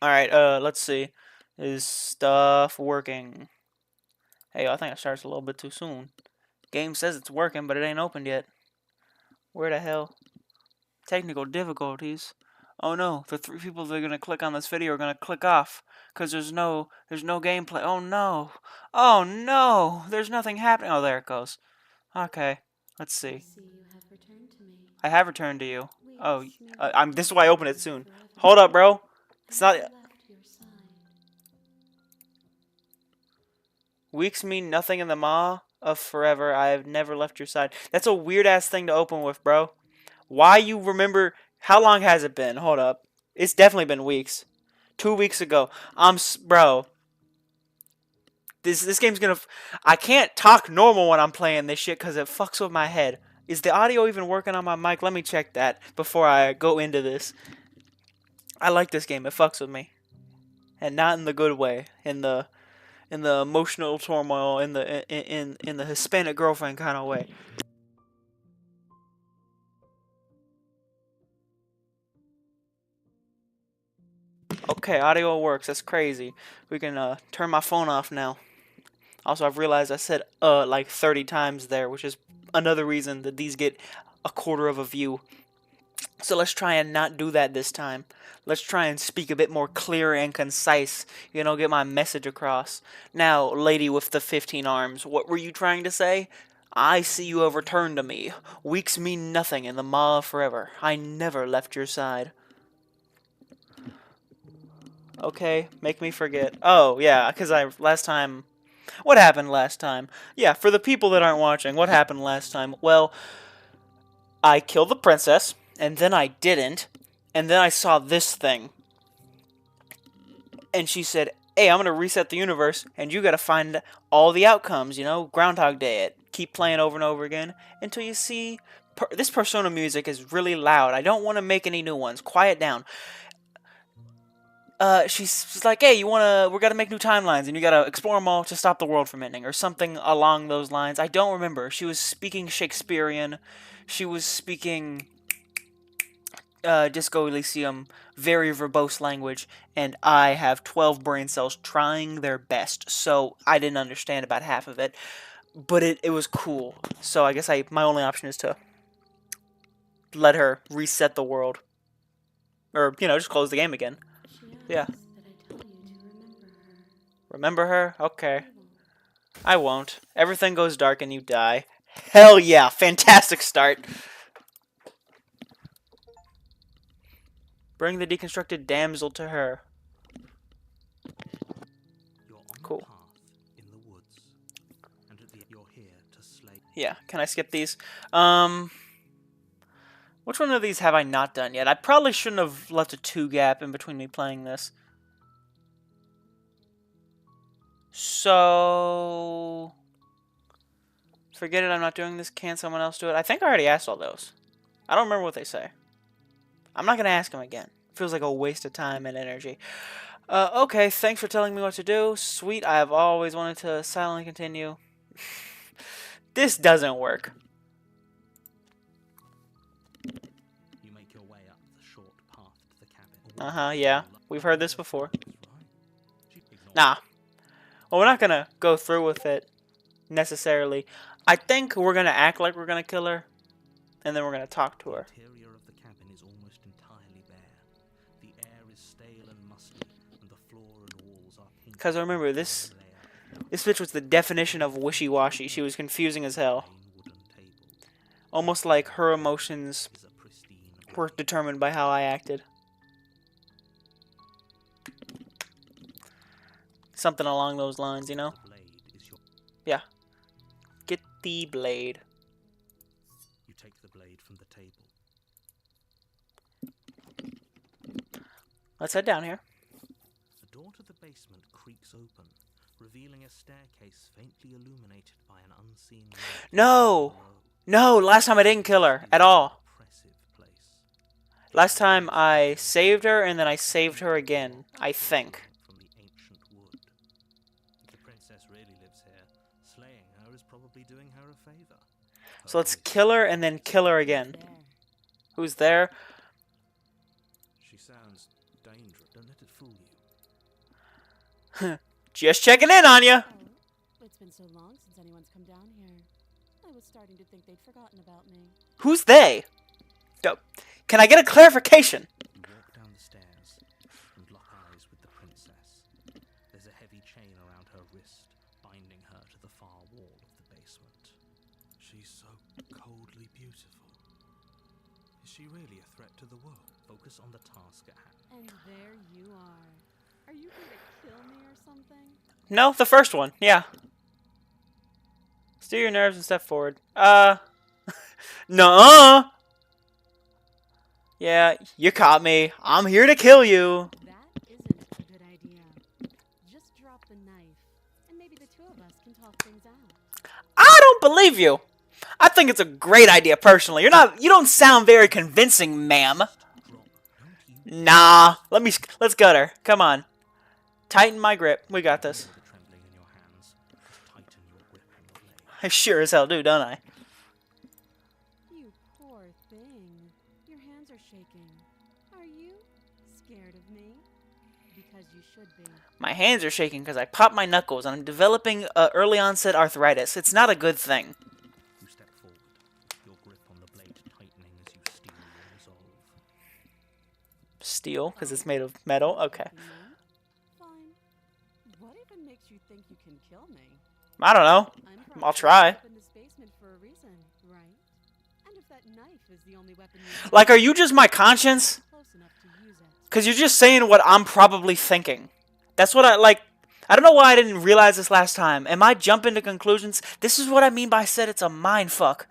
Alright, let's see. Is stuff working? Hey, I think I started a little bit too soon. Game says it's working, but it ain't opened yet. Where the hell? Technical difficulties. Oh no, the 3 people that are gonna click on this video are gonna click off. Cause there's no gameplay. Oh no. Oh no! There's nothing happening. Oh, there it goes. Okay, let's I see. see you have returned to me. I have returned to you. Oh, Weeks mean this is nothing why I in the open it mall soon. forever. Hold up, bro. I It's not. never left your side. Weeks mean nothing in the maw of forever. I have never left your side. That's a weird ass thing to open with, bro. Why you remember? How long has it been? Hold up. It's definitely been weeks. 2 weeks ago. Bro. This game's gonna. I can't talk normal when I'm playing this shit because it fucks with my head. Is the audio even working on my mic? Let me check that before I go into this. I like this game. It fucks with me, and not in the good way. In the emotional turmoil, in the Hispanic girlfriend kind of way. Okay, audio works. That's crazy. We can turn my phone off now. Also, I've realized I said like 30 times there, which is another reason that these get a quarter of a view. So let's try and not do that this time. Let's try and speak a bit more clear and concise, get my message across. Now, lady with the 15 arms, what were you trying to say? I see you have returned to me. Weeks mean nothing in the maw forever. I never left your side. Okay, make me forget. Oh, yeah, because last time. What happened last time? Yeah, for the people that aren't watching, what happened last time? Well, I killed the princess, and then I didn't, and then I saw this thing. And she said, hey, I'm going to reset the universe, and you got to find all the outcomes, Groundhog Day it. Keep playing over and over again until you see. This Persona music is really loud. I don't want to make any new ones. Quiet down. She's like, hey, we gotta make new timelines, and you gotta explore them all to stop the world from ending, or something along those lines. I don't remember. She was speaking Shakespearean. She was speaking Disco Elysium, very verbose language, and I have 12 brain cells trying their best, so I didn't understand about half of it, but it was cool. So I guess my only option is to let her reset the world, or just close the game again. She Yeah, asks that I tell you to remember her. remember her? Okay, I won't. I won't. Everything goes dark and you die. Hell yeah, fantastic start. Bring the deconstructed damsel to her. Cool. Yeah, can I skip these? Which one of these have I not done yet? I probably shouldn't have left a 2 gap in between me playing this. So... Forget it, I'm not doing this. Can someone else do it? I think I already asked all those. I don't remember what they say. I'm not going to ask them again. Feels like a waste of time and energy. Okay, thanks for telling me what to do. Sweet, I have always wanted to silently continue. This doesn't work. Uh-huh, yeah. We've heard this before. Nah. Well, we're not gonna go through with it, necessarily. I think we're gonna act like we're gonna kill her, and then we're gonna talk to her. Because remember, this bitch was the definition of wishy-washy. She was confusing as hell. Almost like her emotions were determined by how I acted. Something along those lines, Yeah. Get the blade. Let's head down here. The door to the basement creaks open, revealing a staircase faintly illuminated by an unseen light. No! No, last time I didn't kill her at all. Last time I saved her, and then I saved her again, I think. From the ancient wood. If the princess really lives here, slaying her is probably doing her a favor. So let's kill her and then kill her again. Who's there? She sounds dangerous. Don't let it fool you. Just checking in on you. Oh, it's been so long since anyone's come down here. I was starting to think they'd forgotten about me. Who's they? Can I get a clarification? You walk down the stairs and lock eyes with the princess. There's a heavy chain around her wrist, binding her to the far wall of the basement. She's so coldly beautiful. Is she really a threat to the world? Focus on the task at hand. And there you are. Are you here to kill me or something? No, the first one. Yeah. Steer your nerves and step forward. Nuh-uh. Yeah, you caught me. I'm here to kill you. That isn't a good idea. Just drop the knife, and maybe the two of us can talk things out. I don't believe you. I think it's a great idea personally. You don't sound very convincing, ma'am. Nah, let's gut her. Come on. Tighten my grip. We got this. Trembling in your hands, just tighten your grip on the blade. I sure as hell do, don't I? You poor thing. Your hands are shaking. Are you scared of me? Because you should be. My hands are shaking because I popped my knuckles and I'm developing early onset arthritis. It's not a good thing. You step forward, your grip on the blade tightening as you steel your resolve. Steel, because it's made of metal? Okay. Fine. What even makes you think you can kill me? I don't know. I'll try. Up in this basement for a reason, right? And if that knife is the only weapon you Like, are you just my conscience? close enough to use it. Because you're just saying what I'm probably thinking. That's what I don't know why I didn't realize this last time. Am I jumping to conclusions? This is what I mean by I said it's a mind fuck.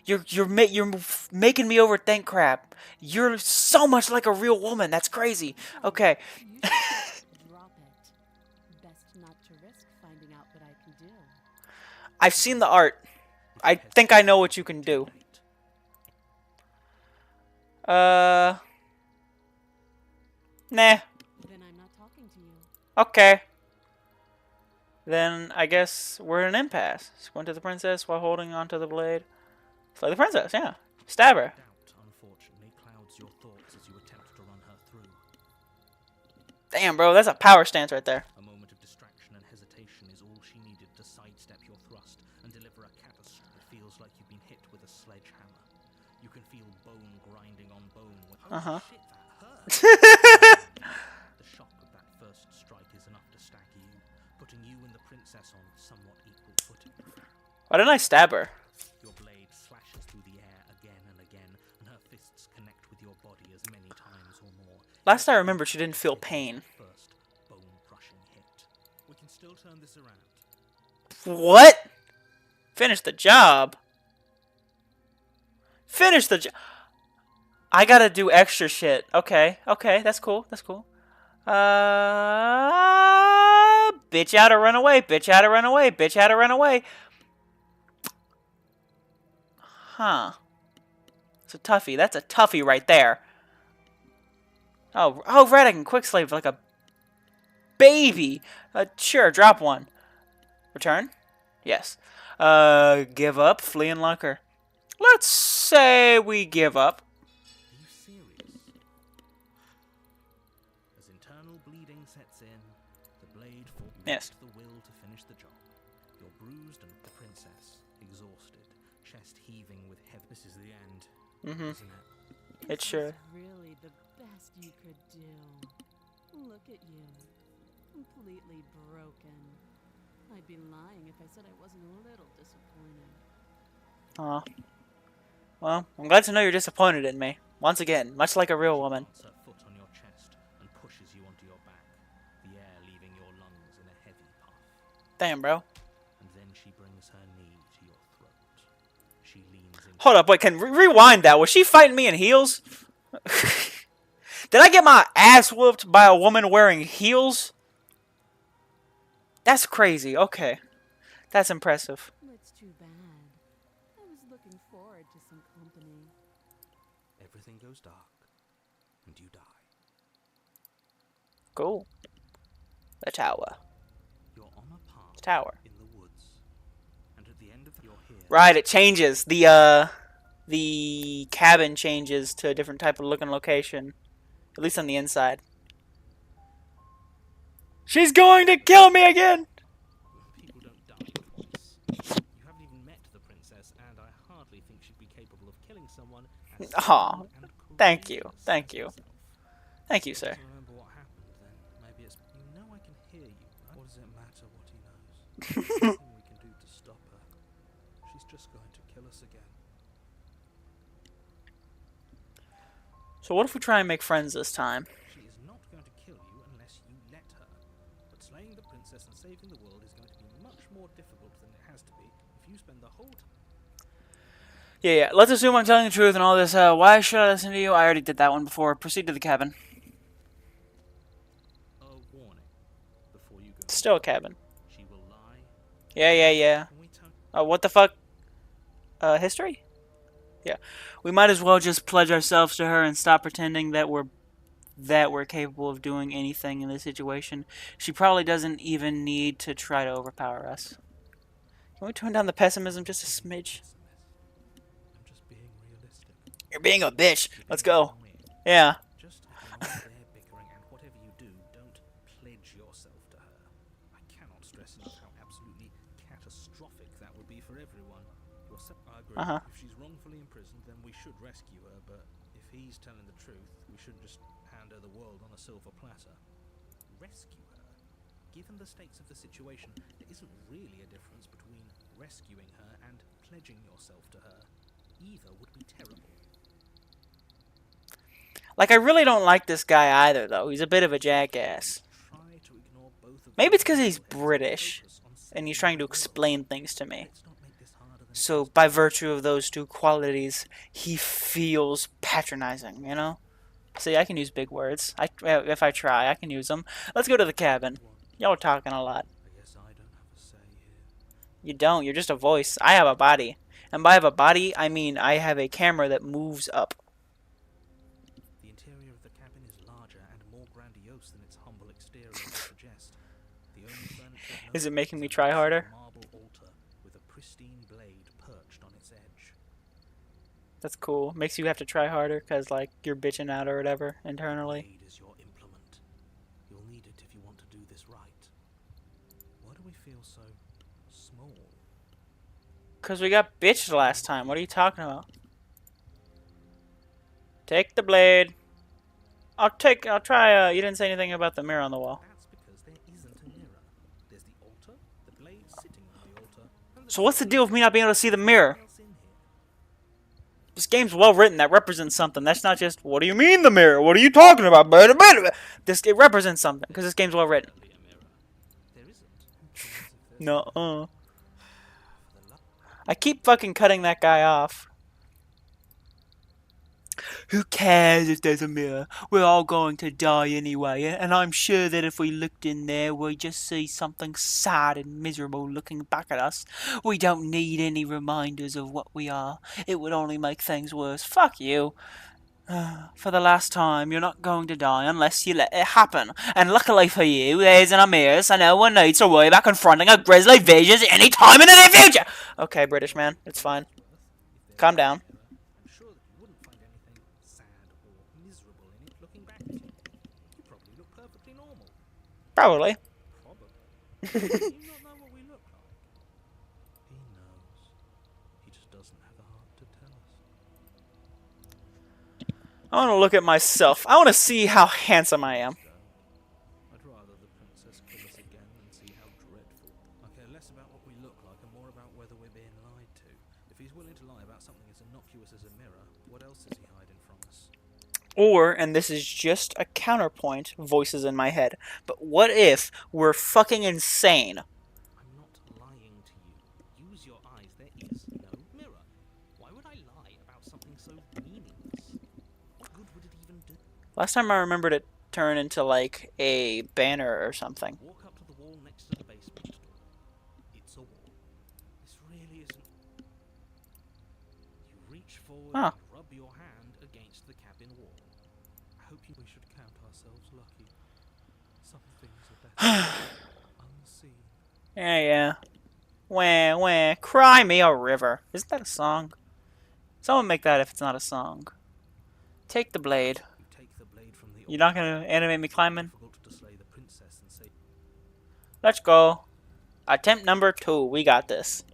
You're making me overthink crap. You're so much like a real woman. That's crazy. Okay. You should just drop it. Best not to risk finding out what I can do. I've seen the art. I think I know what you can do. Nah. Then I'm not talking to you. Okay. Then I guess we're in an impasse. Squint to the princess while holding onto the blade. Slay the princess, yeah. Stab her. Doubt, unfortunately, clouds your thoughts as you attempt to run her through. Damn, bro, that's a power stance right there. A moment of distraction and hesitation is all she needed to sidestep your thrust and deliver a catastrophe. It feels like you've been hit with a sledgehammer. You can feel bone grinding on bone. Uh-huh. Shit, that hurt. The shock of that first strike is enough to stagger you, putting you and the princess on somewhat equal footing. Why didn't I stab her? Your blade slashes through the air again and again, and her fists connect with your body as many times or more. Last I remember, she didn't feel pain. First bone-crushing hit. We can still turn this around. What? Finish the job. Finish the job. I gotta do extra shit. Okay, that's cool. Bitch out or run away. Bitch out or run away. Bitch out or run away. Huh. It's a toughie. That's a toughie right there. Oh, right. I can quick slave like a baby. Sure, drop one. Return? Yes. Give up. Flee and lock her. Let's say we give up. Are you serious? As internal bleeding sets in, the blade falls. Yes. The will to finish the job. You're bruised and the princess, exhausted, chest heaving with heavy. This is the end, isn't it? It sure. This is really the best you could do. Look at you. Completely broken. I'd be lying if I said I wasn't a little disappointed. Aw. Well, I'm glad to know you're disappointed in me. Once again, much like a real woman. Plants her foot on your chest and pushes you onto your back, the air leaving your lungs in a heavy puff. Damn, bro. And then she brings her knee to your throat. She leans in. Hold up, wait, can rewind that. Was she fighting me in heels? Did I get my ass whooped by a woman wearing heels? That's crazy. Okay. That's impressive. It's too bad. I was looking forward to some company. Everything goes dark, and you die. Cool. The tower. You're on a path Tower. in the woods, and at the end of your here. Right, it changes. The cabin changes to a different type of looking location. At least on the inside. She's going to kill me again! People don't die twice. You haven't even met the princess, and I hardly think she'd be capable of killing someone as Aw, strong and thank you, courageous as thank you. yourself. Thank you, You want sir. to remember what happened, then maybe it's... You know I can hear you, right? What does it matter what he knows? There's nothing we can do to stop her. She's just going to kill us again. So what if we try and make friends this time? She is not going to kill you unless you let her. But slaying the princess and saving the world is going to be much more difficult than it has to be if you spend the whole time... Yeah. Let's assume I'm telling the truth and all this. Why should I listen to you? I already did that one before. Proceed to the cabin. A warning before you go. Still a cabin. She will lie. Yeah. Can we turn... What the fuck? History? Yeah. We might as well just pledge ourselves to her and stop pretending that we're capable of doing anything in this situation. She probably doesn't even need to try to overpower us. Can we tone down the pessimism just a smidge? I'm just being realistic. You're being a bitch. You're Let's being go. annoying. Yeah. Just if you're not there bickering, and whatever you do, don't pledge yourself to her. I cannot stress enough how absolutely catastrophic that would be for everyone. I agree. Uh-huh. If she's wrongfully imprisoned, then we should rescue her, but if he's telling the truth, we shouldn't just hand her the world on a silver platter. Rescue her? Given the stakes of the situation, there isn't really a difference between rescuing her and pledging yourself to her. Either would be terrible. Like, I really don't like this guy either, though. He's a bit of a jackass. Try to ignore both of Maybe it's because those he's heads and British, focus on and he's saving trying to the world. explain things to me. Let's not make this harder than it So, has to by be. virtue of those two qualities, he feels patronizing, you know? See, I can use big words. If I try, I can use them. Let's go to the cabin. Y'all are talking a lot. I guess I don't have a say here. You don't. You're just a voice. I have a body. And by have a body, I mean I have a camera that moves up. The interior of the cabin is larger and more grandiose than its humble exterior would suggest. The only furniture of Is it note making me a try massive harder? marble altar with a pristine blade perched on its edge. That's cool. Makes you have to try harder because, like, you're bitching out or whatever The internally. blade is your implement. You'll need it if you want to do this right. Why do we feel so small? Because we got bitched last time. What are you talking about? Take the blade. I'll try, you didn't say anything about the mirror on the wall. That's because there isn't a mirror. There's the altar, the blade sitting on the altar, and So what's the deal with me not being able to see the mirror? else in here. This game's well written. That represents something. That's not just, what do you mean the mirror? What are you talking about? It represents something because this game's well written. Definitely a mirror. There isn't. No, For the love... I keep fucking cutting that guy off. Who cares if there's a mirror? We're all going to die anyway, and I'm sure that if we looked in there, we'd just see something sad and miserable looking back at us. We don't need any reminders of what we are. It would only make things worse. Fuck you. For the last time, you're not going to die unless you let it happen. And luckily for you, there isn't a mirror, so no one needs to worry about confronting a grisly vision any time in the near future. Okay, British man, it's fine. Calm down. I'm sure that you wouldn't find anything sad or miserable in it looking back at you. You probably look perfectly normal. Probably. Probably. Do you not know what we look like? He knows. He just doesn't have the heart to tell us. I want to look at myself. I want to see how handsome I am. I'd rather the princess kill us again than see how dreadful. I care less about what we look like and more about whether we're being lied to. If he's willing to lie about something as innocuous as a mirror, what else is he hiding from us? Or, and this is just a counterpoint, voices in my head, but what if we're fucking insane? I'm not lying to you. Use your eyes. There is no mirror. Why would I lie about something so meaningless? What good would it even do? Last time I remembered it turned into like a banner or something. Walk up to the wall next to the basement door. It's a wall. This really isn't... You reach forward Huh. and rub your hand against the cabin wall. I hope we should count ourselves lucky. Some things are better unseen. Yeah. Wah, cry me a river. Isn't that a song? Someone make that if it's not a song. Take the blade. You take the blade from the You're not gonna animate me climbing? difficult to slay the princess and say Let's go. Attempt number 2. We got this.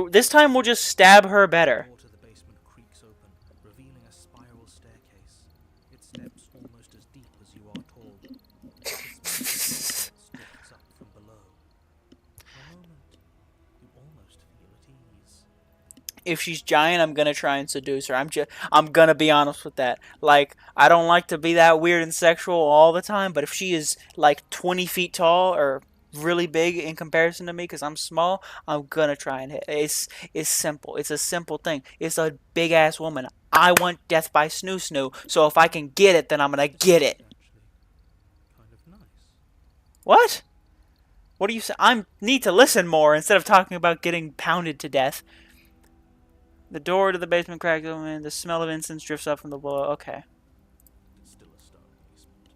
This time we'll just stab her better. The door to the basement creaks open, revealing a spiral staircase. Its steps almost as deep as you are tall. The smell of incense drifts up from below. For a moment, you almost feel at ease. If she's giant, I'm gonna try and seduce her. I'm gonna be honest with that. Like, I don't like to be that weird and sexual all the time, but if she is like 20 feet tall or really big in comparison to me, because I'm small, I'm gonna try and hit. It's simple. It's a simple thing. It's a big ass woman. I want death by snoo snoo. So if I can get it, then I'm gonna get it. Actually, kind of nice. What? What do you say? I need to listen more instead of talking about getting pounded to death. The door to the basement cracks open. The smell of incense drifts up from the below. Okay. It's still a stone basement.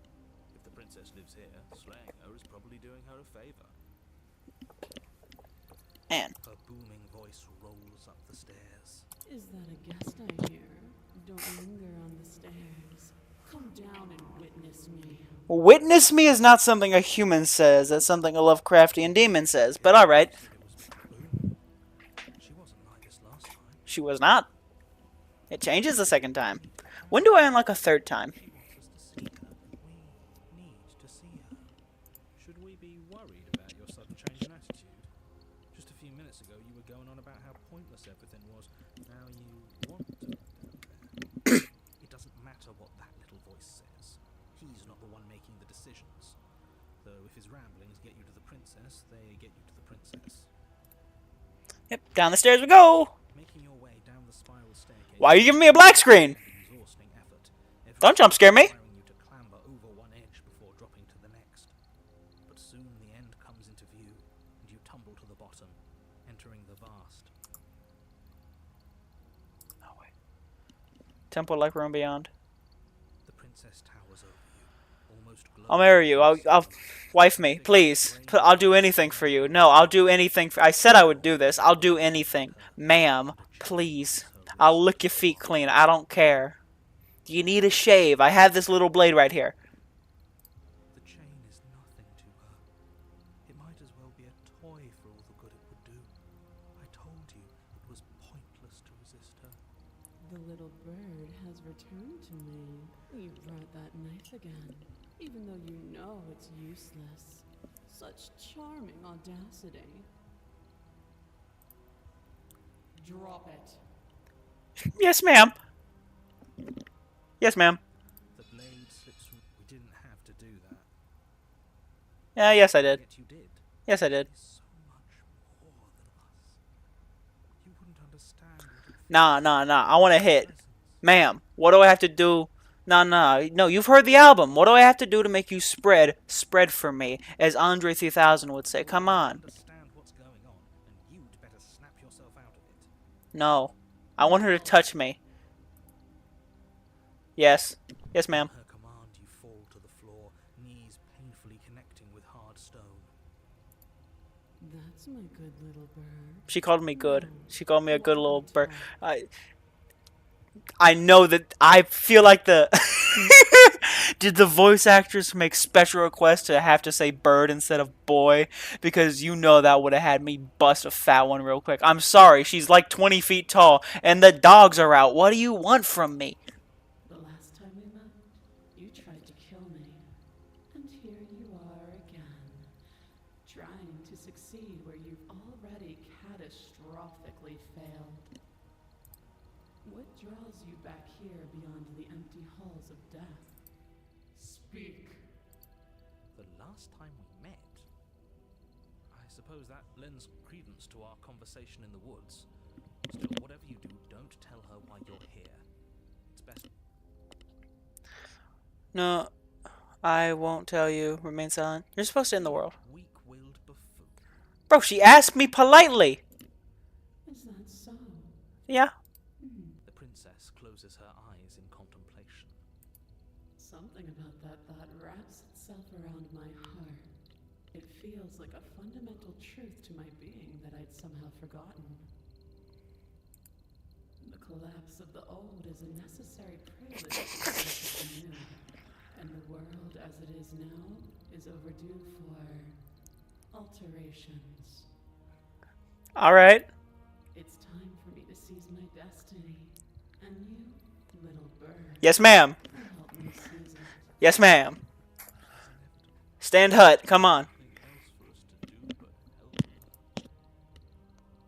If the princess lives here, slaying her is probably doing her a favor. Man. Her booming voice rolls up the stairs. Is that a guest I hear? Don't linger on the stairs. Come down and witness me. Witness me is not something a human says. That's something a Lovecraftian demon says. But alright. She wasn't like this last time. She was not. It changes the second time. When do I unlock a third time? She wants us to see her. We need to see her. Should we be worried about your sudden change in attitude? Just a few minutes ago, you were going on about how pointless everything was. Now you want to go down there. It doesn't matter what that little voice says. He's not the one making the decisions. Though if his ramblings get you to the princess, they get you to the princess. Yep, down the stairs we go. Making your way down the spiral staircase. Why are you giving me a black screen? Exhausting effort. Don't jump scare me. Requiring you to clamber over one edge before dropping to the next. But soon the end comes into view, and you tumble to the bottom, entering the vast. Oh, wait. Temple like room beyond. The princess towers over you, almost glowing. I'll marry you. I'll wife me, please. I'll do anything for you. No, I'll do anything I said I would do this. I'll do anything. Ma'am, please. I'll lick your feet clean. I don't care. Do you need a shave? I have this little blade right here. The chain is nothing to her. It might as well be a toy for all the good it would do. I told you it was pointless to resist her. The little bird has returned to me. You brought that knife again, even though you know it's useless. Such charming audacity. Drop it. Yes, ma'am. Yes, ma'am. The blade slips from. We didn't have to do that. Yeah, yes, I did. Yet you did. Yes, I did. It's so much more than us. You wouldn't understand what it feels. Nah. I want to hit. Ma'am, what do I have to do? Nah. No, you've heard the album. What do I have to do to make you spread for me, as Andre 3000 would say? Come on. Understand what's going on, and you'd better snap yourself out of it. No. I want her to touch me. Yes. Yes, ma'am. Her command, you fall to the floor, knees painfully connecting with hard stone. That's my good little bird. She called me good. She called me a good little bird. I know that I feel like the... Did the voice actress make special requests to have to say bird instead of boy? Because you know that would have had me bust a fat one real quick. I'm sorry, she's like 20 feet tall, and the dogs are out. What do you want from me? The last time we met, you tried to kill me. And here you are again, trying to succeed where you've already catastrophically failed. What draws you back here beyond the empty halls of death? Speak. The last time we met? I suppose that lends credence to our conversation in the woods. Still, whatever you do, don't tell her why you're here. It's best. No, I won't tell you. Remain silent. You're supposed to end the world. Weak-willed buffoon. Bro, she asked me politely. Is that so? Yeah. The princess closes her eyes in contemplation. Something about that thought wraps itself around my heart. It feels like a fundamental truth to my being that I'd somehow forgotten. The collapse of the old is a necessary prelude to the birth of the new, and the world as it is now is overdue for alterations. Alright. It's time for me to seize my destiny. And you, little bird, Yes, ma'am. will help me seize it. Yes, ma'am. It's inevitable. Stand hut. Come on. Nothing else for us to do but help her.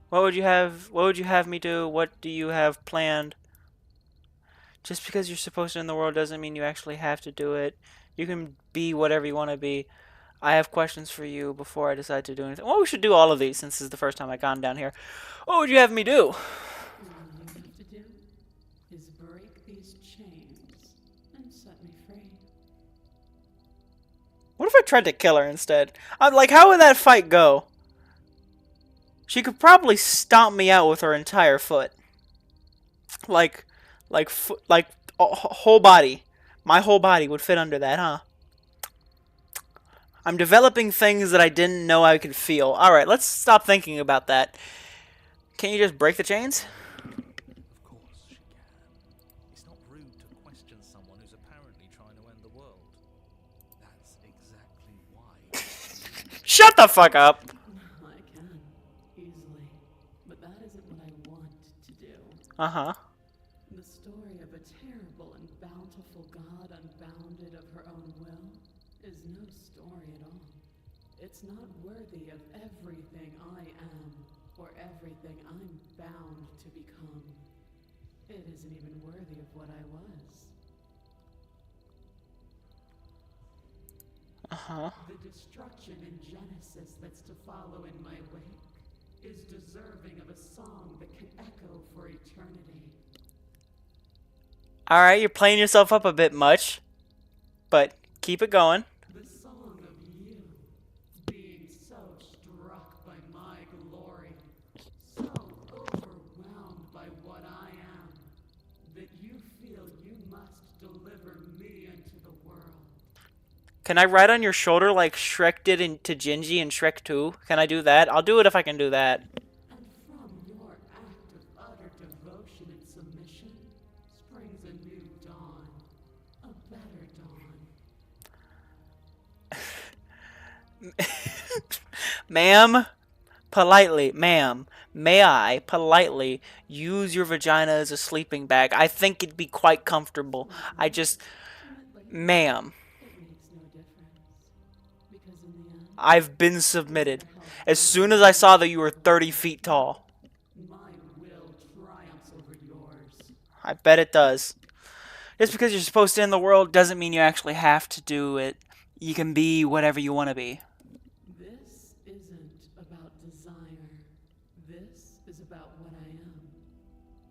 What would you have? What would you have me do? What do you have planned? Just because you're supposed to in the world doesn't mean you actually have to do it. You can be whatever you want to be. I have questions for you before I decide to do anything. Well, we should do all of these since this is the first time I've gone down here. What would you have me do? All you have to do is break these chains and set me free. What if I tried to kill her instead? I'm like, how would that fight go? She could probably stomp me out with her entire foot. Like, like whole body. My whole body would fit under that, huh? I'm developing things that I didn't know I could feel. Alright, let's stop thinking about that. Can you just break the chains? Of course she can. It's not rude to question someone who's apparently trying to end the world. That's exactly why. Shut the fuck up! I can, easily. But that isn't what I want to do. Uh-huh. The story of a terrible and bountiful God unbounded of her own will is no story at all. It's not worthy of everything I am or everything I'm bound to become. It isn't even worthy of what I was. Uh-huh. The destruction in Genesis that's to follow in my wake is deserving of a song that can echo for eternity. Alright, you're playing yourself up a bit much. But keep it going. The song of you being so struck by my glory, so overwhelmed by what I am, that you feel you must deliver me into the world. Can I ride on your shoulder like Shrek did to Gingy in Shrek 2? Can I do that? I'll do it if I can do that. And from your act of utter devotion and submission springs a new dawn, a better dawn. Ma'am, politely, ma'am, may I politely use your vagina as a sleeping bag? I think it'd be quite comfortable. I just, ma'am, It makes no difference, because in the end, I've been submitted. As soon as I saw that you were 30 feet tall. my will triumphs over yours. I bet it does. Just because you're supposed to end the world doesn't mean you actually have to do it. You can be whatever you want to be. This isn't about desire. This is about what I am.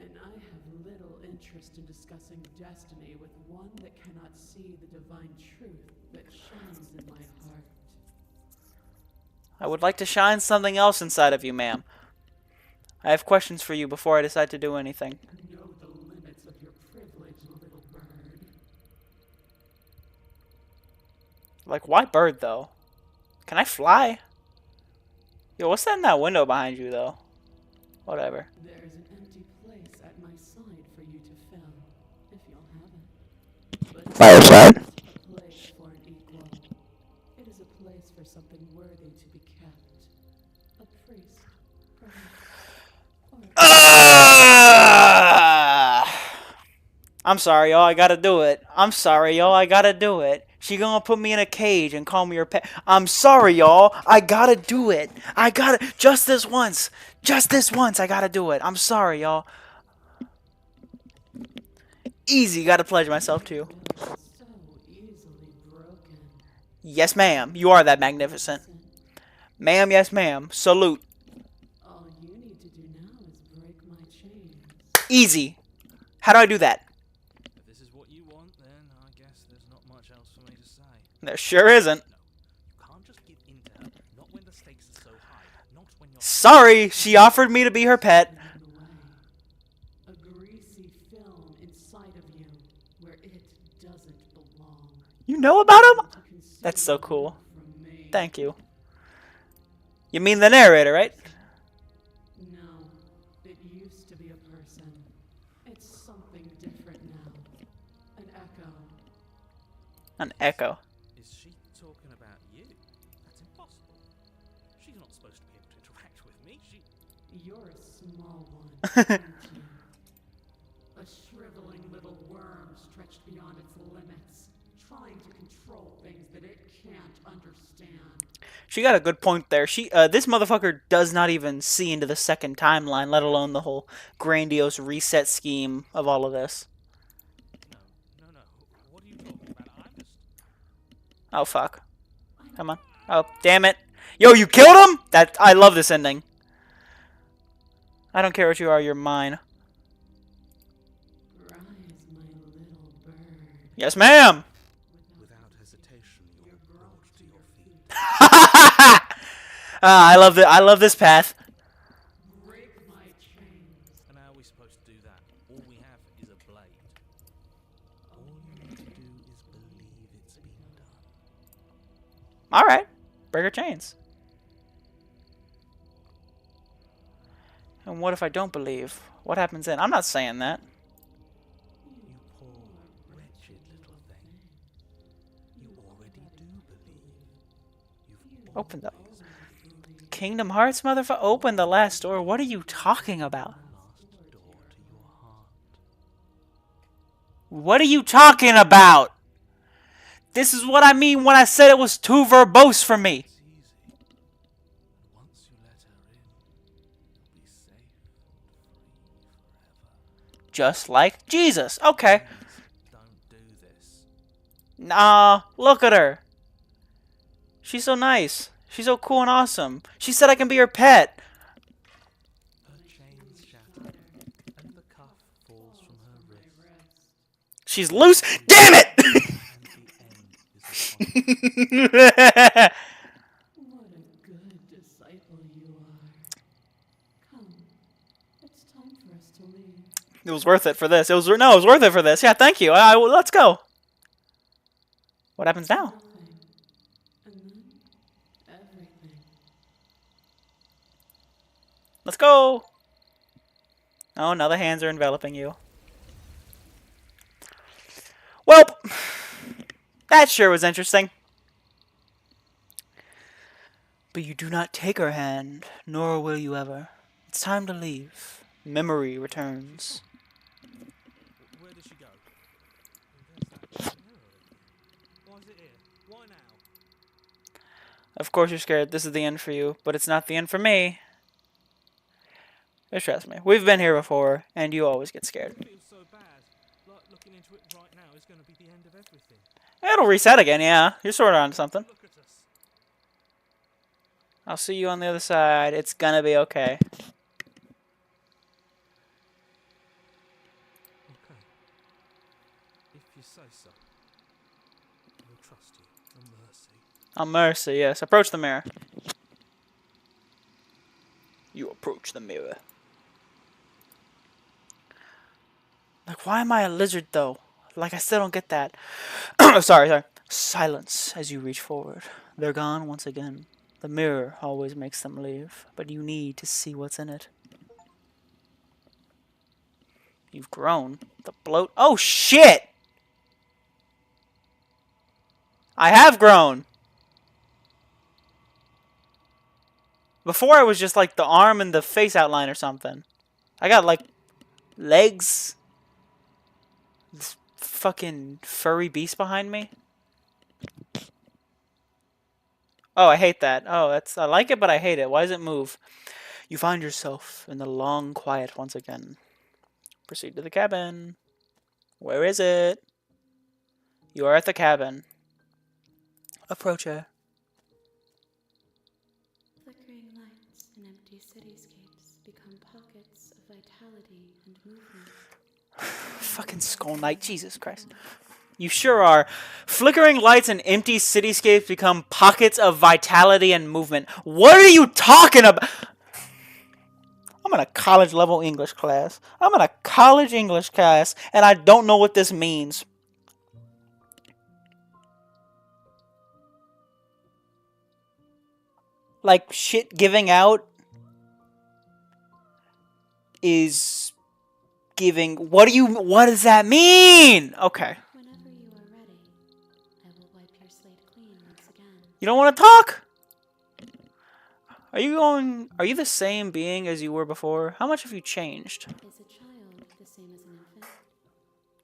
And I have little interest in discussing destiny with one that cannot see the divine truth that shines in my heart. I would like to shine something else inside of you, ma'am. I have questions for you before I decide to do anything. Know the limits of your privilege, little bird. Like, why bird, though? Can I fly? Yo, what's that in that window behind you, though? Whatever. There's an empty place at my side for you to fill, if you'll have it. But By your side? it's a place for an equal. It is a place for something worthy to be kept. A priest, perhaps. Or I'm sorry, y'all. I gotta do it. I'm sorry, y'all. I gotta do it. She gonna put me in a cage and call me her pet. I'm sorry, y'all. I gotta do it. I gotta. Just this once. Just this once. I gotta do it. I'm sorry, y'all. Easy. Gotta pledge myself to you. so easily broken. Yes, ma'am. You are that magnificent. Listen, Ma'am, yes, ma'am. Salute. all you need to do now is break my chains. Easy. How do I do that? If this is what you want, then I guess there's not much else for me to say. There sure isn't. No, you can't just give in to her. Not when the stakes are so high. Not when you're... Sorry, she offered me to be her pet. In the way. A greasy film inside of you where it doesn't belong. You know about him? To conceal That's so cool. from me. Thank you. You mean the narrator, right? No, it used to be a person. It's something different now. An echo. An echo. Is she talking about you? That's impossible. me? You're a small one, aren't you? A shriveling little worm stretched beyond its limits, trying to control things that it can't understand. She got a good point there. This motherfucker does not even see into the second timeline, let alone the whole grandiose reset scheme of all of this. No, no, no. What are you talking about? I'm just... Oh, fuck. Come on. Oh, damn it. Yo, you killed him? I love this ending. I don't care what you are, you're mine. Rise, my little bird. Yes, ma'am. Without hesitation, you're brought to your feet. I love this path. Break my chains. And how are we supposed to do that? All we have is a blade. All you need to do is believe it's been done. All right. Break her chains. And what if I don't believe? What happens then? I'm not saying that. You poor, wretched little thing. You already do believe. You've Open the always believed. Kingdom Hearts, motherfucker. Open the last door. What are you talking about? The last door to your heart. What are you talking about? This is what I mean when I said it was too verbose for me. It's easy. And once you let her in, you'll be safe and free forever. Just like Jesus. Okay. Please, don't do this. Nah, look at her. She's so nice. She's so cool and awesome. She said I can be her pet. Her chains shatter, and the cuff falls from her wrist. She's loose. Damn it! And the end is upon you. What a good disciple you are. Come, it's time for us to leave. It was worth it for this. It was worth it for this. Yeah, thank you. Let's go. What happens now? Nothing. And then everything. Let's go. Oh, now the hands are enveloping you. Well, that sure was interesting. But you do not take her hand, nor will you ever. It's time to leave. Memory returns. Where does she go? There's that mirror again. Why is it here? Why now? Of course you're scared. This is the end for you, but it's not the end for me. Just trust me. We've been here before, and you always get scared. It feels so bad. Like looking into it right now is going to be the end of everything. It'll reset again, yeah. You're sort of on something. Look at us. I'll see you on the other side. It's gonna be okay. Okay. If you say so. We'll trust you. A mercy. A mercy, yes. Approach the mirror. You approach the mirror. Like, why am I a lizard, though? Like, I still don't get that. Sorry. Silence as you reach forward. They're gone once again. The mirror always makes them leave, but you need to see what's in it. You've grown. The bloat. Oh, shit! I have grown! Before I was just like the arm and the face outline or something. I got like legs. This fucking furry beast behind me. Oh, I hate that. Oh, I like it, but I hate it. Why does it move? You find yourself in the long quiet once again. Proceed to the cabin. Where is it? You are at the cabin. Approach her. Flickering lights in empty cityscapes become pockets of vitality and movement. Fucking Skull Knight, Jesus Christ. You sure are. Flickering lights and empty cityscapes become pockets of vitality and movement. What are you talking about? I'm in a college level English class. I'm in a college English class, and I don't know what this means. Like, shit giving out is giving. What does that mean? Okay. Whenever you are ready, I will wipe your slate clean once again. You don't want to talk? Are you the same being as you were before? How much have you changed? Is a child the same as an infant?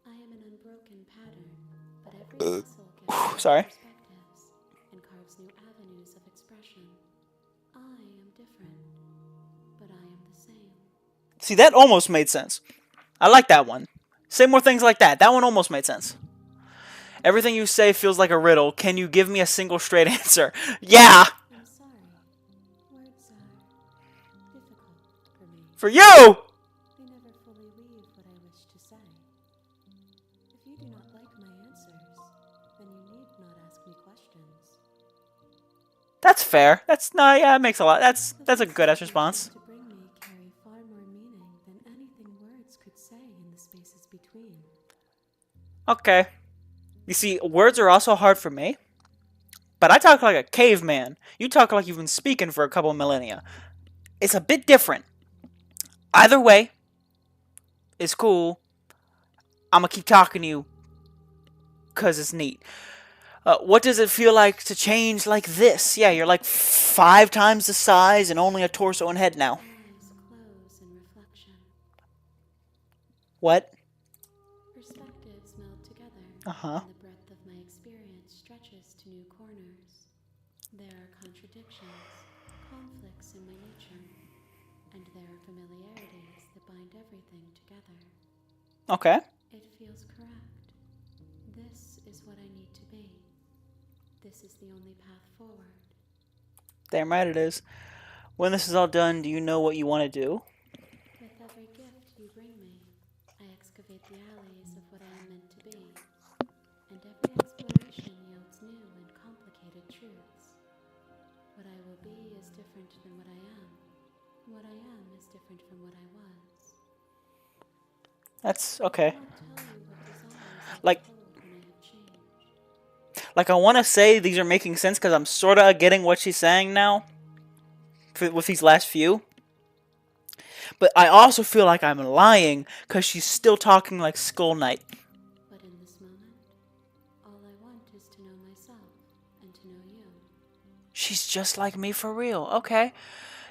I am an unbroken pattern, but every vessel carries new Sorry. perspectives and carves new avenues of expression. I am different, but I am the same. See, that almost made sense. I like that one. Say more things like that. That one almost made sense. Everything you say feels like a riddle. Can you give me a single straight answer? Yeah! I'm sorry. Words are difficult for me. For you! They never fully weave what I wish to say. If you do not like my answers, then you need not ask me questions. That's fair. Yeah, it makes a lot. That's a good ass The response. to bring me carry far more meaning than anything words could say in the spaces between. Okay. You see, words are also hard for me. But I talk like a caveman. You talk like you've been speaking for a couple of millennia. It's a bit different. Either way, it's cool. I'm gonna keep talking to you because it's neat. What does it feel like to change like this? Yeah, you're like 5 times the size and only a torso and head now. Eyes close in reflection. What? Perspectives meld together, Uh-huh. and the breadth of my experience stretches to new corners. There are contradictions, conflicts in my nature, and there are familiarities that bind everything together. Okay. It feels correct. This is what I need to be. This is the only path forward. Damn right it is. When this is all done, do you know what you want to do? With every gift you bring me, I excavate the alleys of what I am meant to be, and every exploration yields new and complicated truths. What I will be is different than what I am. What I am is different from what I was. That's I okay. cannot tell you what desires I Like- hold when I have changed. Like, I want to say these are making sense because I'm sort of getting what she's saying now with these last few. But I also feel like I'm lying because she's still talking like Skull Knight. But in this moment, all I want is to know myself and to know you. She's just like me for real. Okay.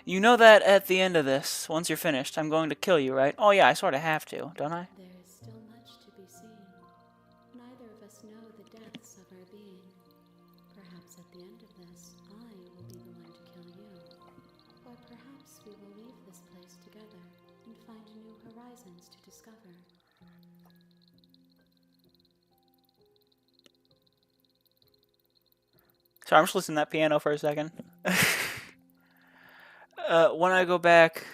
You know that at the end of this, once you're finished, I'm going to kill you, right? Oh yeah, I sort of have to, don't I? There is still much to be seen. Neither of us know the depths of our being. Perhaps at the end of this, I will be the one to kill you. Or perhaps we will leave this place together and find new horizons to discover. Sorry, I'm just listening to that piano for a second. When I go back,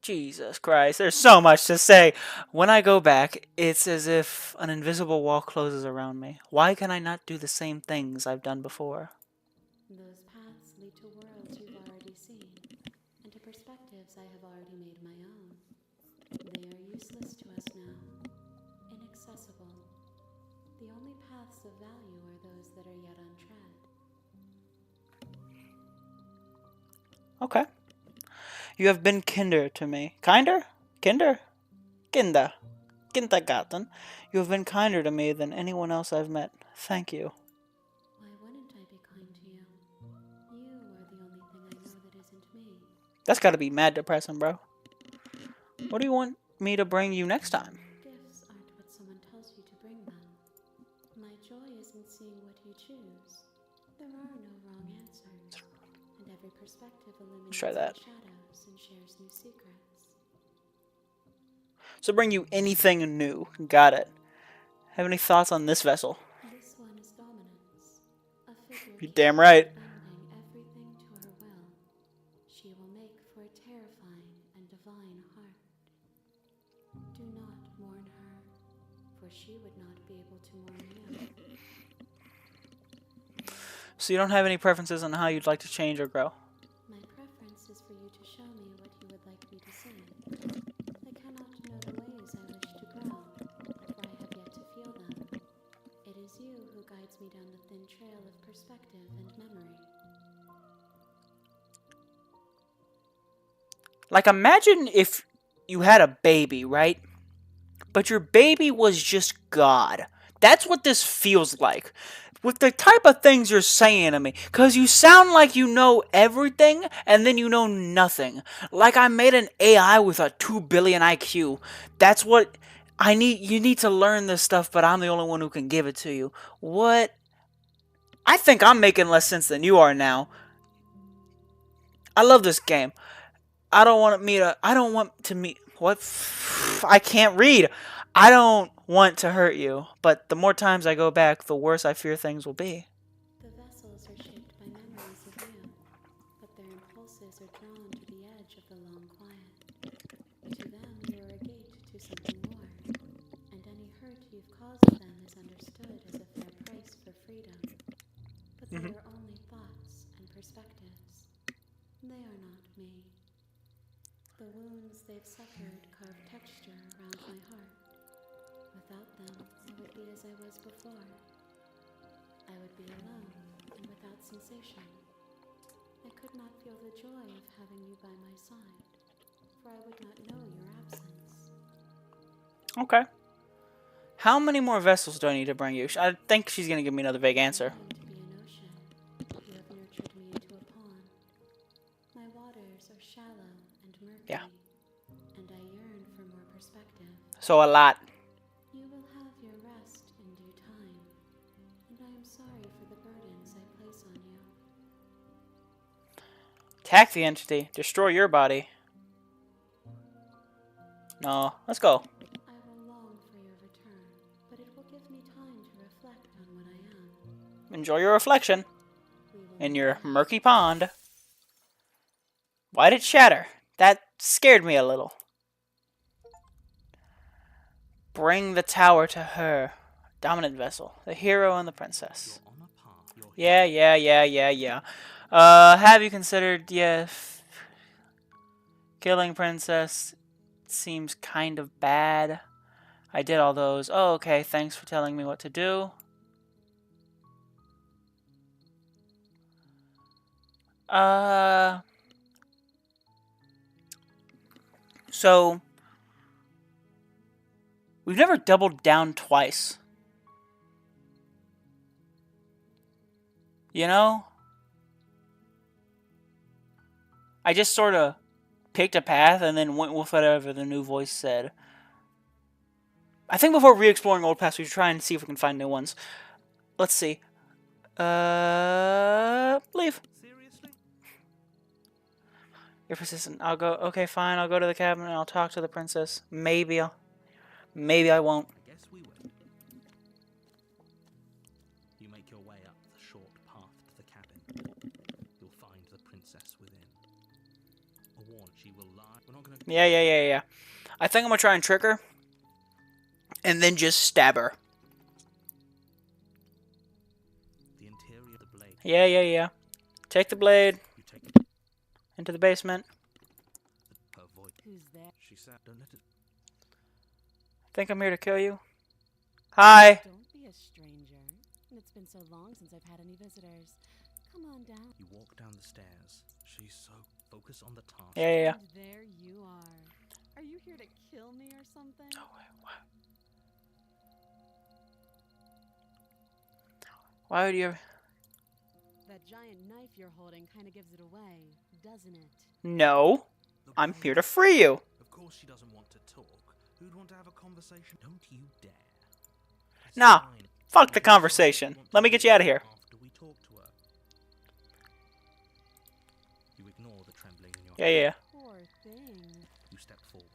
Jesus Christ, there's so much to say. When I go back, it's as if an invisible wall closes around me. Why can I not do the same things I've done before? Those paths lead to worlds you've already seen, and to perspectives I have already made my own. They are useless to us now, inaccessible. The only paths of value are those that are yet untread. Okay. You have been kinder to me. Kinder? Kinder? Kinder. Kindergarten. You have been kinder to me than anyone else I've met. Thank you. Why wouldn't I be kind to you? You are the only thing I know that isn't me. That's gotta be mad depressing, bro. What do you want me to bring you next time? Gifts aren't what someone tells you to bring them. My joy is in seeing what you choose. There are no wrong answers, and every perspective illuminates try that. its shadows and shares new secrets. So bring you anything new. Got it. Have any thoughts on this vessel? This one is dominance. A figure You're damn right. bending everything to her will. She will make for a terrifying and divine heart. Do not mourn her, for she would not be able to mourn you. So you don't have any preferences on how you'd like to change or grow? My preference is for you to show me what you would like me to see. I cannot know the ways I wish to grow, for I have yet to feel them. It is you who guides me down the thin trail of perspective and memory. Like, imagine if you had a baby, right? But your baby was just God. That's what this feels like. with the type of things you're saying to me, because you sound like you know everything and then you know nothing. Like I made an AI with a 2 billion IQ. That's what I need. You need to learn this stuff, but I'm the only one who can give it to you. What? I think I'm making less sense than you are now. I love this game. I don't want me to. I don't want to meet. What? I can't read. I don't want to hurt you, but the more times I go back, the worse I fear things will be. The vessels are shaped by memories of you, but their impulses are drawn to the edge of the long quiet. To them, you are a gate to something more, and any hurt you've caused them is understood as a fair price for freedom. But they are only thoughts and perspectives. They are not me. The wounds they've suffered carve texture around my heart. Without them, I would be as I was before. I would be alone and without sensation. I could not feel the joy of having you by my side, for I would not know your absence. Okay. How many more vessels do I need to bring you? I think she's going to give me another vague answer. I am to be an ocean. You have nurtured me into a pond. My waters are shallow and murky, Yeah. and I yearn for more perspective. So a lot. You will have your rest in due time, and I am sorry for the burdens I place on you. Attack the entity. Destroy your body. No. Let's go. I will long for your return, but it will give me time to reflect on what I am. Enjoy your reflection We will in your meet murky pond. Why did it shatter? That scared me a little. Bring the tower to her. Dominant vessel. The hero and the princess. You're on a path. You're Yeah. Have you considered, killing princess seems kind of bad. I did all those. Oh, okay, thanks for telling me what to do. So we've never doubled down twice. You know? I just sort of picked a path and then went with whatever the new voice said. I think before re-exploring old paths, we should try and see if we can find new ones. Let's see. Leave. seriously? You're persistent. I'll go. Okay, fine. I'll go to the cabin and I'll talk to the princess. Maybe I won't. I guess we will. You make your way up the short path to the cabin. You'll find the princess within. Warned she will lie. We're not gonna. Yeah. I think I'm gonna try and trick her. And then just stab her. The interior of the blade. Yeah. Take the blade You take it. into the basement. Her voice. Who's there? She said, "Don't let it." Think I'm here to kill you? Hi. Don't be a stranger. It's been so long since I've had any visitors. Come on down. You walk down the stairs. She's so focused on the task. Yeah. And there you are. Are you here to kill me or something? Oh, wait, what? Why would you ever... That giant knife you're holding kind of gives it away, doesn't it? No. Look, I'm here to free you. Of course she doesn't want to talk. Who'd want to have a conversation? Don't you dare. It's Nah, fine. fuck the You decide conversation. you want Let to me get do you out of here. After we talk to her. You ignore the trembling in your Yeah. Poor thing. You step forward,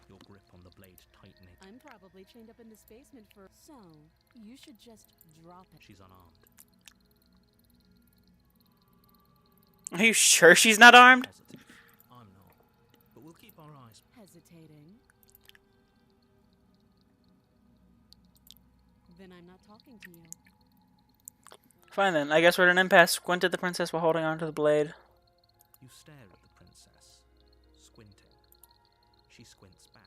your grip on the blade tightening. I'm probably chained up in this basement for... So, you should just drop it. She's unarmed. Are you sure she's not armed? Positive. I'm not. But we'll keep our eyes. Hesitating. Then I'm not talking to you. Fine then. I guess we're at an impasse. Squint at the princess while holding onto the blade. You stare at the princess, squinting. She squints back.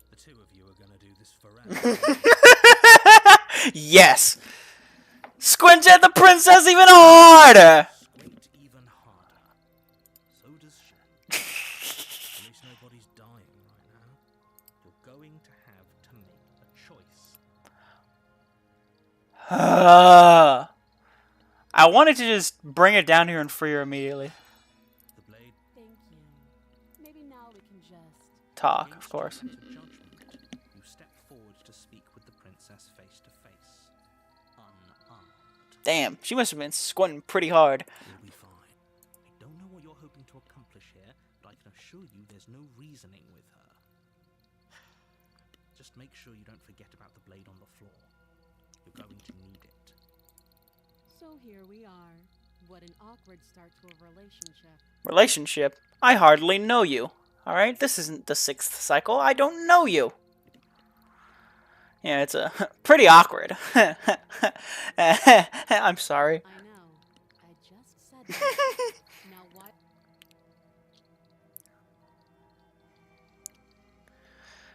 The two of you are gonna do this forever. Yes! Squint at the princess even harder! Squint even harder. So does she. At least nobody's dying right now. You're going to have to make a choice. I wanted to just bring it down here and free her immediately. The blade Thank you. Maybe now we can just... Talk, of against course. your better judgment. You step forward to speak with the princess face to face, unarmed. Damn, she must have been squinting pretty hard. You'll be fine. I don't know what you're hoping to accomplish here, but I can assure you there's no reasoning with her. Just make sure you don't forget about the blade on the floor. You're going to need it. So here we are. What an awkward start to a relationship. Relationship? I hardly know you. Alright, this isn't the 6th cycle. I don't know you. Yeah, it's pretty awkward. I'm sorry. I know. I just said that. Now what?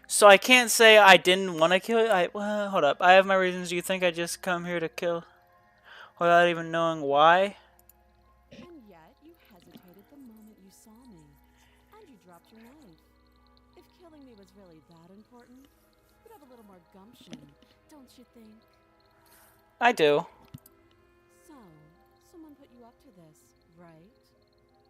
So I can't say I didn't want to kill you. Well, hold up. I have my reasons. Do you think I just come here to kill without even knowing why? And yet you hesitated the moment you saw me. And you dropped your knife. If killing me was really that important, you'd have a little more gumption, don't you think? I do. So, someone put you up to this, right?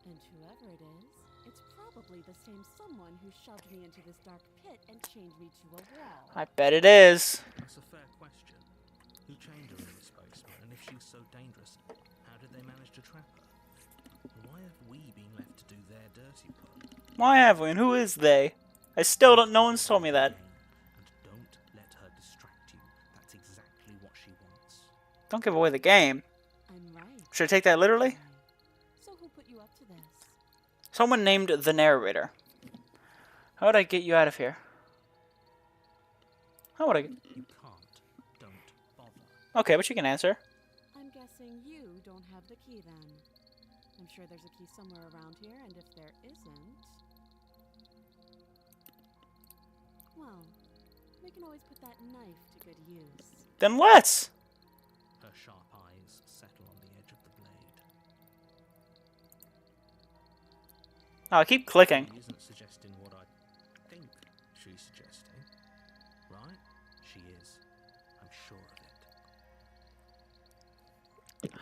And whoever it is, it's probably the same someone who shoved me into this dark pit and chained me to a wall. I bet it is. That's a fair question. Who chained her in this basement, and if she's so dangerous, how did they manage to trap her? And why have we been left to do their dirty work? Why have we? And who is they? I still don't. No one's told me that. And don't let her distract you. That's exactly what she wants. Don't give away the game. I'm right. Should I take that literally? So who put you up to this? Someone named the narrator. How would I get you out of here? How would I? You can't. Don't bother. Okay, but you can answer. I'm guessing you don't have the key then. I'm sure there's a key somewhere around here, and if there isn't... Well, we can always put that knife to good use. Then let's. Her sharp eyes settle on the edge of the blade. Oh, I keep clicking. She isn't suggesting what I think she's suggesting. Right? She is. I'm sure of it.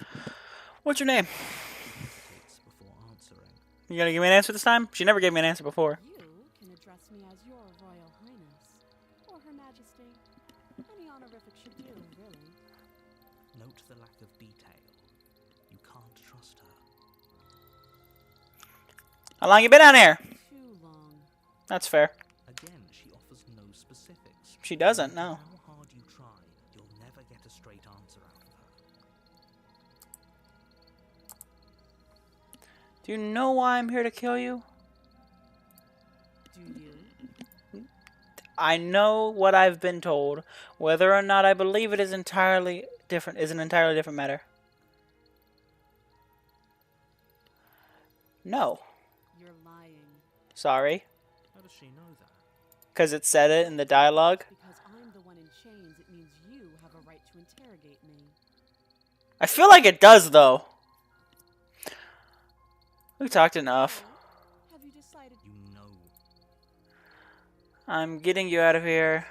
What's your name? She hesitates before answering. You gonna give me an answer this time? She never gave me an answer before. You can address me as your Royal Highness, or Her Majesty. Any honorific should do, really. Note the lack of detail. You can't trust her. How long you been down here? Too long. That's fair. Again, she offers no specifics. She doesn't, no. How hard you try, you'll never get a straight answer out of her. Do you know why I'm here to kill you? Do you? I know what I've been told. Whether or not I believe it is entirely different is an entirely different matter. No. You're lying. Sorry. How does she know that? Because it said it in the dialogue. Because I'm the one in chains, it means you have a right to interrogate me. I feel like it does, though. We talked enough. Have you decided? You know. I'm getting you out of here.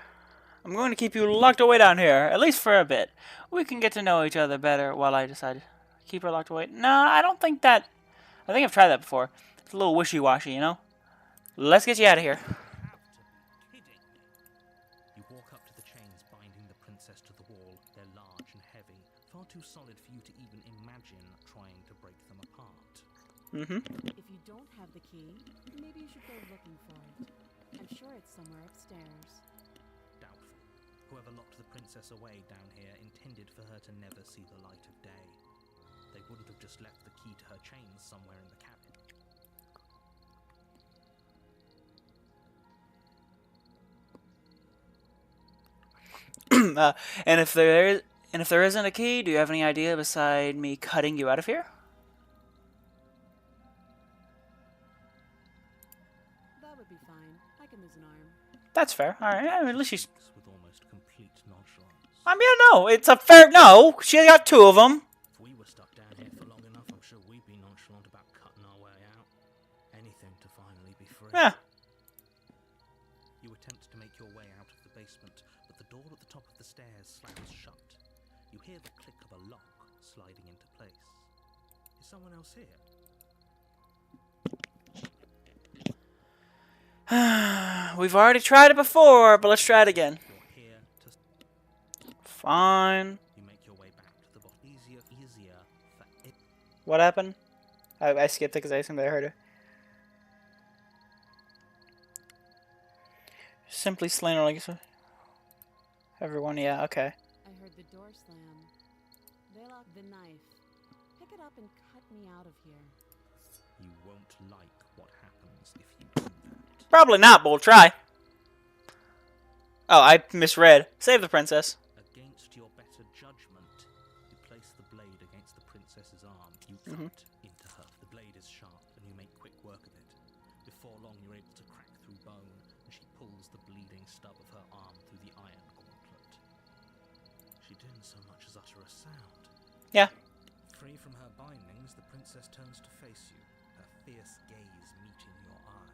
I'm going to keep you locked away down here, at least for a bit. We can get to know each other better while I decide to keep her locked away. No, I don't think that... I think I've tried that before. It's a little wishy-washy, you know? Let's get you out of here. You have to be kidding me. You walk up to the chains binding the princess to the wall. They're large and heavy, far too solid for you to even imagine trying to break them apart. If you don't have the key, maybe you should go looking for it. I'm sure it's somewhere upstairs. Doubtful. Whoever locked the princess away down here intended for her to never see the light of day. They wouldn't have just left the key to her chains somewhere in the cabin. And if there isn't a key, do you have any idea beside me cutting you out of here? That would be fine. I can lose an arm. That's fair. All right. I mean, at least she's. With almost complete nonchalance. I mean, no. It's a fair. No, she got 2 of them. If we were stuck down here for long enough, I'm sure we'd be nonchalant about cutting our way out. Anything to finally be free. Yeah. You attempt to make your way out of the basement, but the door at the top of the stairs slams shut. You hear the click of a lock, sliding into place. Is someone else here? We've already tried it before, but let's try it again. You're here to... Fine. You make your way back to the bottom. Easier for it. What happened? I skipped it because I assumed I heard it. Simply slain or like everyone, yeah, okay. I heard the door slam. They locked the knife. Pick it up and cut me out of here. You won't like what happens if you do that. Probably not, but we'll try. Oh, I misread. Save the princess. Against your better judgment, you place the blade against the princess's arm. You cut into her. The blade is sharp, and you make quick work of it. Before long, you're able to crack through bone, and she pulls the bleeding stub of her arm through the iron gauntlet. She didn't so much as utter a sound. Yeah. Free from her bindings, the princess turns to face you, her fierce gaze meeting your eye.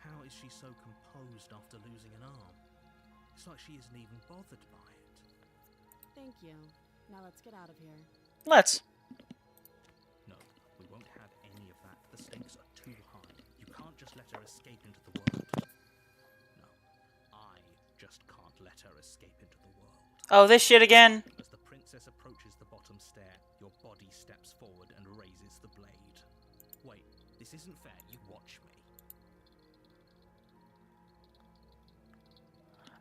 How is she so composed after losing an arm? It's like she isn't even bothered by it. Thank you. Now let's get out of here. Let's. No, we won't have any of that. The stakes are too high. You can't just let her escape into the world. No, I just can't let her escape into the world. Oh, this shit again. As the princess approaches the bottom stair, your body steps forward and raises the blade. Wait, this isn't fair. You watch me.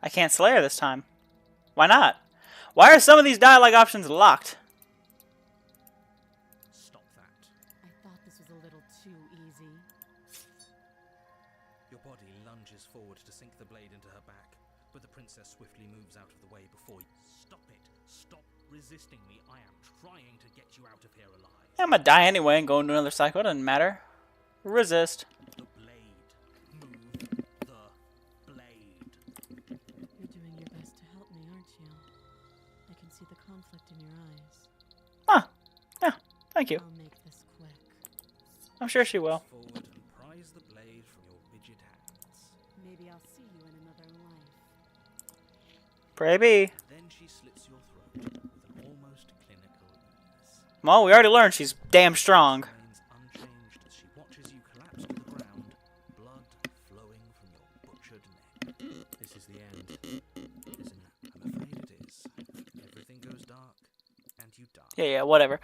I can't slay her this time. Why not? Why are some of these dialogue options locked? Stop that. I thought this was a little too easy. Your body lunges forward to sink the blade into her back, but the princess swiftly moves out of the way before you. Stop it. Stop resisting me. I am trying to get you out of here alive. I'm gonna die anyway and go into another cycle. It doesn't matter. Resist. The blade. Move the blade. You're doing your best to help me, aren't you? I can see the conflict in your eyes. Huh. Yeah, thank you. I'll make this quick. I'm sure she will. Forward and prise the blade from your rigid hands. Maybe I'll see you in another life. Pray be. Then she slits your throat with an almost clinical ease. Well, we already learned she's damn strong. Remains unchanged as she watches you collapse to the ground, blood flowing from your butchered neck. This is the end, isn't it? I'm afraid it is. Everything goes dark, and you die. Yeah, whatever.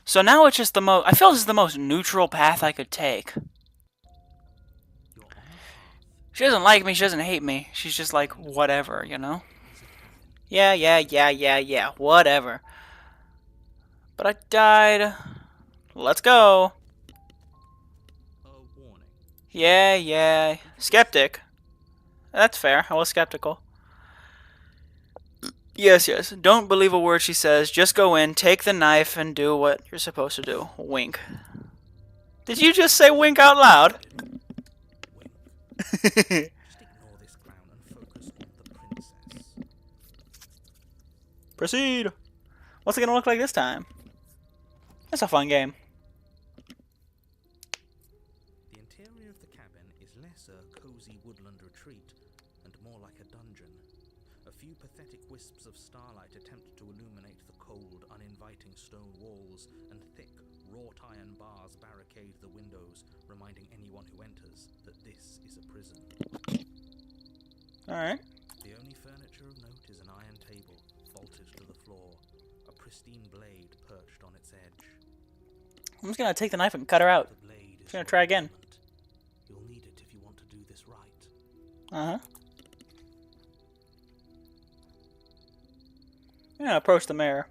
So now it's just the most... I feel this is the most neutral path I could take. You're on a path. She doesn't like me, she doesn't hate me. She's just like, whatever, you know? There's a cabin. Yeah, whatever. But I died. Let's go. A warning. Yeah. Skeptic. That's fair. I was skeptical. Yes. Don't believe a word she says. Just go in, take the knife, and do what you're supposed to do. Wink. Did you just say wink out loud? Wink. Just ignore this clown and focus on the princess. Proceed. What's it gonna look like this time? That's a fun game. The interior of the cabin is less a cozy woodland retreat and more like a dungeon. A few pathetic wisps of starlight attempt to illuminate the cold, uninviting stone walls, and thick, wrought iron bars barricade the windows, reminding anyone who enters that this is a prison. Alright. The only furniture of note is an iron table, bolted to the floor, a pristine blade perched on its edge. I'm just gonna take the knife and cut her out. The blade is Gonna your try again. instrument. You'll need it if you want to do this right. I'm gonna approach the mirror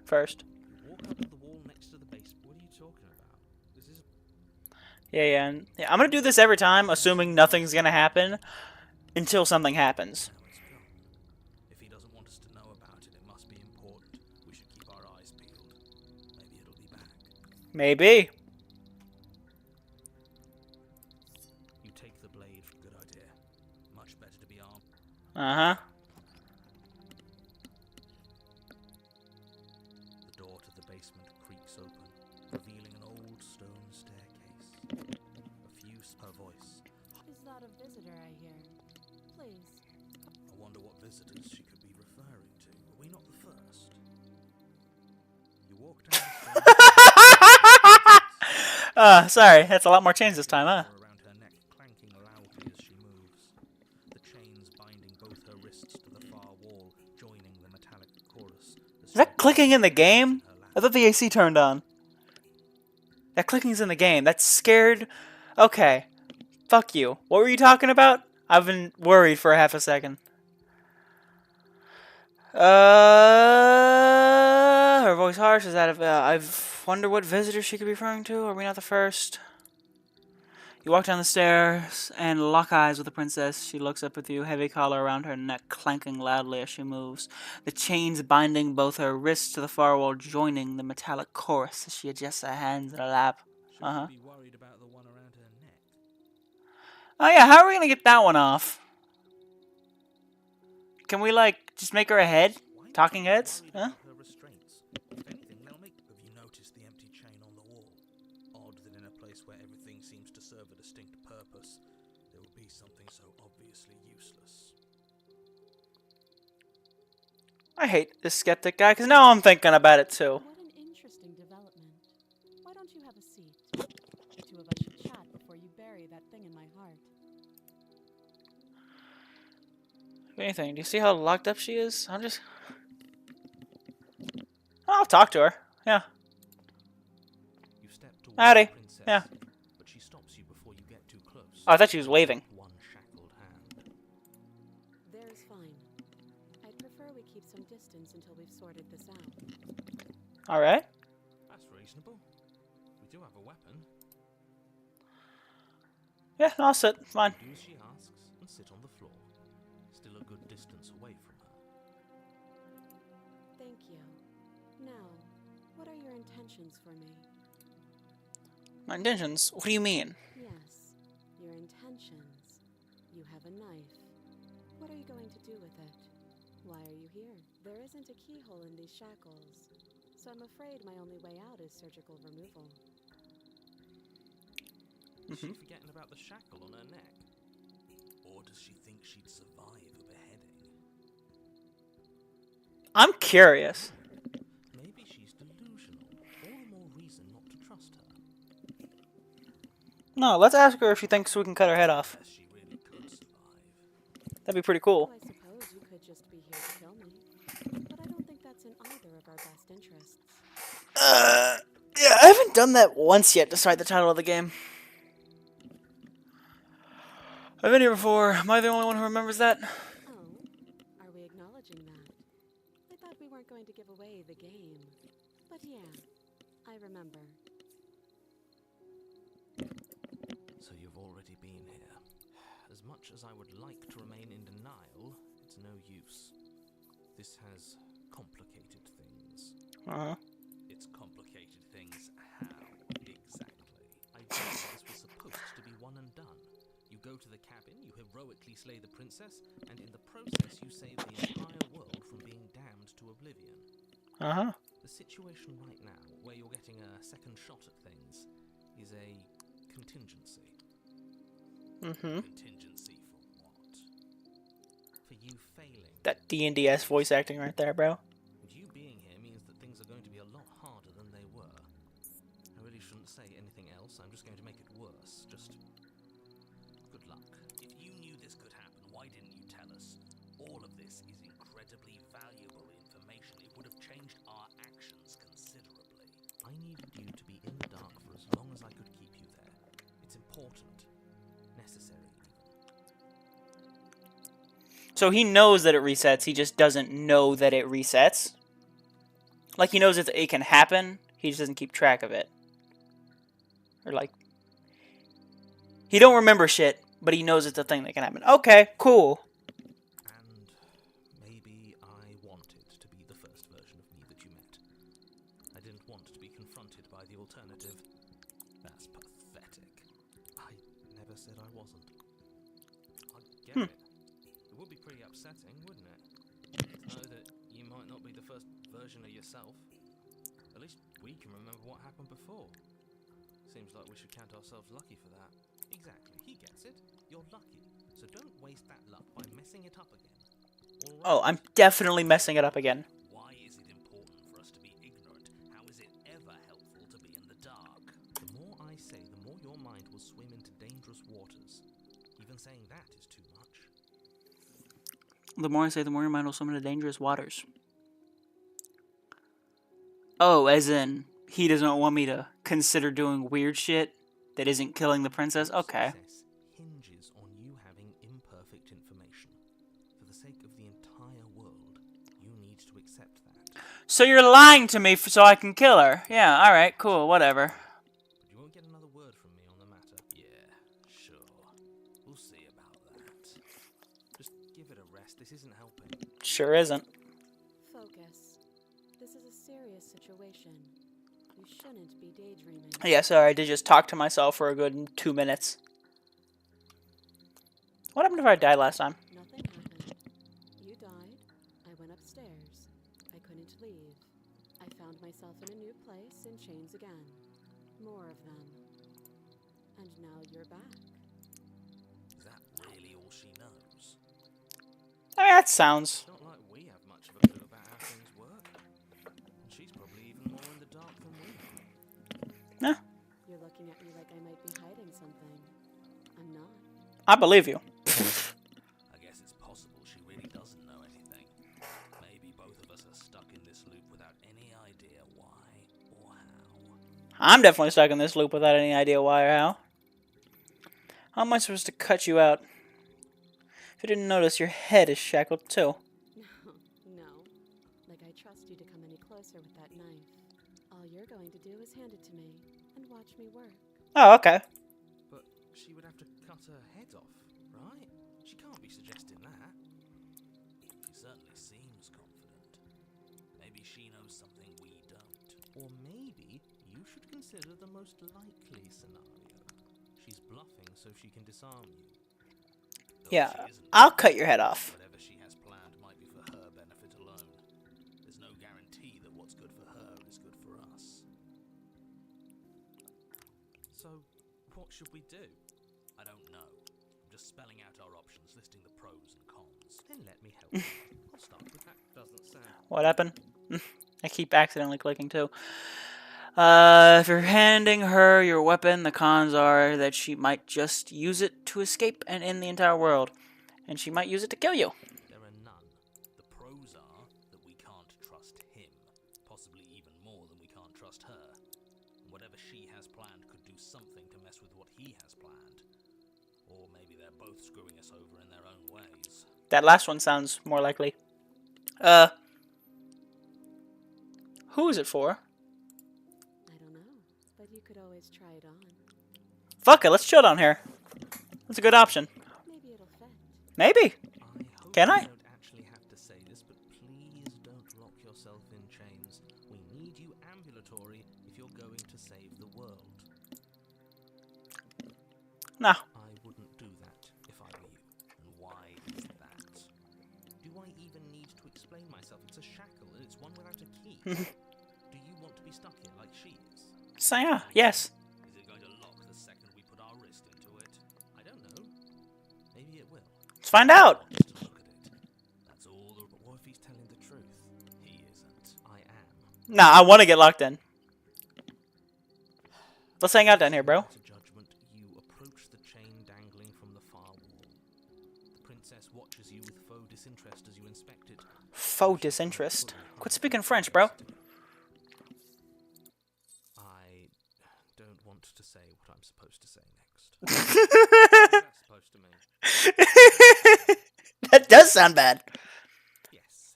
first. You walk up to the wall next to the base. What are you talking about? This is Yeah. I'm gonna do this every time, assuming nothing's gonna happen until something happens. now it's gone. If he doesn't want us to know about it, it must be important. We should keep our eyes peeled. Maybe it'll be back. Maybe. You take the blade. Good idea. Much better to be armed. The door to the basement creaks open, revealing an old stone staircase. Her voice. Is that a visitor I hear? Please. I wonder what visitors she could be referring to. Are we not the first? You walk down the Sorry, that's a lot more chains this time, huh? Around her neck, clanking loudly as she moves. The chains binding both her wrists to the far wall, joining the metallic chorus. Is that clicking in the game? I thought the AC turned on. That clicking's in the game. That's scared. Okay. Fuck you. What were you talking about? I've been worried for half a second. Her voice harsh. Is that I wonder what visitor she could be referring to. Are we not the first? You walk down the stairs and lock eyes with the princess. She looks up at you, heavy collar around her neck, clanking loudly as she moves. The chains binding both her wrists to the far wall, joining the metallic chorus as she adjusts her hands in her lap. Should be worried about the one around her neck. Oh yeah, how are we gonna get that one off? Can we, like, just make her a head? Talking heads? Huh? Her restraints. If anything, they'll make. Have you noticed the empty chain on the wall? Odd that in a place where everything seems to serve a distinct purpose, there will be something so obviously useless. I hate this skeptic guy, because now I'm thinking about it too. What an interesting development. Why don't you have a seat? The two of us should chat before you bury that thing in my heart. If anything, do you see how locked up she is? I'll talk to her. Yeah. You step towards Howdy. the princess, Yeah. but she stops you before you get too close. Oh, I thought she was waving. One shackled hand. There's fine. I'd prefer we keep some distance until we've sorted this out. Alright. That's reasonable. We do have a weapon. Yeah, I'll sit. Fine. Do as she asks and sit on the floor. Still a good distance away from her. Thank you. Now, what are your intentions for me? My intentions? What do you mean? Yes, your intentions. You have a knife. What are you going to do with it? Why are you here? There isn't a keyhole in these shackles, so I'm afraid my only way out is surgical removal. Is she forgetting about the shackle on her neck? Or does she think she'd survive a beheading? I'm curious. Maybe she's delusional. All the more reason not to trust her. No, let's ask her if she thinks we can cut her head off. Unless she really could survive. That'd be pretty cool. Well, I suppose you could just be here to kill me, but I don't think that's in either of our best interests. Yeah, I haven't done that once yet, despite the title of the game. I've been here before. Am I the only one who remembers that? Oh, are we acknowledging that? I thought we weren't going to give away the game. But yeah, I remember. So you've already been here. As much as I would like to remain in denial, it's no use. This has complicated things. It's complicated things how, exactly? Ideally, this was supposed to be one and done. You go to the cabin, you heroically slay the princess, and in the process you save the entire world from being damned to oblivion. The situation right now, where you're getting a second shot at things, is a contingency. Contingency for what? For you failing. That D&DS voice acting right there, bro. And you being here means that things are going to be a lot harder than they were. I really shouldn't say anything else, I'm just going to make it worse. Just good luck. If you knew this could happen, why didn't you tell us? All of this is incredibly valuable information. It would have changed our actions considerably. I needed you to be in the dark for as long as I could keep you there. It's important. Necessary, even. So he knows that it resets, he just doesn't know that it resets? Like, he knows it can happen, he just doesn't keep track of it. Or, like... He don't remember shit, but he knows it's a thing that can happen. Okay, cool. And maybe I wanted to be the first version of me that you met. I didn't want to be confronted by the alternative. That's pathetic. I never said I wasn't. I get it. It would be pretty upsetting, wouldn't it? To know that you might not be the first version of yourself. At least we can remember what happened before. Seems like we should count ourselves lucky for that. Exactly, he gets it. You're lucky. So don't waste that luck by messing it up again. All right. Oh, I'm definitely messing it up again. Why is it important for us to be ignorant? How is it ever helpful to be in the dark? The more I say mind will swim into dangerous waters. Even saying that is too much. The more I say, the more your mind will swim into dangerous waters. Oh, as in, he doesn't want me to consider doing weird shit that isn't killing the princess? Okay. Success hinges on you having imperfect information. For the sake of the entire world, you need to accept that. So you're lying to me so I can kill her? Yeah, alright, cool, whatever. But you won't get another word from me on the matter. Yeah, sure. We'll see about that. Just give it a rest. This isn't helping. Sure isn't. Focus. This is a serious situation. You shouldn't be daydreaming. Yeah, sorry, I did just talk to myself for a good 2 minutes. What happened if I died last time? Nothing happened. You died. I went upstairs. I couldn't leave. I found myself in a new place in chains again. More of them. And now you're back. Is that really all she knows? I mean, that sounds... It's not like we have much of a clue about how things work. And she's probably even more in the dark than we are. Nah, You're looking at me like I might be hiding something. I'm not. I believe you. I guess it's possible she really doesn't know anything. Maybe both of us are stuck in this loop without any idea why or how. I'm definitely stuck in this loop without any idea why or how. How am I supposed to cut you out? If you didn't notice, your head is shackled too. No. Like I trust you to come any closer with that knife. All you're going to do is hand it to me and watch me work. Oh, okay. But she would have to cut her head off, right? She can't be suggesting that. She certainly seems confident. Maybe she knows something we don't. Or maybe you should consider the most likely scenario. She's bluffing so she can disarm you. Though Yeah, she isn't, I'll cut your head off. whatever she has planned might be for her benefit alone. There's no guarantee that what's good for her is good for us. So, what should we do? I don't know. I'm just spelling out our options, listing the pros and cons. Then let me help you. I'll start with that. Doesn't sound... What happened? I keep accidentally clicking too. If you're handing her your weapon, the cons are that she might just use it to escape and end the entire world. And she might use it to kill you. There are none. The pros are that we can't trust him. Possibly even more than we can't trust her. And whatever she has planned could do something to mess with what he has planned. Or maybe they're both screwing us over in their own ways. That last one sounds more likely. Who is it for? I don't know, but you could always try it on. Fuck it, let's chill down here. That's a good option. Maybe it'll fit. Maybe. I hope Can I? you don't actually have to say this, but please don't lock yourself in chains. We need you ambulatory if you're going to save the world. Nah. I wouldn't do that if I were you. And why is that? Do I even need to explain myself? It's a shackle and it's one without a key. Do you want to be stuck here like she is? So yeah, yes. Is it going to lock the second we put our wrist into it? I don't know. Maybe it will. Let's find out. Just to look at it. That's all the... But what if he's telling the truth? He isn't. I am. Nah, I want to get locked in. Let's hang out down here, bro. To judgment, you approach the chain dangling from the far wall. The princess watches you with faux disinterest as you inspect it. Faux disinterest. Quit speaking French, bro. I don't want to say what I'm supposed to say next. What's that supposed to mean? That does sound bad. Yes,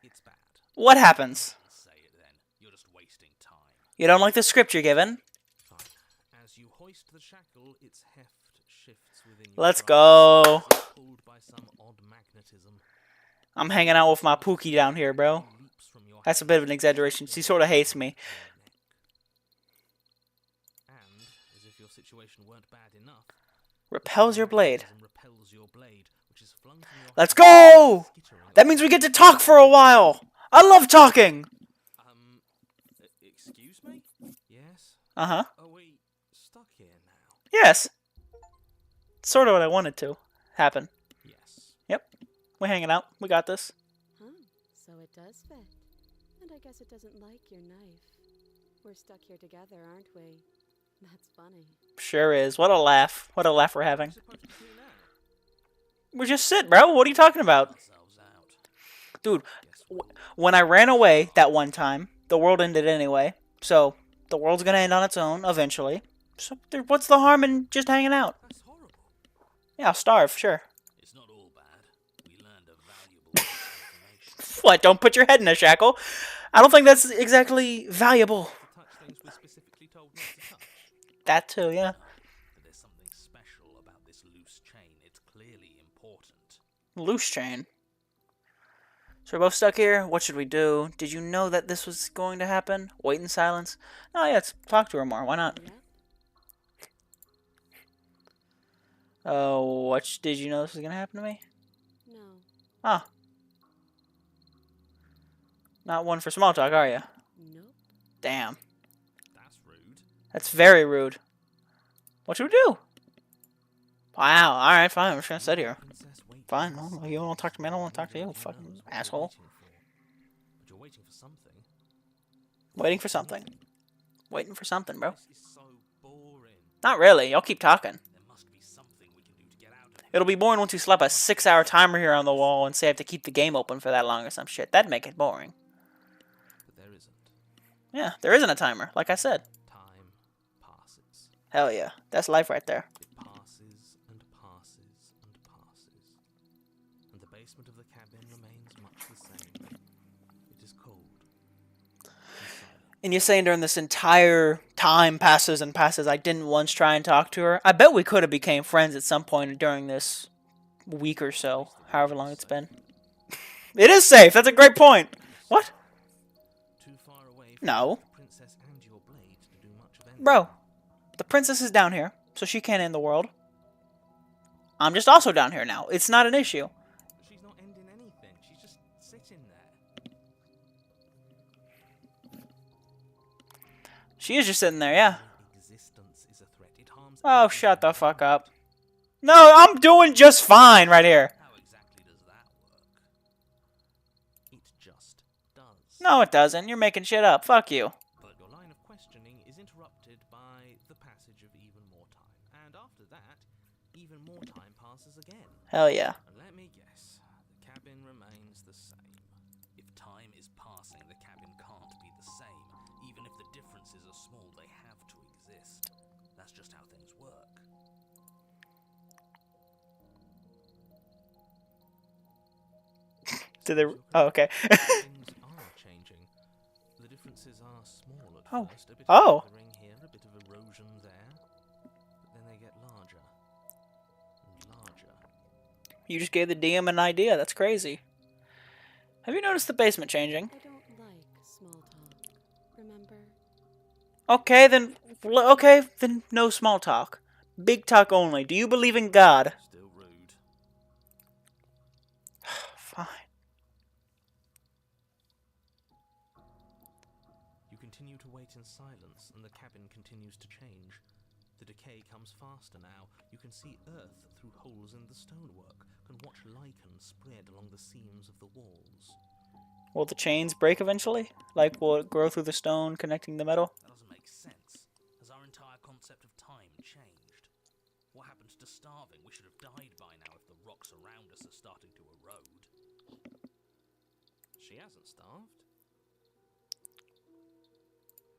it's bad. What happens? Say it then. You're just wasting time. You don't like the script you're given? Fine. As you hoist the shackle, its heft shifts within your Let's grasp, go. as if pulled by some odd magnetism. I'm hanging out with my Pookie down here, bro. Leaps from your That's a bit of an exaggeration. She sort of hates me. And, as if your situation weren't bad enough, Repels your blade. repels your blade, which is flung from your Let's hand, go! skittering That means we get to talk for a while. I love talking. Excuse me? Yes? Uh-huh. Are we stuck here now? Yes. Sort of what I wanted to happen. Yes. Yep. We're hanging out. We got this. Huh, so it does fit. And I guess it doesn't like your knife. We're stuck here together, aren't we? That's funny. Sure is. What a laugh. What a laugh we're What are having. we supposed to do now? We're just sit, bro. What are you talking about? Ourselves out. Dude, Guess we'll when I ran away that one time, the world ended anyway. So, the world's gonna end on its own eventually. So, what's the harm in just hanging out? That's horrible. Yeah, I'll starve, sure. It's not all bad. We learned a valuable piece of information. What, don't put your head in a shackle? I don't think that's exactly valuable. To touch things we're specifically told not to touch. That too, yeah. But there's something special about this loose chain. It's clearly important. Loose chain. So we're both stuck here. What should we do? Did you know that this was going to happen? Wait in silence. Oh yeah, let's talk to her more. Why not? Yep. Oh, did you know this was gonna happen to me? No. Ah, not one for small talk, are you? Nope. Damn, That's rude. that's very rude. What should we do? Wow. All right, fine. We're just gonna sit here. Princess, wait Fine. for No, you don't want to talk to me. I don't want to talk to you, Who fucking knows what asshole. You're waiting for. But you're waiting for something. Waiting for something. Waiting for something, bro. This is so boring. Not really. Y'all keep talking. There must be something we can do to get out of it. It'll be boring once you slap a 6-hour timer here on the wall and say I have to keep the game open for that long or some shit. That'd make it boring. But there isn't. Yeah, there isn't a timer, like I said. Time passes. Hell yeah. That's life right there. It passes and passes and passes. And the basement of the cabin remains much the same. It is cold and silent. And you're saying during this entire time passes and passes, I didn't once try and talk to her? I bet we could have became friends at some point during this week or so, however long it's been. It is safe. That's a great point. What? Too far away from No. the princess and your blade to do much of anything. Bro, the princess is down here, so she can't end the world. I'm just also down here now. It's not an issue. But she's not ending anything. She's just sitting there. She is just sitting there, yeah. Your existence is a threat. It harms Oh, everything shut the around fuck you. up. No, I'm doing just fine right here. How exactly does that work? It just does. No, it doesn't. You're making shit up. Fuck you. But your line of questioning is interrupted by the passage of even more time. And after that, even more time passes again. Hell yeah. And let me guess, the cabin remains the same. If time is passing, the cabin can't be the same. Even if the differences are small, they have to exist. That's just how things work. Did they? Oh, okay. Things are changing. The differences are small at Oh. first. A bit Oh. of weathering here, a bit of erosion there. But then they get larger and larger. You just gave the DM an idea. That's crazy. Have you noticed the basement changing? I don't like small talk. Remember? Okay, then no small talk. Big talk only. Do you believe in God? Still rude. Fine. You continue to wait in silence, and the cabin continues to change. The decay comes faster now. You can see earth through holes in the stonework, can watch lichen spread along the seams of the walls. Will the chains break eventually? Like, will it grow through the stone connecting the metal? That doesn't make sense. Has our entire concept of time changed? What happened to starving? We should have died by now if the rocks around us are starting to erode. She hasn't starved.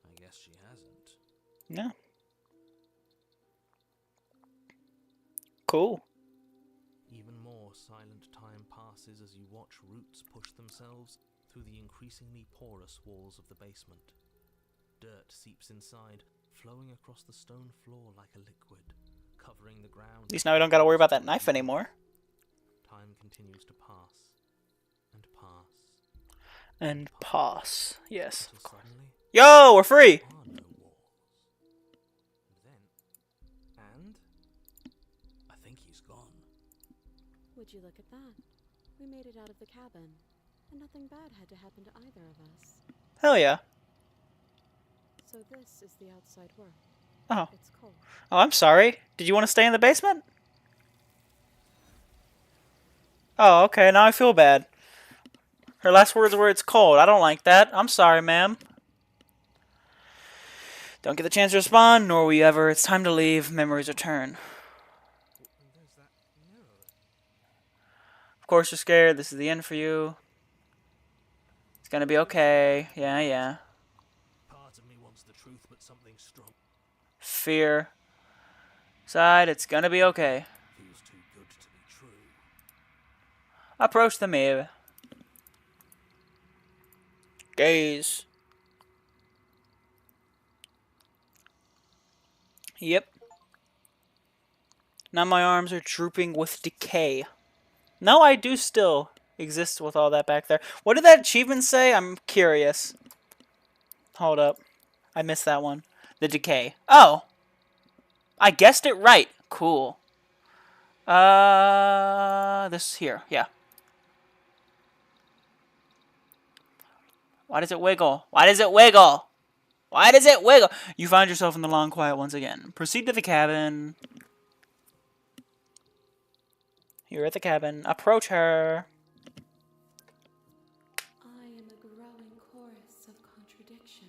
I guess she hasn't. No. Cool. Even more silent time passes as you watch roots push themselves through the increasingly porous walls of the basement. Dirt seeps inside, flowing across the stone floor like a liquid, covering the ground. At least now we don't gotta worry about that knife anymore. Time continues to pass and pass. And pause. Yes. Until suddenly, Yo, we're free! there are no walls. And I think he's gone. Would you look at that? We made it out of the cabin, and nothing bad had to happen to either of us. Hell yeah. So this is the outside world. Oh. It's cold. Oh, I'm sorry. Did you want to stay in the basement? Oh, okay. Now I feel bad. Her last words were, "It's cold." I don't like that. I'm sorry, ma'am. Don't get the chance to respond, nor will you ever. It's time to leave. Memories return. And there's that mirror. Of course you're scared. This is the end for you. It's gonna be okay. Yeah, yeah. Part of me wants the truth, but something strong Fear. Side, it's gonna be okay. feels too good to be true. Approach the mirror. Gaze. Yep. Now my arms are drooping with decay. No, I do still exist with all that back there. What did that achievement say? I'm curious. Hold up. I missed that one. The decay. Oh! I guessed it right. Cool. This here. Yeah. Why does it wiggle? Why does it wiggle? Why does it wiggle? You find yourself in the long quiet once again. Proceed to the cabin. You're at the cabin. Approach her. I am a growing chorus of contradiction,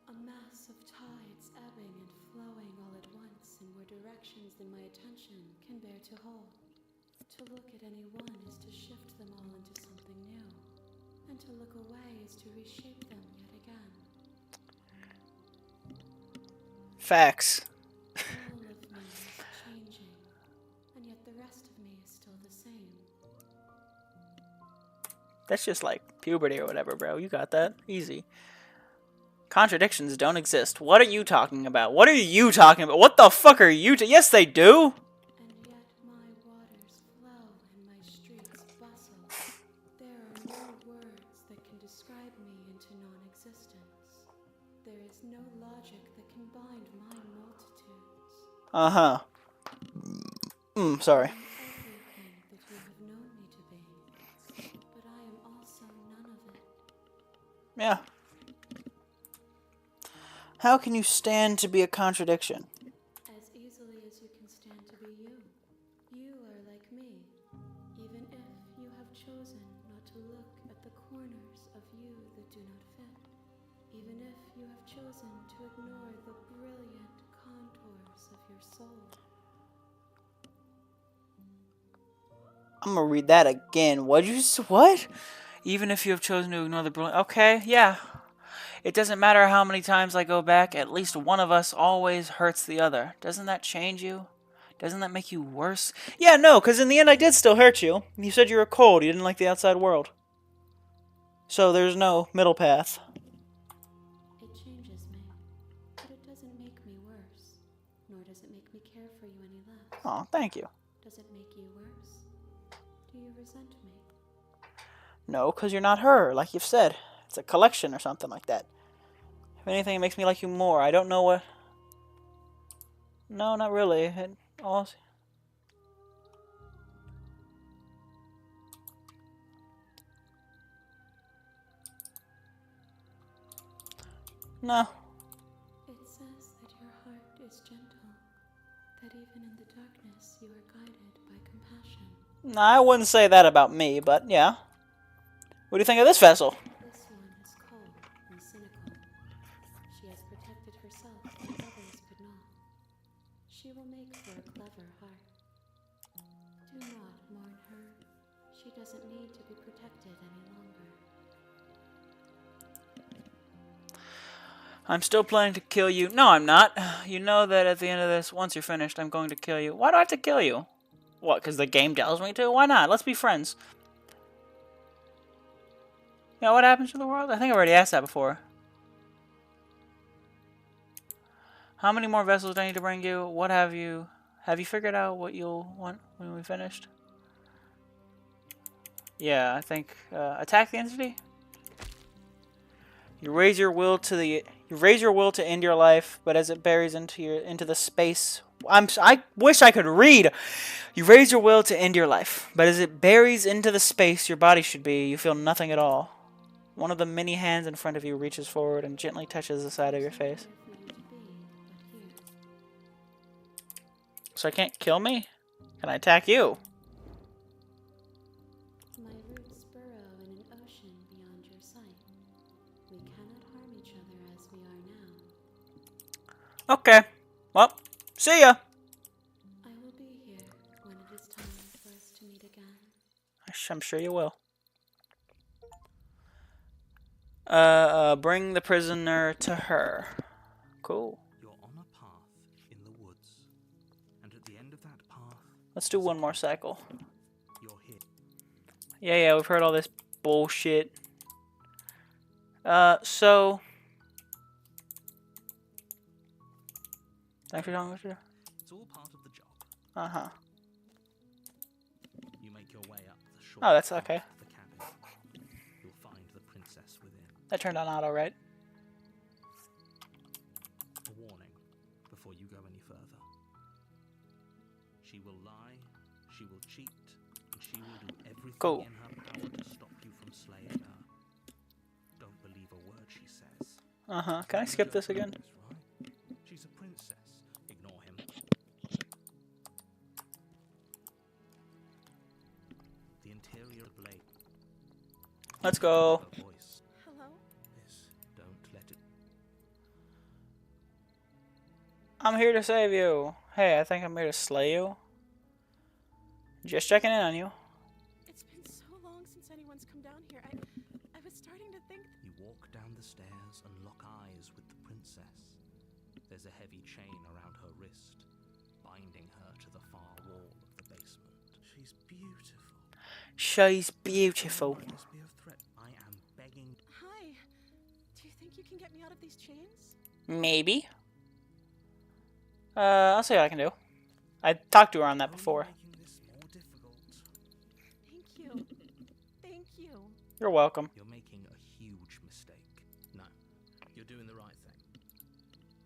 a mass of tides ebbing and flowing all at once in more directions than my attention can bear to hold. To look at any one is to shift them all into something new, and to look away is to reshape them yet again. Facts. All of me is changing, and yet the rest of me is still the same. That's just like puberty or whatever, bro. You got that. Easy. Contradictions don't exist. What are you talking about? What are you talking about? What the fuck are you yes, they do! And yet my waters flow and my streets bustle. There are no words that can describe me into non-existence. There is no logic that can bind my multitudes. Uh-huh. Sorry. I am everything that you have known me to be, but I am also none of it. Yeah. How can you stand to be a contradiction? As easily as you can stand to be you. You are like me, even if you have chosen not to look at the corners of you that do not fit, even if you have chosen to ignore the brilliant contours of your soul. I'm gonna read that again. What? Even if you have chosen to ignore the brilliant... Okay, yeah. It doesn't matter how many times I go back, at least one of us always hurts the other. Doesn't that change you? Doesn't that make you worse? Yeah, no, because in the end I did still hurt you. You said you were cold, you didn't like the outside world. So there's no middle path. It changes me, but it doesn't make me worse, nor does it make me care for you any less. Oh, thank you. Does it make you worse? Do you resent me? No, because you're not her, like you've said. It's a collection or something like that. If anything, it makes me like you more. I don't know what... No, not really. It all... No. It says that your heart is gentle, that even in the darkness you are guided by compassion. No, I wouldn't say that about me, but yeah. What do you think of this vessel? This one is cold and cynical. She has protected herself when others could not. She will make for a clever heart. Do not mourn her. She doesn't need to be protected any longer. I'm still planning to kill you. No, I'm not. You know that at the end of this, once you're finished, I'm going to kill you. Why do I have to kill you? What, because the game tells me to? Why not? Let's be friends. You know what happens to the world? I think I already asked that before. How many more vessels do I need to bring you? What have you... Have you figured out what you'll want when we finished? Yeah, I think... attack the entity? You raise your will to end your life, but as it buries into the space... I wish I could read! You raise your will to end your life, but as it buries into the space your body should be, you feel nothing at all. One of the many hands in front of you reaches forward and gently touches the side of your face. Nowhere for you to be but here. So I can't kill me? Can I attack you? My roots burrow in an ocean beyond your sight. We cannot harm each other as we are now. Okay. Well, see ya. I will be here when it is time for us to meet again. I'm sure you will. Bring the prisoner to her. Cool. You're on a path in the woods, and at the end of that path, Let's do one more cycle. you're here. Yeah, we've heard all this bullshit. So... Thanks for telling me what to do. It's all part of the job. Uh-huh. You make your way up the short Oh, that's path okay. of the cabin. You'll find the princess within. That turned on auto, right? A warning before you go any further. She will lie, she will cheat, and she will do everything Cool. in her power to stop you from slaying her. Don't believe a word she says. Uh-huh. Can I skip this again? Right? She's a princess. Ignore him. The interior of the blade. Let's go. Her voice Hello? is don't let it. I'm here to save you. Hey, I think I'm here to slay you. Just checking in on you. It's been so long since anyone's come down here. I was starting to think. You walk down the stairs and lock eyes with the princess. There's a heavy chain around her wrist, binding her to the far wall of the basement. She's beautiful. She's beautiful. Let this be a threat. I am begging. Hi. Do you think you can get me out of these chains? Maybe. I'll see what I can do. I talked to her on that before. Making this more difficult. Thank you. Thank you. You're welcome. You're making a huge mistake. No, you're doing the right thing.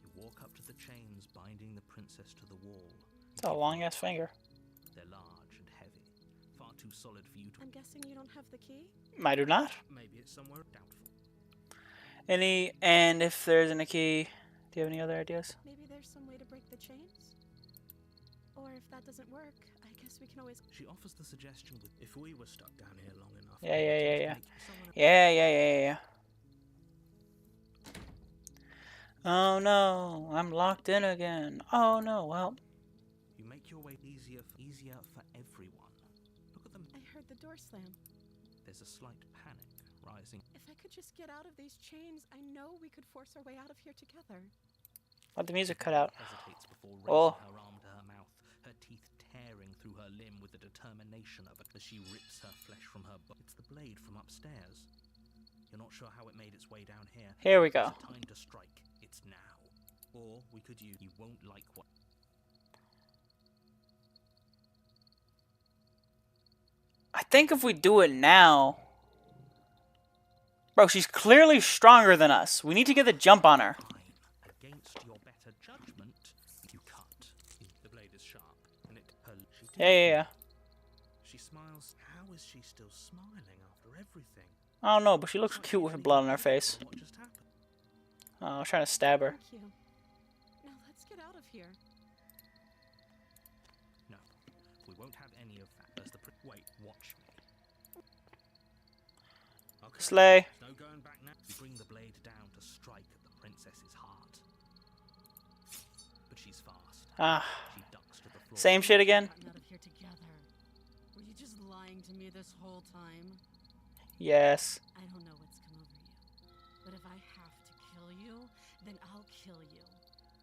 You walk up to the chains binding the princess to the wall. It's a long-ass finger. They're large and heavy, far too solid for you to. I'm guessing you don't have the key? I do not. Maybe it's somewhere doubtful. And if there isn't a key, do you have any other ideas? Maybe there's some way to break the chains? Or if that doesn't work, I guess we can always. She offers the suggestion that if we were stuck down here long enough. Yeah. Someone Yeah. Oh no, I'm locked in again. Oh no, well. You make your way easier for everyone. Look at them. I heard the door slam. There's a slight panic rising. If I could just get out of these chains, I know we could force our way out of here together. Let the music cut out. Hesitates before raising Oh. her arm to her mouth, her teeth tearing through her limb with the determination of it as she rips her flesh from her body. It's the blade from upstairs. You're not sure how it made its way down here. Here we go. It's a time to strike. It's now. Or we could use. You won't like what. I think if we do it now... Bro, she's clearly stronger than us. We need to get the jump on her. Fine. Against your better judgment, you cut. The blade is sharp, and it. She did Yeah. She smiles. How is she still smiling after everything? I don't know, but she looks cute with blood on her face. What just happened? Oh, I was trying to stab her. Thank you. Now let's get out of here. No, we won't have any of that. As the wait, watch me. Okay. Slay. There's no going back now. You bring the blade down to strike at the princess's heart. But she's fast. Ah, She ducks to the floor. same shit again? Gotten out of here together. Were you just lying to me this whole time? Yes. I don't know what's come over you, but if I have to kill you, then I'll kill you.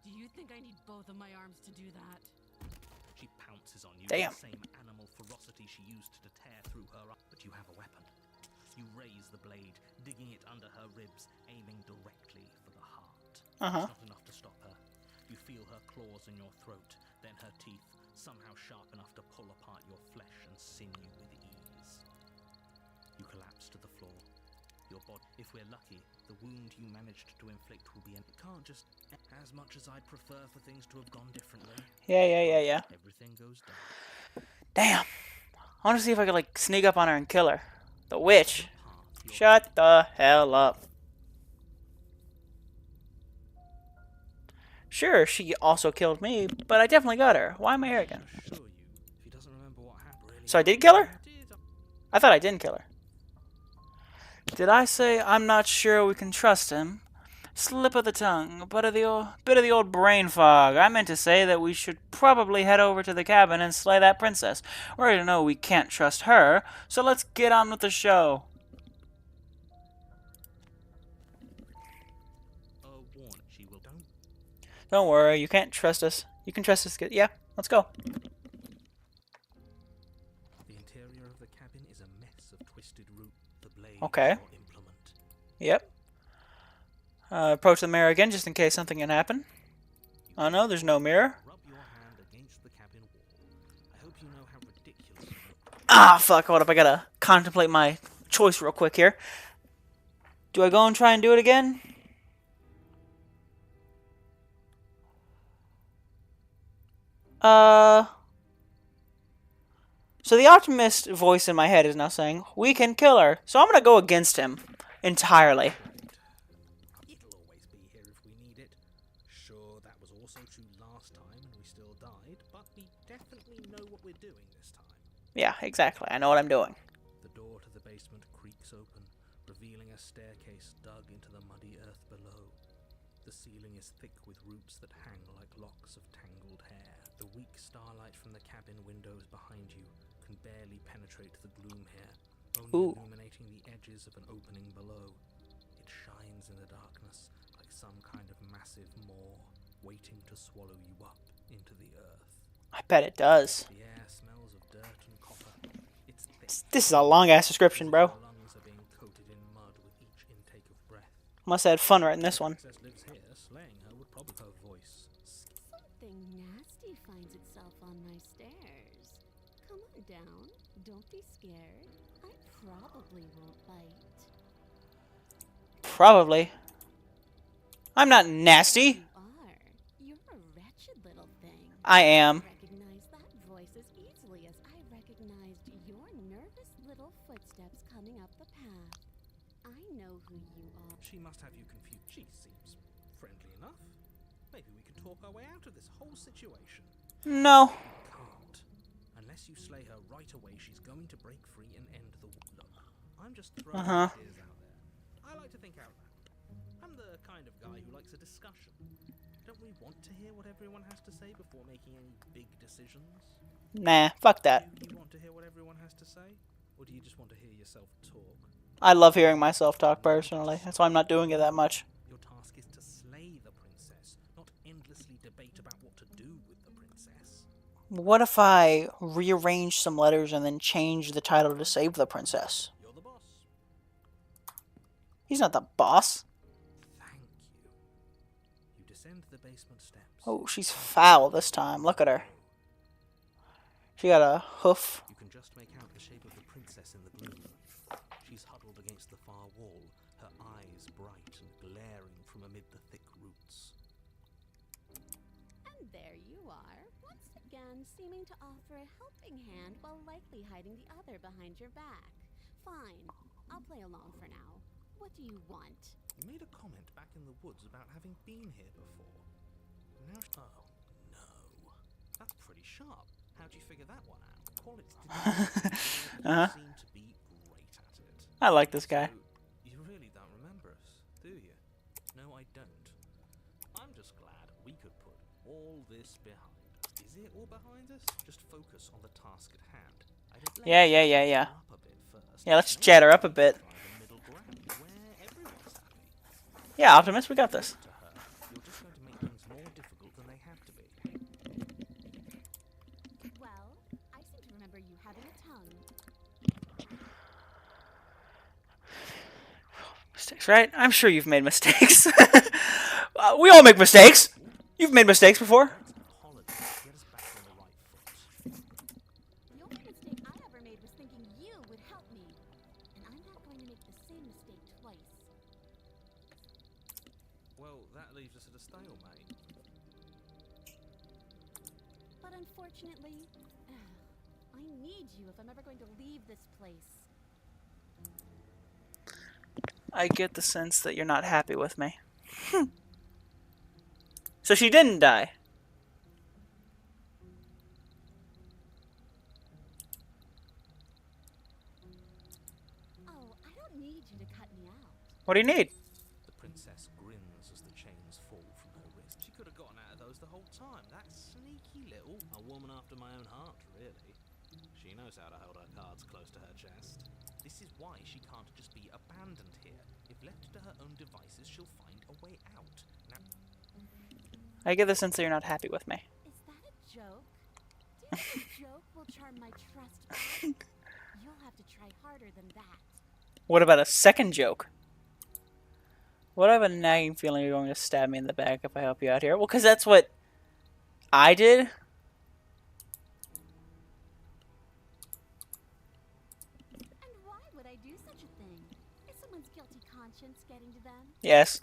Do you think I need both of my arms to do that? She pounces on you Damn. with the same animal ferocity she used to tear through her up. But you have a weapon. You raise the blade, digging it under her ribs, aiming directly for the heart. Uh-huh. It's not enough to stop her. You feel her claws in your throat, then her teeth, somehow sharp enough to pull apart your flesh and sinew with ease. You collapse to the floor. Your body, if we're lucky, the wound you managed to inflict will be it can't just. As much as I'd prefer for things to have gone differently. Yeah. Everything goes down. Damn. I want to see if I could, like, sneak up on her and kill her. The witch. Your Shut the hell up. Sure, she also killed me, but I definitely got her. Why am I here again? assure you, if he doesn't remember what happened, really So I did kill her? did. I thought I didn't kill her. Did I say I'm not sure we can trust him? Slip of the tongue, bit of the old brain fog. I meant to say that we should probably head over to the cabin and slay that princess. We already know we can't trust her, so let's get on with the show. Warn she will don't. Don't worry, you can't trust us. You can trust us. Yeah, let's go. The interior of the cabin is a mess of twisted root. The blade Okay. is your implement. Yep. Approach the mirror again, just in case something can happen. Oh no, there's no mirror. Rub your hand against the cabin wall. I hope you know how ridiculous you look. Ah, fuck, hold up, I gotta contemplate my choice real quick here. Do I go and try and do it again? So the optimist voice in my head is now saying, we can kill her. So I'm gonna go against him entirely. It'll always be here if we need it. Sure, that was also true last time and we still died, but we definitely know what we're doing this time. Yeah, exactly. I know what I'm doing. The door to the basement creaks open, revealing a staircase dug into the muddy earth below. The ceiling is thick with roots that hang like locks of tangled hair. The weak starlight from the cabin windows behind you can barely penetrate the gloom here, only illuminating the edges of an opening below. It shines in the darkness like some kind of massive maw, waiting to swallow you up into the earth. I bet it does. The air smells of dirt and copper. It's thick. This is a long-ass description, bro. Your lungs are being coated in mud with each intake of breath. Must have had fun writing this one. Princess lives here, slaying her would probably her voice. Something nasty finds itself on my stairs. Come on down. Don't be scared. I probably won't bite. Probably. I'm not nasty. You are. You're a wretched little thing. I am. Recognize that voice as easily as I recognized your nervous little footsteps coming up the path. I know who you are. She must have you confused. She seems friendly enough. Maybe we can talk our way out of this whole situation. No. Can't. Unless you slay her right away, she's going to break free and end the war. Look, I'm just throwing ideas out there. I like to think out loud. I'm the kind of guy who likes a discussion. Don't we want to hear what everyone has to say before making any big decisions? Nah, fuck that. Do you want to hear what everyone has to say? Or do you just want to hear yourself talk? I love hearing myself talk personally. That's why I'm not doing it that much. Your task is to slay the princess, not endlessly debate about what to do with the princess. What if I rearrange some letters and then change the title to Save the Princess? You're the boss. He's not the boss. Thank you. You descend the basement steps. Oh, she's foul this time. Look at her. She got a hoof. You can just make out the shape of the princess in the gloom. She's huddled against the far wall, her eyes bright and glaring from amid the thick roots. And there you are, once again seeming to offer a helping hand while likely hiding the other behind your back. Fine, I'll play along for now. What do you want? You made a comment back in the woods about having been here before. Now, oh no, that's pretty sharp. How'd you figure that one out? Quality Uh-huh. You seem to be great at it. I like this guy. So, you really don't remember us, do you? No, I don't. I'm just glad we could put all this behind us. Is it all behind us? Just focus on the task at hand. Yeah. Up a bit first. Yeah, let's chat her up a bit. Find a middle ground where everyone's happy. Yeah, Optimus, we got this. To her, you're just going to make things more difficult than they have to be. Well, I seem to remember you having a tongue. Mistakes, right? I'm sure you've made mistakes. We all make mistakes. You've made mistakes before. Holiday, get us back on the right foot. The only mistake I ever made was thinking you would help me. And I'm not going to make the same mistake twice. Well, that leaves us at a stalemate. But unfortunately, I need you if I'm ever going to leave this place. I get the sense that you're not happy with me. So she didn't die. Oh, I don't need you to cut me out. What do you need? The princess grins knows the whole time. That sneaky little... A woman after my own heart, really. She knows how to hold her cards close to her chest. This is why she can't just be abandoned here. If left to her own devices, she'll find a way out. Now... I get the sense that you're not happy with me. Is that a joke? Do you think a joke will charm my trust back? You'll have to try harder than that. What about a second joke? What, I have a nagging feeling you're going to stab me in the back if I help you out here. Well, because that's what I did. And why would I do such a thing? Is someone's guilty conscience getting to them? Yes.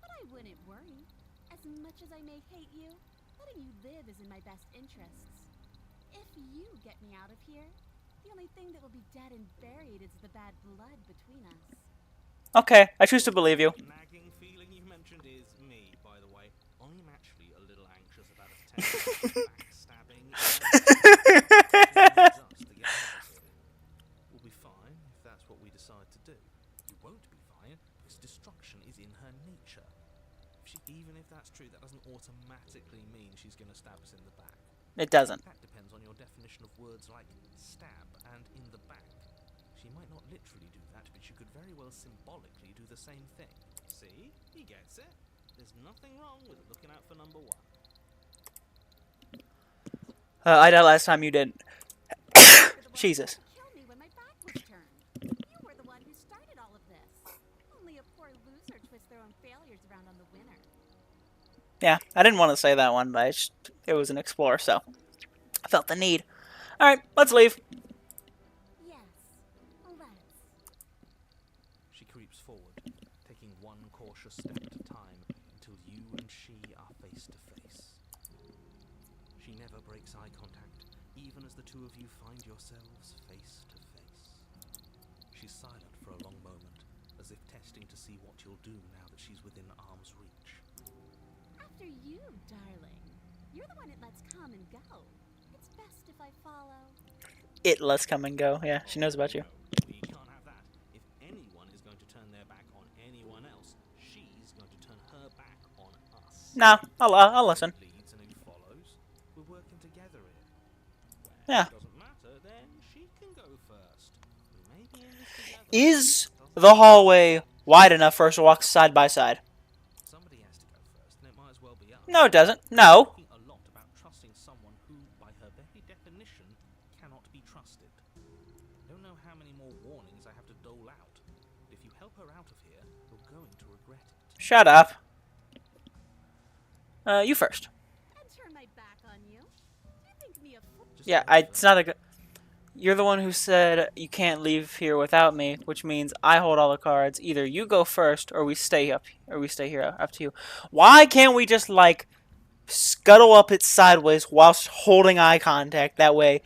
But I wouldn't worry. As much as I may hate you, letting you live is in my best interests. If you get me out of here, the only thing that will be dead and buried is the bad blood between us. Okay, I choose to believe you. Nagging feeling you mentioned is me, by the way. I'm actually a little anxious about a potential backstabbing. We'll be fine if that's what we decide to do. You won't be fine because destruction is in her nature. Even if that's true, that doesn't automatically mean she's going to stab us in the back. It doesn't. That depends on your definition of words like stab and in the back. She might not literally do that, but she could very well symbolically do the same thing. See? He gets it. There's nothing wrong with looking out for number one. I died last time, you didn't. Jesus. Kill me when my back was turned. You were the one who started all of this. Only a poor loser twists their own failures around on the winner. Yeah, I didn't want to say that one, but it was an explorer, so I felt the need. Alright, let's leave. Yes, let's. She creeps forward, taking one cautious step at a time until you and she are face to face. She never breaks eye contact, even as the two of you find yourselves face to face. She's silent for a long moment, as if testing to see what you'll do now that she's within arm's reach. After you, darling. You're the one that lets come and go. It's best if I follow. It lets come and go. Yeah, she knows about you. We can't have that. If anyone is going to turn their back on anyone else, she's going to turn her back on us. No, I'll listen. Leads and who follows. We're working together here. Yeah. It doesn't matter, then she can go first. We may be in this together. Is the hallway wide enough for us to walk side by side? Somebody has to go first, and it might as well be us. No, it doesn't. No. Talking a lot about trusting someone who, by her very definition, cannot be trusted. I don't know how many more warnings I have to dole out. But if you help her out of here, you're going to regret it. Shut up. You first. And turn my back on you. Do you think me a fool? Just Yeah, go it's first. not a good... You're the one who said you can't leave here without me, which means I hold all the cards. Either you go first, or we stay here. Up to you. Why can't we just like scuttle up it sideways whilst holding eye contact that way?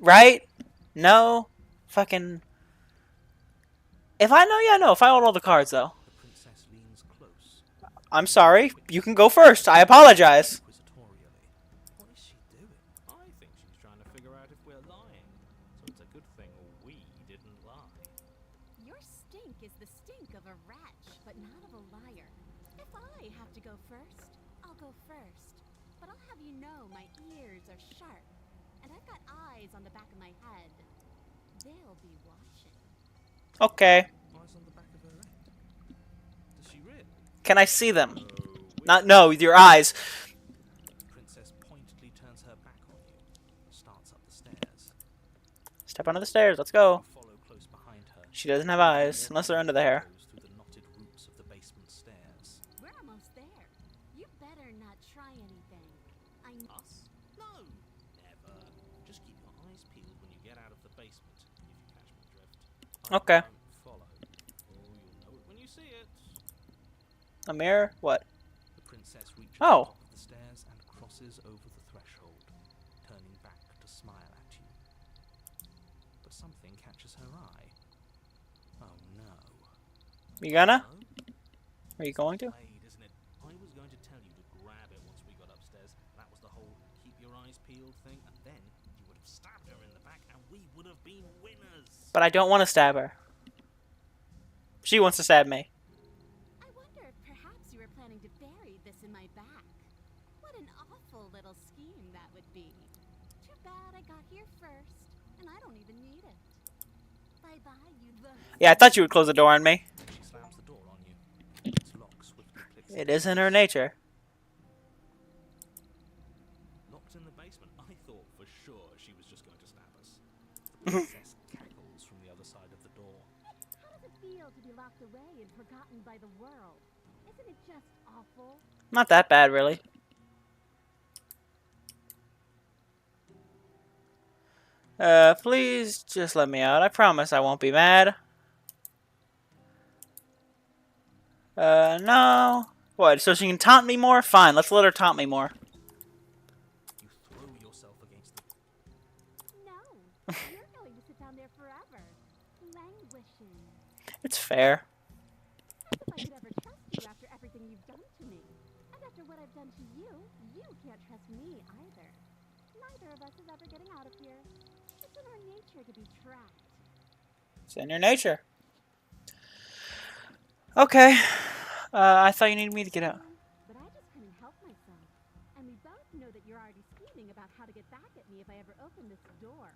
Right? No? Fucking... If I know, yeah, no. If I hold all the cards, though. The princess leans close. I'm sorry. You can go first. I apologize. Inquisitorially. What is she doing? I think she's trying to figure out if we're lying. So it's a good thing we didn't lie. Your stink is the stink of a wretch, but not of a liar. If I have to go first, I'll go first. But I'll have you know my ears are sharp, and I've got eyes on the back of my head. They'll be watching. Okay. Eyes on the back of her head. Does she really? Can I see them? Oh, Not, no, with your eyes. The princess pointedly turns her back on you. Starts up the stairs. Step onto the stairs. Let's go. You follow close behind her. She doesn't have eyes, unless they're under the hair. Goes through the knotted roots of the basement stairs. We're almost there. You better not try anything. Us? No, never. Just keep your eyes peeled when you get out of the basement, if you catch my drift. I Okay. won't follow. Oh, you'll know it when you see it. A mirror? What? The princess reaches Oh. the top of the stairs and crosses over the threshold, turning back to smile at you. But something catches her eye. Oh no. You gonna? No? Are you going to? Played, isn't it? I was going to tell you to grab it once we got upstairs. That was the whole keep your eyes peeled thing, and then you would have stabbed her in the back, and we would have been winners. But I don't want to stab her. She wants to stab me. I wonder if perhaps you were planning to bury this in my back. What an bad I got here first, and I don't even need it. Bye-bye, you loathsome. Yeah, I thought you would close the door on me. She slams the door on you. Its lock swiftly clicks It against isn't her nature. Locked in the basement. I thought for sure she was just going to stab us. The princess cackles from the other side of the door. How does it feel to be locked away and forgotten by the world? Isn't it just awful? Not that bad, really. Please just let me out. I promise I won't be mad. No. What, so she can taunt me more? Fine, let's let her taunt me more. You throw yourself against the... No, you're going to sit down there forever, languishing. It's fair. As if I could ever trust you after everything you've done to me. And after what I've done to you, you can't trust me either. Neither of us is ever getting out of here. It's in our nature to be trapped. It's in your nature. Okay. I thought you needed me to get out. But I just couldn't help myself. And we both know that you're already scheming about how to get back at me if I ever open this door.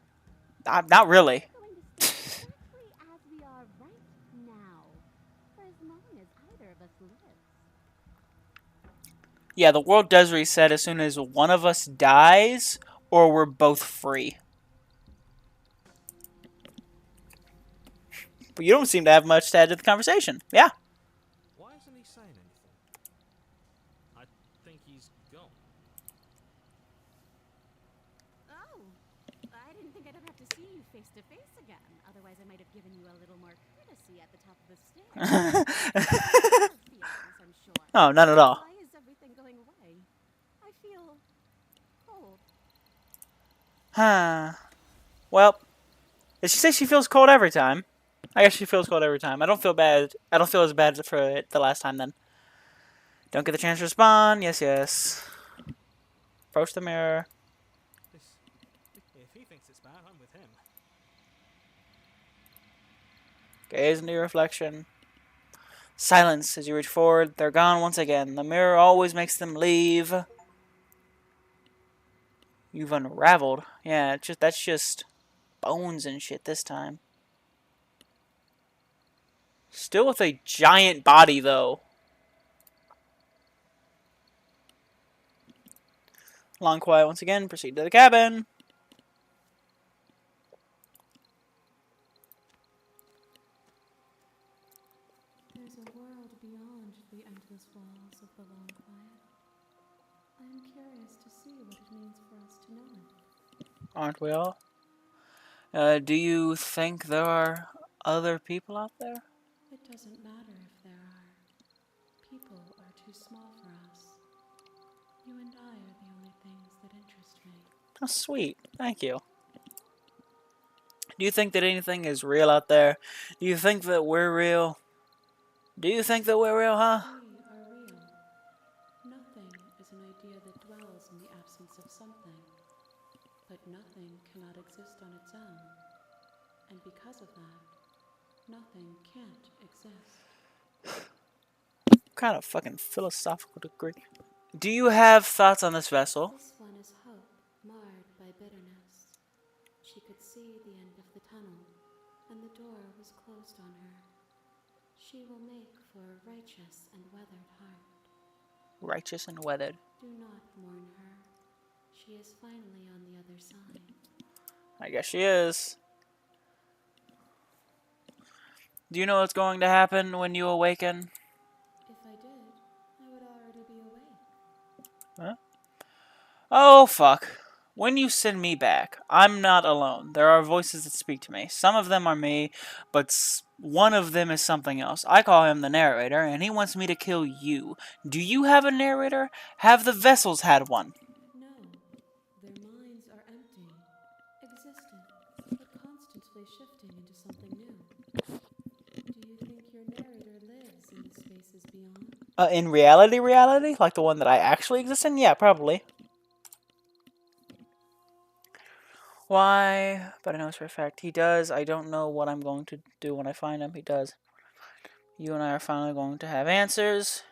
Not really. We're going to stay exactly as we are right now. For as long as either of us lives. Yeah, the world does reset as soon as one of us dies or we're both free. But you don't seem to have much to add to the conversation. Yeah. Why isn't he saying anything? I think he's gone. Oh, I didn't think I'd ever have to see you face to face again. Otherwise, I might have given you a little more courtesy at the top of the stairs. Feelings, I'm sure. Oh, none at all. Why is everything going away? I feel cold. Huh. Well, did she say she feels cold every time? I guess she feels cold every time. I don't feel bad. I don't feel as bad for it the last time then. Don't get the chance to respond. Yes, yes. Approach the mirror. If he thinks it's bad, I'm with him. Gaze into your reflection. Silence as you reach forward. They're gone once again. The mirror always makes them leave. You've unraveled. Yeah, that's just bones and shit this time. Still with a giant body, though. Long quiet once again. Proceed to the cabin. There's a world beyond the endless walls of the long quiet. I'm curious to see what it means for us to know it. Aren't we all? Do you think there are other people out there? It doesn't matter if there are. People are too small for us. You and I are the only things that interest me. Oh, sweet. Thank you. Do you think that anything is real out there? Do you think that we're real? Do you think that we're real, huh? We are real. Nothing is an idea that dwells in the absence of something. But nothing cannot exist on its own. And because of that, nothing can't exist. What kind of fucking philosophical degree? Do you have thoughts on this vessel? This one is hope, marred by bitterness. She could see the end of the tunnel, and the door was closed on her. She will make for a righteous and weathered heart. Righteous and weathered. Do not mourn her. She is finally on the other side. I guess she is. Do you know what's going to happen when you awaken? If I did, I would already be awake. Huh? Oh, fuck. When you send me back, I'm not alone. There are voices that speak to me. Some of them are me, but one of them is something else. I call him the narrator, and he wants me to kill you. Do you have a narrator? Have the vessels had one? No, their minds are empty, existent, but constantly shifting into something new. Do you think your narrator lives in the spaces beyond? In reality? Like the one that I actually exist in? Yeah, probably. Why? But I know for a fact he does. I don't know what I'm going to do when I find him. He does. You and I are finally going to have answers.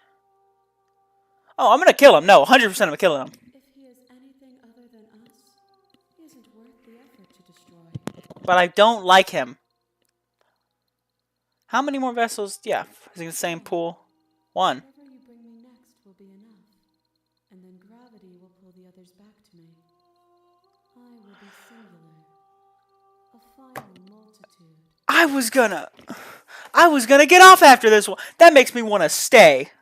Oh, I'm going to kill him. No, 100% I'm killing him. If he is anything other than us, he is isn't worth the effort to destroy. But I don't like him. How many more vessels? Yeah, is it the same pool? One. Whatever you bring me next will be enough, and then gravity will pull the others back to me. I will be singular, a final multitude. I was gonna get off after this one. That makes me want to stay.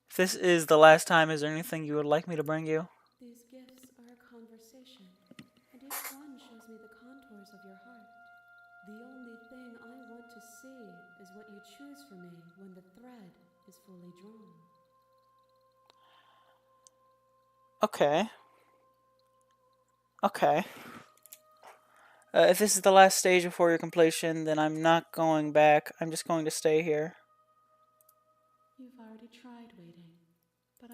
If this is the last time, is there anything you would like me to bring you? These gifts are a conversation, and each one shows me the contours of your heart. The only thing I want to see is what you choose for me when the thread is fully drawn. Okay. Okay. If this is the last stage before your completion, then I'm not going back. I'm just going to stay here. You've already tried waiting, but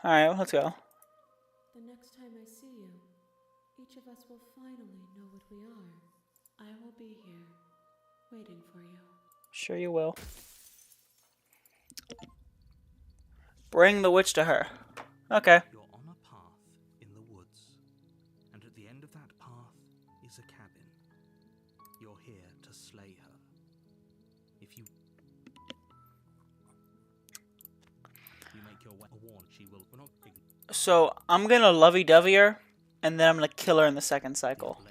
Alright, well, let's go. the next time I see you, each of us will finally know what we are. I will be here, waiting for you. Sure you will. Bring the witch to her. Okay. You're on a path in the woods, and at the end of that path is a cabin. You're here to slay her. If you make your way, warned she will not. So, I'm gonna lovey-dovey her, and then I'm gonna kill her in the second cycle.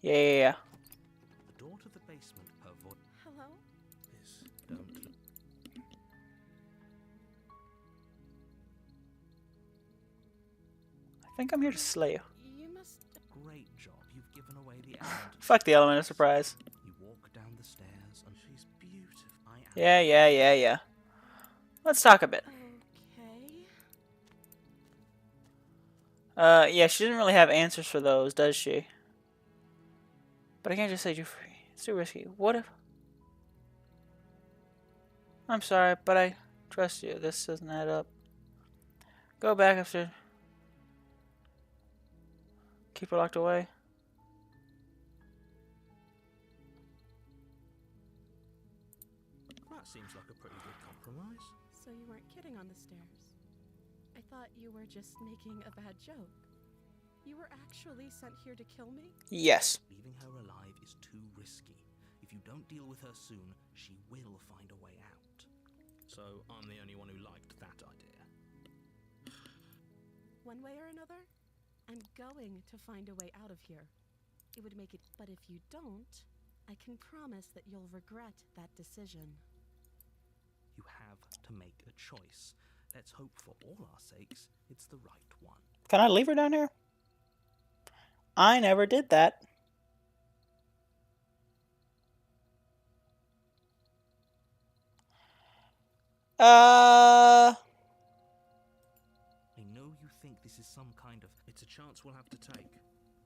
Yeah. The door to the basement per voice. Hello? Is don't. I think I'm here to slay you. You must... Great job. You've given away the element. Fuck the element of surprise. You walk down the stairs, and she's beautiful. Yeah. Let's talk a bit. Okay. Yeah, she doesn't really have answers for those, does she? But I can't just set you free. It's too risky. What if... I'm sorry, but I trust you. This doesn't add up. Go back after... Keep her locked away. That seems like a pretty good compromise. So you weren't kidding on the stairs. I thought you were just making a bad joke. You were actually sent here to kill me? Yes. Leaving her alive is too risky. If you don't deal with her soon, she will find a way out. So I'm the only one who liked that idea. One way or another, I'm going to find a way out of here. It would make it... But if you don't, I can promise that you'll regret that decision. You have to make a choice. Let's hope for all our sakes it's the right one. Can I leave her down here? I never did that. I know you think this is some kind of... It's a chance we'll have to take.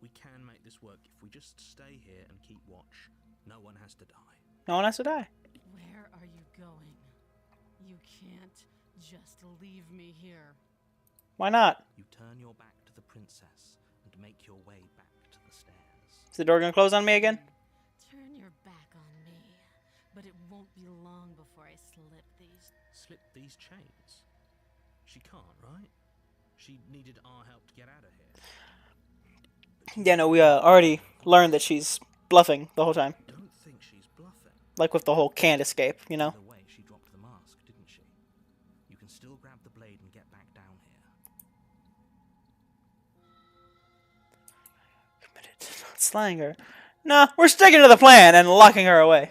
We can make this work if we just stay here and keep watch. No one has to die. No one has to die. Where are you going? You can't just leave me here. Why not? You turn your back to the princess and make your way back to the stairs. Is the door gonna close on me again? Turn your back on me, but it won't be long before I slip these. Slip these chains? She can't, right? She needed our help to get out of here. Yeah, no, we already learned that she's bluffing the whole time. Don't think she's bluffing. Like with the whole can't escape, you know? Either way, she dropped the mask, didn't she? You can still grab the blade and get back down here. Committed to not slaying her. Nah, we're sticking to the plan and locking her away.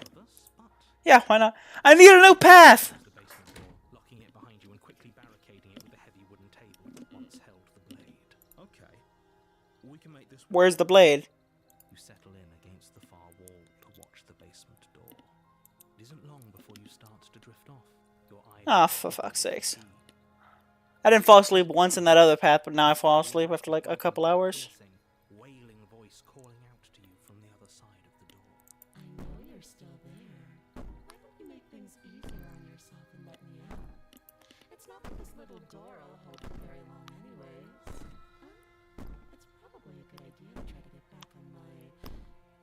Yeah, why not? I need a new path! The basement door, locking it behind you and quickly barricading it with a heavy wooden table that once held the blade. Okay, we can make this work. Where's the blade? You settle in against the far wall to watch the basement door. It isn't long before you start to drift off. Your eyes... Ah, for fuck's sakes. I didn't fall asleep once in that other path, but now I fall asleep after like a couple hours. Wailing voice calling out to you from the other side of the door. I know you're still there. Why don't you make things easier on yourself and let me out? It's not like this little door will hold for very long anyways. It's probably a good idea to try to get back on my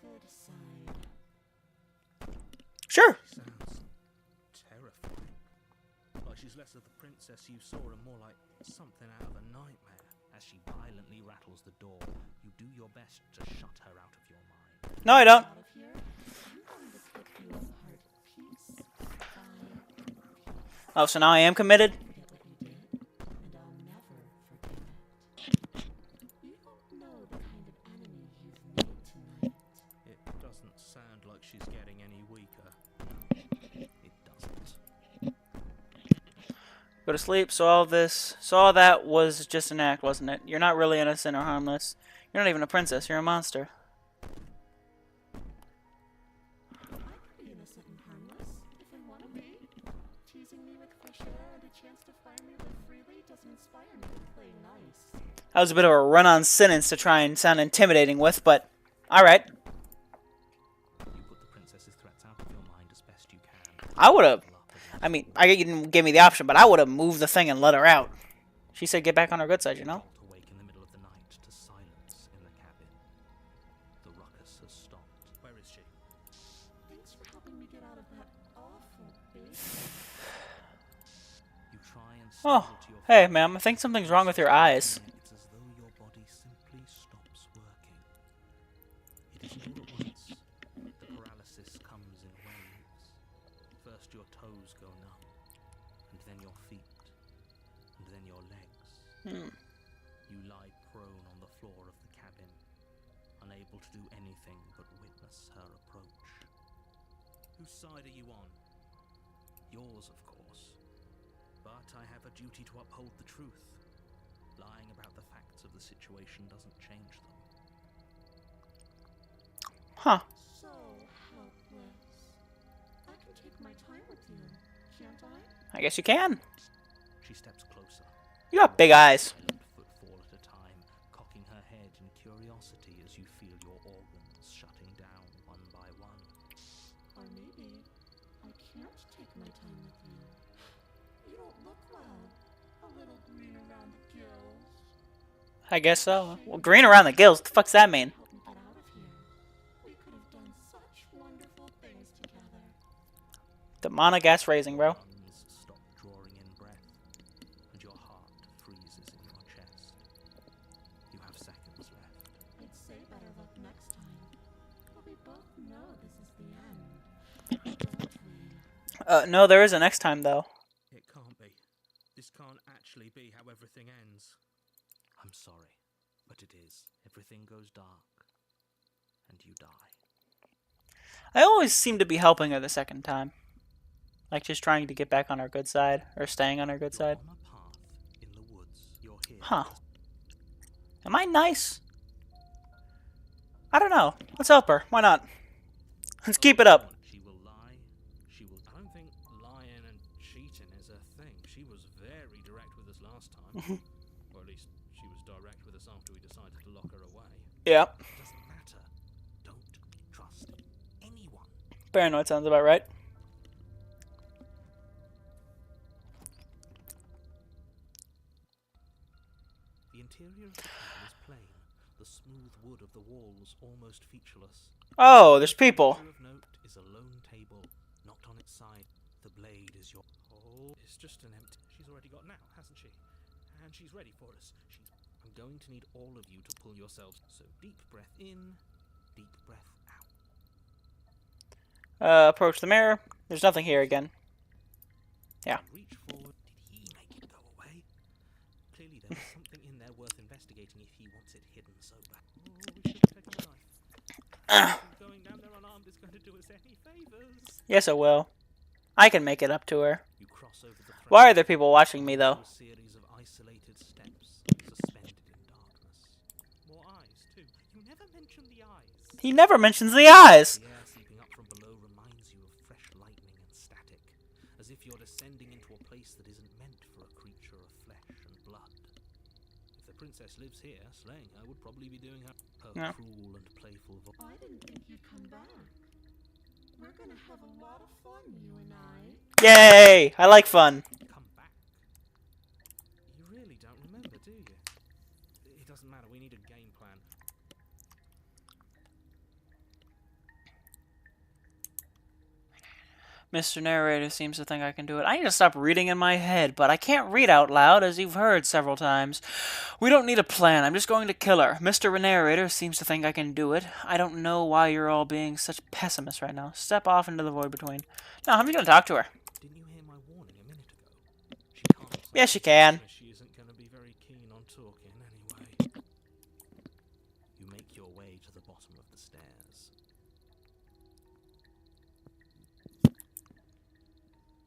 good side. Sure. She sounds terrifying. Like she's less of the princess you saw and more like something out of a nightmare. As she violently rattles the door, you do your best to shut her out of your mind. No, I don't. Out of here, I'm going to pick you apart piece by piece. Oh, so now I am committed? Forget what you did, and I'll never forgive it. You don't know the kind of enemy you've made tonight. It doesn't sound like she's getting any weaker. It doesn't. Go to sleep. So all that was just an act, wasn't it? You're not really innocent or harmless. You're not even a princess. You're a monster. I could be innocent and harmless if I want to be. Teasing me with fresh air and a chance to finally live freely doesn't inspire me to play nice. That was a bit of a run-on sentence to try and sound intimidating with, but alright. You put the princess's threats out of your mind as best you can. I would have. I mean, you didn't give me the option, but I would have moved the thing and let her out. She said get back on her good side, you know? Jolt awake in the middle of the night to silence in the cabin. The ruckus has stopped. Where is she? Thanks for helping me get out of that awful base. You try and Oh, stumble to your hey, feet. ma'am, I think something's wrong with your eyes. It's as though your body simply stops working. It isn't all at once. The paralysis comes in waves. First your toes go numb, and then your feet, and then your legs. You lie prone on the floor of the cabin, unable to do anything but witness her approach. Whose side are you on? Yours, of course. But I have a duty to uphold the truth. Lying about the facts of the situation doesn't change them. Huh. So helpless. I can take my time with you, can't I? I guess you can. She steps closer. You got big eyes. Silent footfall at a time, cocking her head in curiosity as you feel your organs shutting down one by one. Or maybe I can't take my time with you. You don't look well. A little green around the gills. I guess so. Well, green around the gills. What the fuck's that mean? Help me get out of here. We could have done such wonderful things together. Demonic ass raising, bro. Lungs stop drawing in breath, and your heart freezes in your chest. You have seconds left. I'd say better luck next time. But we both know this is the end. Don't we? No, there is a next time, though. It can't be. This can't actually be how everything ends. I'm sorry, but it is. Everything goes dark, and you die. I always seem to be helping her the second time. Like just trying to get back on her good side, or staying on her good You're side. on a path in the woods. You're here. Huh. Am I nice? I don't know. Let's help her. Why not? Let's keep it up. She will lie. She will. I don't think lying and cheating is a thing. She was very direct with us last time. Or at least she was direct with us after we decided to lock her away. Yeah. It doesn't matter. Don't trust anyone. Paranoid sounds about right. The interior of the cabin is plain. The smooth wood of the walls almost featureless. Oh, there's people. Furniture of note is a lone table, knocked on its side. The blade is your... Oh, it's just an empty... She's already got an out, hasn't she? And she's ready for us. I'm going to need all of you to pull yourselves. So deep breath in, deep breath out. Approach the mirror. There's nothing here again. Yeah. Reach forward. Did he make it go away? Clearly there was something in there worth investigating if he wants it hidden so bad. Oh, we should have taken a knife. Going down there unarmed is going to do us any favours. Yes, it will. I can make it up to her. You cross over the threshold. Why are there people watching me, though? A series of isolated steps, suspended in darkness. More eyes, too. You never mention the eyes. He never mentions the eyes. The air seeping up from below reminds you of fresh lightning and static, as if you're descending into a place that isn't meant for a creature of flesh and blood. If the princess lives here, slaying her would probably be doing her Yeah. cruel and playful voice. I didn't think you'd come back. We're gonna have a lot of fun, you and I. Yay! I like fun. Come back. You really don't remember, do you? It doesn't matter, we need a game plan. Mr. Narrator seems to think I can do it. I need to stop reading in my head, but I can't read out loud, as you've heard several times. We don't need a plan. I'm just going to kill her. Mr. Narrator seems to think I can do it. I don't know why you're all being such pessimists right now. Step off into the void between. Now, I'm just going to talk to her. Didn't you hear my warning a minute ago? She can't. Yes, she can. She isn't going to be very keen on talking anyway. You make your way to the bottom of the stairs.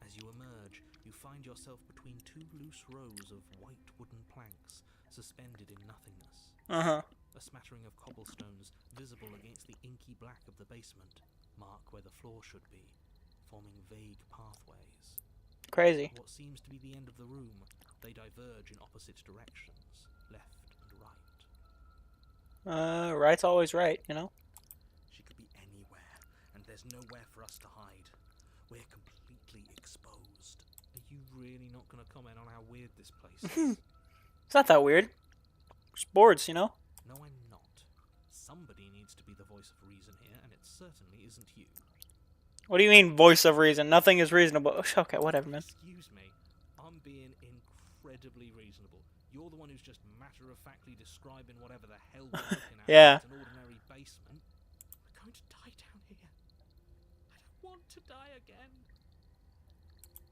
As you emerge, you find yourself between two loose rows of white wooden planks suspended in nothingness. Uh-huh. A smattering of cobblestones visible against the inky black of the basement mark where the floor should be, forming vague pathways. Crazy. What seems to be the end of the room, they diverge in opposite directions, left and right. Right's always right, you know? She could be anywhere, and there's nowhere for us to hide. We're completely exposed. Are you really not going to comment on how weird this place is? It's not that weird. Just boards, you know? No, I'm not. Somebody needs to be the voice of reason here, and it certainly isn't you. What do you mean, voice of reason? Nothing is reasonable. Okay, whatever, man. Excuse me. I'm being incredibly reasonable. You're the one who's just matter-of-factly describing whatever the hell we're looking at. Yeah. It's an ordinary basement. We're going to die down here. I don't want to die again.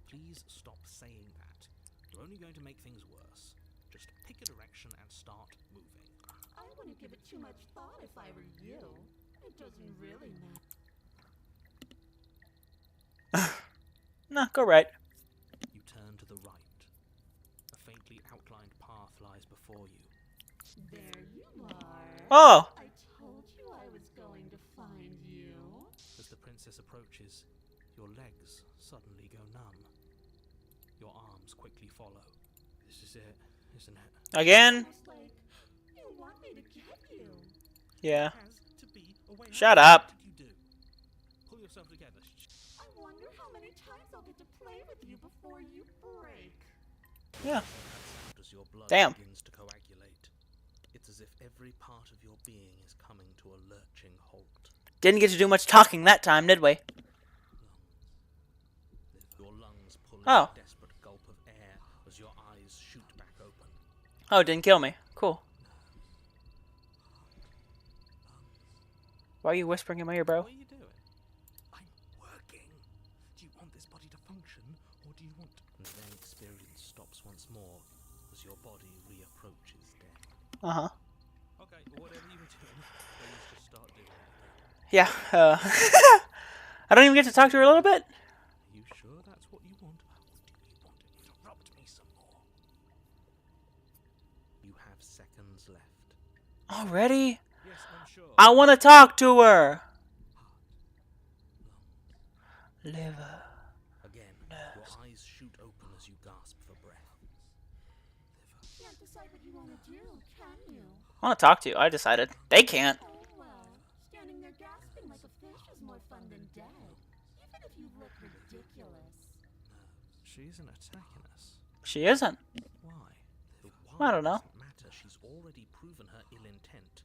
Please stop saying that. You're only going to make things worse. Just pick a direction and start moving. I wouldn't give it too much thought if I were you. It doesn't really matter. No, go right. You turn to the right. A faintly outlined path lies before you. There you are. Oh! I told you I was going to find you. As the princess approaches, your legs suddenly go numb. Your arms quickly follow. This is it, isn't it? Again? Almost like you want me to get you. Yeah. There has to be a way out. Shut up. What did you do? Pull yourself together. I wonder how many times I'll get to play with you before you break. Yeah. As your blood Damn. begins to coagulate, it's as if every part of your being is coming to a lurching halt. Didn't get to do much talking that time, did we? Your lungs pull in Oh. a desperate gulp of air as your eyes shoot back open. Oh, it didn't kill me. Cool. Why are you whispering in my ear, bro? What are you doing? I'm working. Do you want this body to function, or do you want... And then experience stops once more as your body reapproaches death. Uh-huh. Okay, whatever you were doing, please just start doing it again. Yeah, I don't even get to talk to her a little bit? Are you sure that's what you want? Or do you want to interrupt me some more? You have seconds left. Already? Yes, I'm sure. I want to talk to her! Liver. Again, your eyes shoot open as you gasp for breath. Can't decide what you want to do, can you? I want to talk to you. I decided. They can't. Oh well, standing there gasping like a fish is more fun than dead. Even if you look ridiculous. She isn't attacking us. She isn't. Why? Why I don't know. doesn't matter. She's already proven her ill intent.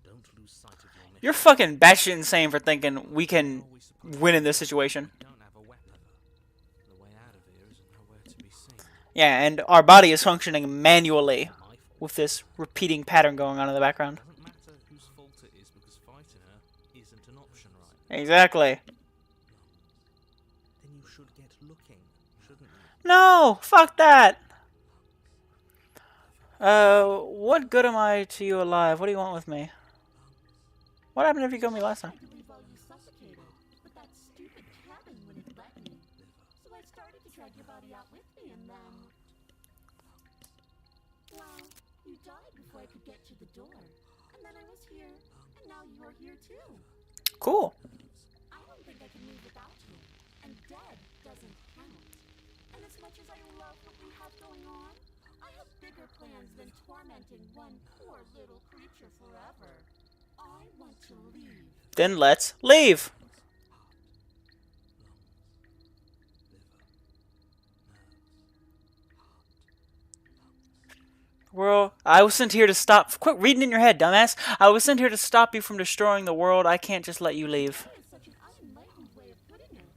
Don't lose sight of your mission. You're fucking batshit insane for thinking we can win in this situation. We don't have a weapon. The way out of here isn't nowhere to be seen. Yeah, and our body is functioning manually My fault. with this repeating pattern going on in the background. Doesn't matter whose fault it is because fighting her isn't an option, right? Exactly. Then you should get looking, shouldn't you? No! Fuck that! What good am I to you alive? What do you want with me? What happened if you killed me last time? I believe all you suffocated, but that stupid cabin wouldn't let me. So I started to drag your body out with me and then... Well, you died before I could get to the door. And then I was here, and now you're here too. Cool. I don't think I can move without you. And dead doesn't count. And as much as I love what we have going on, I have bigger plans than tormenting one poor little creature forever. I want to leave. Then let's leave. Well, I was sent here to stop. Quit reading in your head, dumbass. I was sent here to stop you from destroying the world. I can't just let you leave. That is such an unenlightened way of putting it.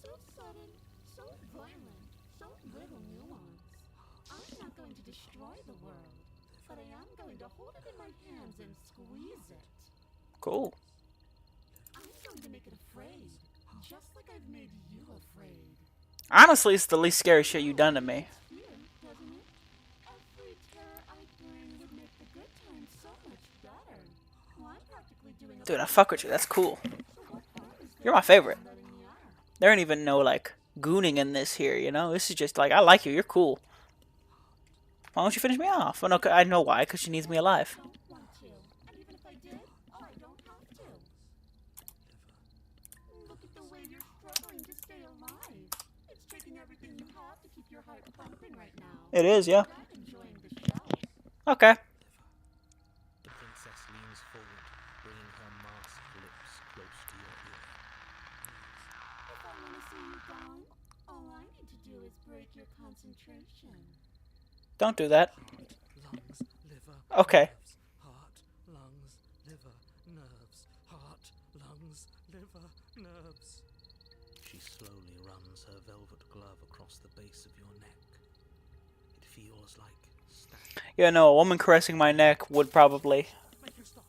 So to destroy the world, but I am going to hold it in my hands and squeeze it. Cool. I'm going to make it afraid, just like I've made you afraid. Honestly, it's the least scary shit you've done to me. Fear, doesn't it? Every terror I bring would make the good times so much better. Well, I'm practically doing a Dude, I fuck with you. That's cool. so what harm is there You're my favorite. in letting me out? There ain't even no, like, gooning in this here, you know? This is just, like, I like you. You're cool. Why don't you finish me off? Well, no, I know why. Because she needs me alive. I don't want to. And even if I did, I don't have to. Look at the way you're struggling to stay alive. It's taking everything you have to keep your heart pumping right now. It is, yeah. I'm enjoying the show. Okay. The princess leans forward, bringing her masked lips close to your ear. If I want to see you gone, all I need to do is break your concentration. Don't do that. Lungs, liver, Okay. nerves, heart, lungs, liver, nerves, heart, lungs, liver, nerves. She slowly runs her velvet glove across the base of your neck. It feels like static. Yeah, no, a woman caressing my neck would probably Make her stop.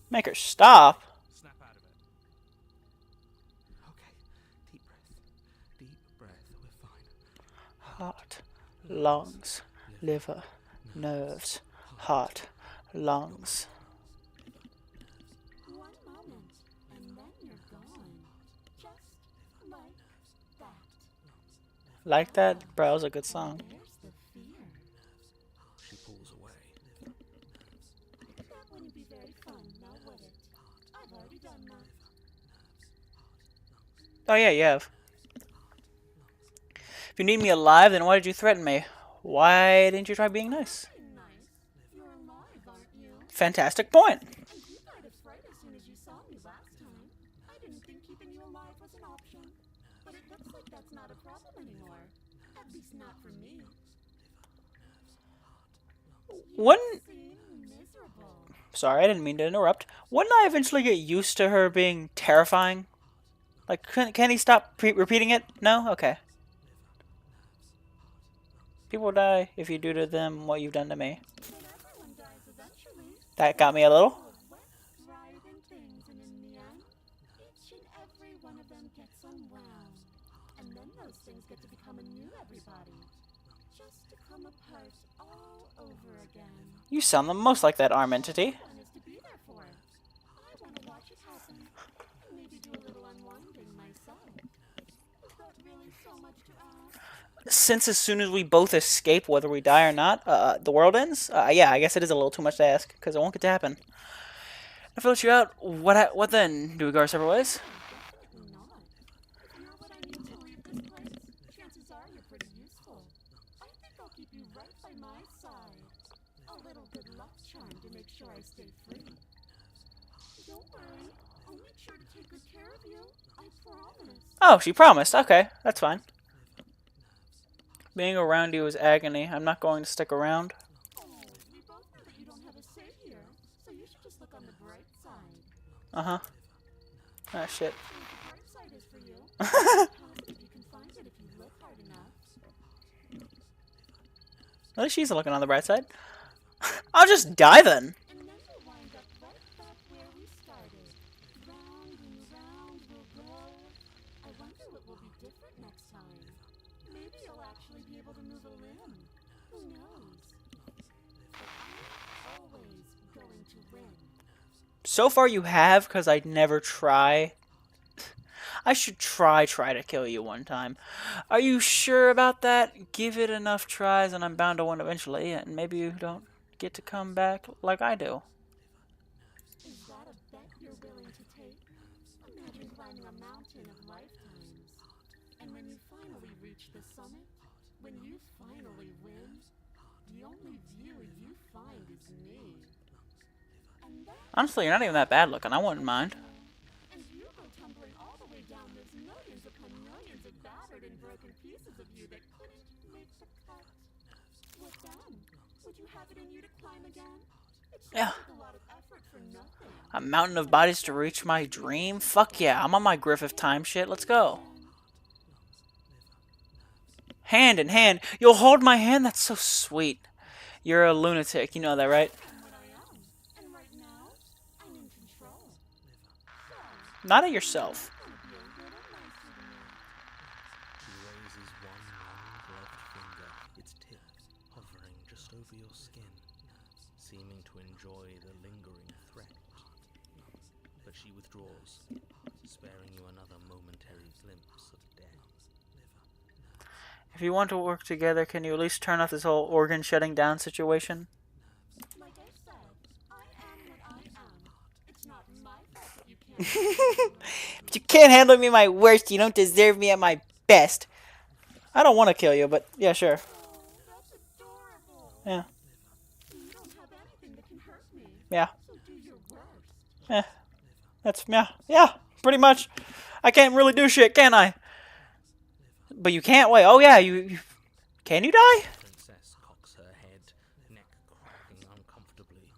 make her stop. Snap out of it. Okay, deep breath. Deep breath. We're fine. Heart, lungs, liver, nerves, heart, lungs. One moment, and then you're gone. Just like that. Like that? Bro, that was a good song. Where's the fear? She pulls away. That wouldn't be very fun, now would it? I've already done that. Oh, yeah, you have. If you need me alive, then why did you threaten me? Why didn't you try being nice? Pretty nice. You're alive, aren't you? Fantastic point. And you died of fright as soon as you saw me last time. I didn't think keeping you alive was an option. But it looks like that's not a problem anymore. At least not for me. Wouldn't... Seem miserable. Sorry, I didn't mean to interrupt. Wouldn't I eventually get used to her being terrifying? Like, can he stop repeating it? No? Okay. People die if you do to them what you've done to me. But everyone dies eventually. That got me a little. Full of wet, writhing things, and in the end, each and every one of them gets unwound. And then those things get to become a new everybody. Just to come apart all over again. You sound the most like that arm entity. One is to be there for it. I want to watch it happen. And maybe do a little unwinding myself. Is that really so much to ask? Since as soon as we both escape, whether we die or not, the world ends? Yeah, I guess it is a little too much to ask, because it won't get to happen. I filled you out. What then? Do we go our separate ways? Definitely not. If you're what I need to leave this place, chances are you're pretty useful. I think I'll keep you right by my side. A little good luck charm to make sure I stay free. Don't worry, I'll make sure to take good care of you. I promise. Oh, she promised. Okay, that's fine. Being around you is agony. I'm not going to stick around. Oh, we both know that you don't have a say here, so you should just look on the bright side. Uh-huh. Ah, shit. See what the bright side is for you. I'm positive you can find it if you look hard enough. At least she's looking on the bright side. I'll just die then. And then we'll wind up right back where we started. Round and round we'll go. I wonder what will be different next time. Maybe you'll actually be able to move a limb. Who knows? But I'm always going to win. So far you have, because I'd never try. I should try to kill you one time. Are you sure about that? Give it enough tries and I'm bound to win eventually, and maybe you don't get to come back like I do. Is that a bet you're willing to take? Imagine climbing a mountain of lifetimes. And when you finally reach the summit, when you finally win, the only view you find is me. And then Honestly, you're not even that bad looking. I wouldn't mind. as you go tumbling all the way down those millions upon millions of battered and broken pieces of you that couldn't make the cut. What then? Would you have it in you to climb again? It seems Yeah. like a lot of effort for nothing. A mountain of bodies to reach my dream? Fuck yeah, I'm on my Griffith time shit. Let's go. Hand in hand. You'll hold my hand? That's so sweet. You're a lunatic. You know that, right? I'm what I am. And right now, I'm in control. So, Not at yourself. wanna be a little nicer to me? She raises one long gloved finger, its tip hovering just over your skin, seeming to enjoy the lingering threat. But she withdraws, sparing you another momentary glimpse of death. If you want to work together, can you at least turn off this whole organ shutting down situation? Like I said, I am what I am. It's not my fault that you can't. But you can't handle me at my worst. You don't deserve me at my best. I don't want to kill you, but yeah, sure. Oh, that's adorable. Yeah, You don't have anything that can hurt me. yeah, So do your worst. yeah. That's, yeah, pretty much. I can't really do shit, can I? But you can't wait. Oh, yeah, can you die? The princess cocks her head, neck cracking uncomfortably,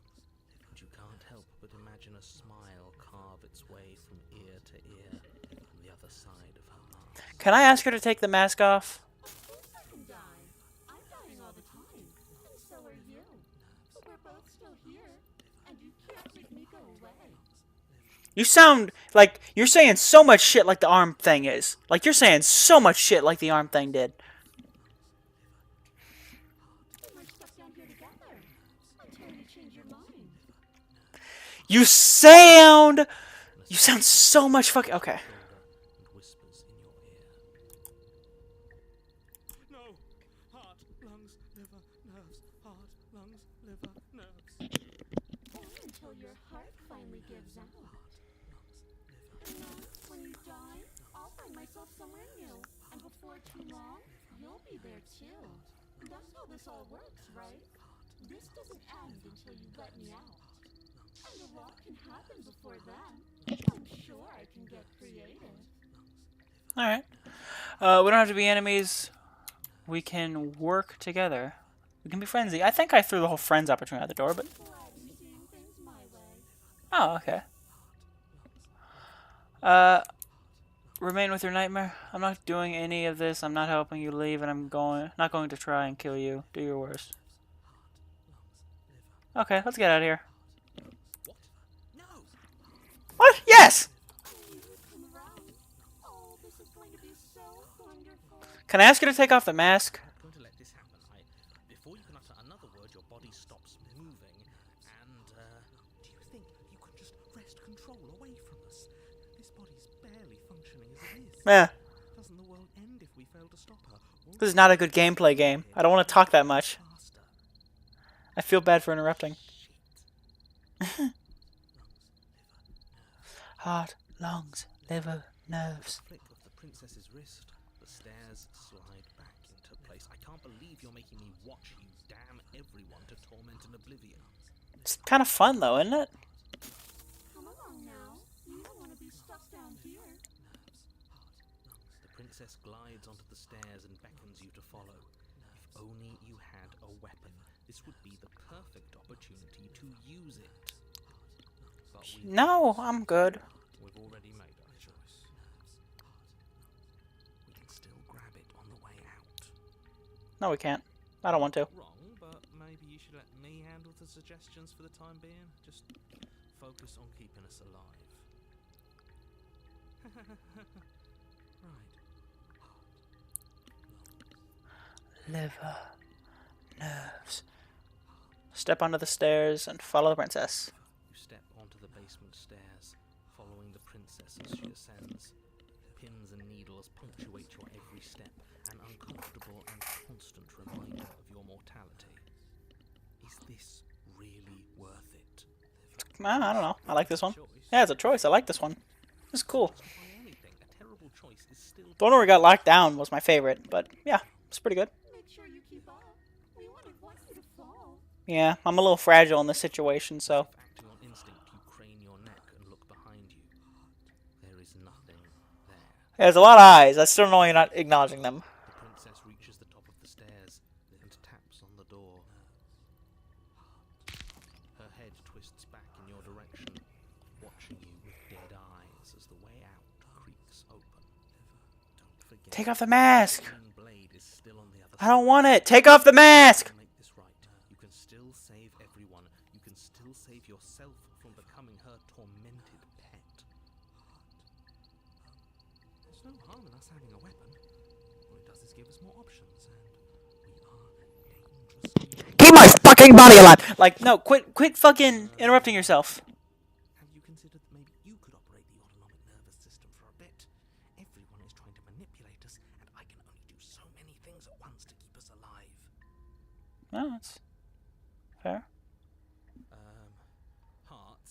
and you can't help but imagine a smile carve its way from ear to ear on the other side of her mask. Can I ask her to take the mask off? Of course I can die. I'm dying all the time. And so are you. But we're both still here. And you can't make me go away. You sound like you're saying so much shit like the arm thing is. Like you're saying so much shit like the arm thing did. We're stuck down here together. Until you change your mind. You sound so much fucking okay. And whispers in your ear. No! Heart, lungs, liver, nerves. Heart, lungs, liver, nerves. Only until your heart finally gives out. And then, when you die, I'll find myself somewhere new. And before too long, you'll be there too. That's how this all works, right? This doesn't end until you let me out. And a lot can happen before then. I'm sure I can get creative. Alright. We don't have to be enemies. We can work together. We can be friends. I think I threw the whole friends opportunity out the door, but Glad you're seeing things my way. oh, okay. Remain with your nightmare. I'm not doing any of this. I'm not helping you leave, and I'm not going to try and kill you. Do your worst. Okay, let's get out of here. What? No! What? Yes! You've come around. Oh, this is going to be so wonderful. Can I ask you to take off the mask? I'm going to let this happen. Before you can utter another word, your body stops moving. And, do you think you can just wrest control away from us? This body's barely functioning as it is. Yeah. Doesn't the world end if we fail to stop her? This is not a good gameplay game. I don't want to talk that much. Faster. I feel bad for interrupting. Shit. Heart, lungs, liver, nerves. Flick of the princess's wrist, the stairs slide back into place. I can't believe you're making me watch you damn everyone to torment and oblivion. It's kind of fun though, isn't it? Come along now. You don't want to be stuck down here. The princess glides onto the stairs and beckons you to follow. If only you had a weapon, this would be the perfect opportunity to use it. But No, I'm good. we've already made our choice. We can still grab it on the way out. No, we can't. I don't want to. Wrong, but maybe you should let me handle the suggestions for the time being. Just focus on keeping us alive. Right. Liver, nerves. Step onto the stairs and follow the princess. You step onto the basement stairs, following the princess as she ascends. Pins and needles punctuate your every step, an uncomfortable and constant reminder of your mortality. Is this really worth it? I don't know. I like this one. Choice. Yeah, it's a choice. I like this one. This is cool. By anything, a terrible choice is still The one where we got locked down was my favorite, but yeah, it's pretty good. Make sure you keep up. We wouldn't want you to fall. Yeah, I'm a little fragile in this situation, so. acting on instinct. You crane your neck and look behind you. There is nothing there. Yeah, there's a lot of eyes. I still know you're not acknowledging them. The princess reaches the top of the stairs and taps on the door. Her head twists back in your direction, watching you with dead eyes as the way out creaks open. Don't forget, Take off the mask. the green blade is still on I don't want it. Take off the mask. Make this right. You can still save everyone. You can still save yourself from becoming her tormented pet. There's no harm in us having a weapon. All it does is give us more options, and we are dangerous. Keep my fucking body alive. Like, no, quit fucking interrupting yourself. Have you considered that maybe you could operate the autonomic nervous system for a bit? Everyone is trying to manipulate us, and I can only do so many things at once to keep us alive. No, that's fair. Heart.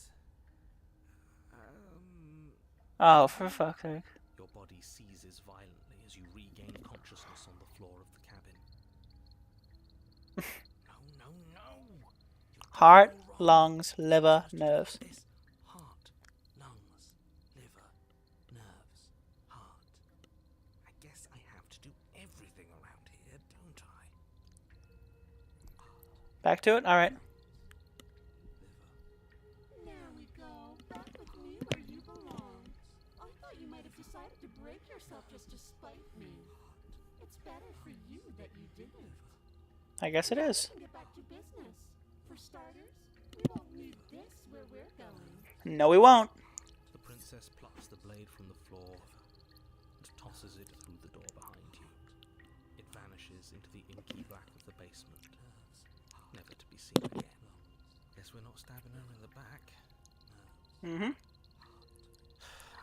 Oh, for fuck's sake. Your body seizes violently as you regain consciousness on the floor of the cabin. No. Heart, lungs, liver, nerves. This heart, lungs, liver, nerves, heart. I guess I have to do everything around here, don't I? Back to it? Alright. There we go. Back with me where you belong. I thought you might have decided to break yourself just to spite me. It's better for you that you didn't. I guess it is. Get back to business. For starters, we won't need this where we're going. No, we won't. The princess plucks the blade from the floor and tosses it through the door behind you. It vanishes into the inky black of the basement, never to be seen again. Guess we're not stabbing her in the back. Mm-hmm.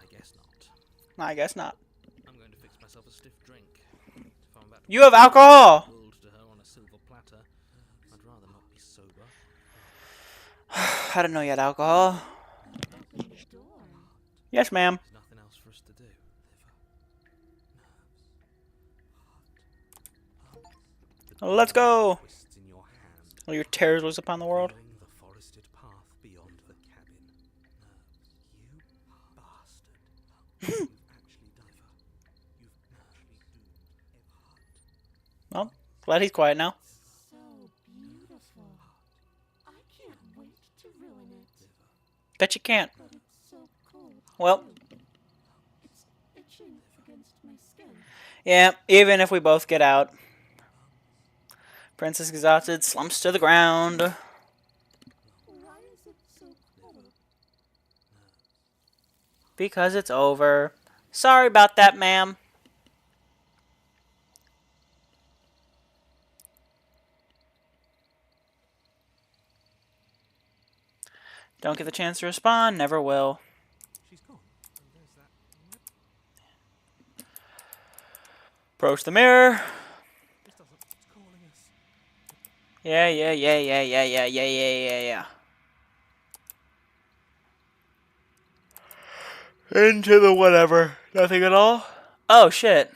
I guess not. I guess not. I'm going to fix myself a stiff drink. If I'm about to You have alcohol! pulled to her on a silver platter, I'd rather not be sober. I didn't know you had alcohol. Open the door. Yes, ma'am. There's nothing else for us to do. Let's go! Twists in your hand, Will your terrors loose upon the world? following the forested path beyond the cabin. You bastard. You've actually done it. You've actually doomed Well, glad he's quiet now. So beautiful. I can't wait to ruin it. Bet you can't. But it's so cold. Well, It's itching against my skin. yeah, even if we both get out. Princess exhausted, slumps to the ground. Why is it so cold? Because it's over. Sorry about that, ma'am. Don't get the chance to respond, never will. She's gone. And there's that. Approach the mirror. This doesn't. It's calling us. Yeah. Into the whatever. Nothing at all? Oh, shit.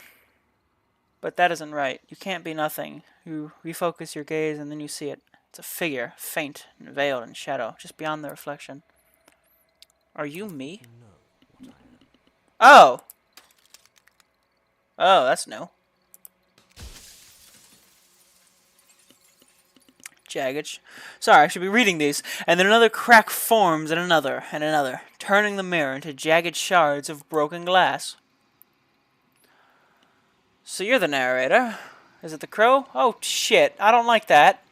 But that isn't right. You can't be nothing. You refocus your gaze and then you see it. It's a figure, faint and veiled in shadow, just beyond the reflection. Are you me? You know what I am. Oh! Oh, that's new. Jagged. Sorry, I should be reading these. And then another crack forms, and another, turning the mirror into jagged shards of broken glass. So you're the narrator. Is it the crow? Oh, shit. I don't like that.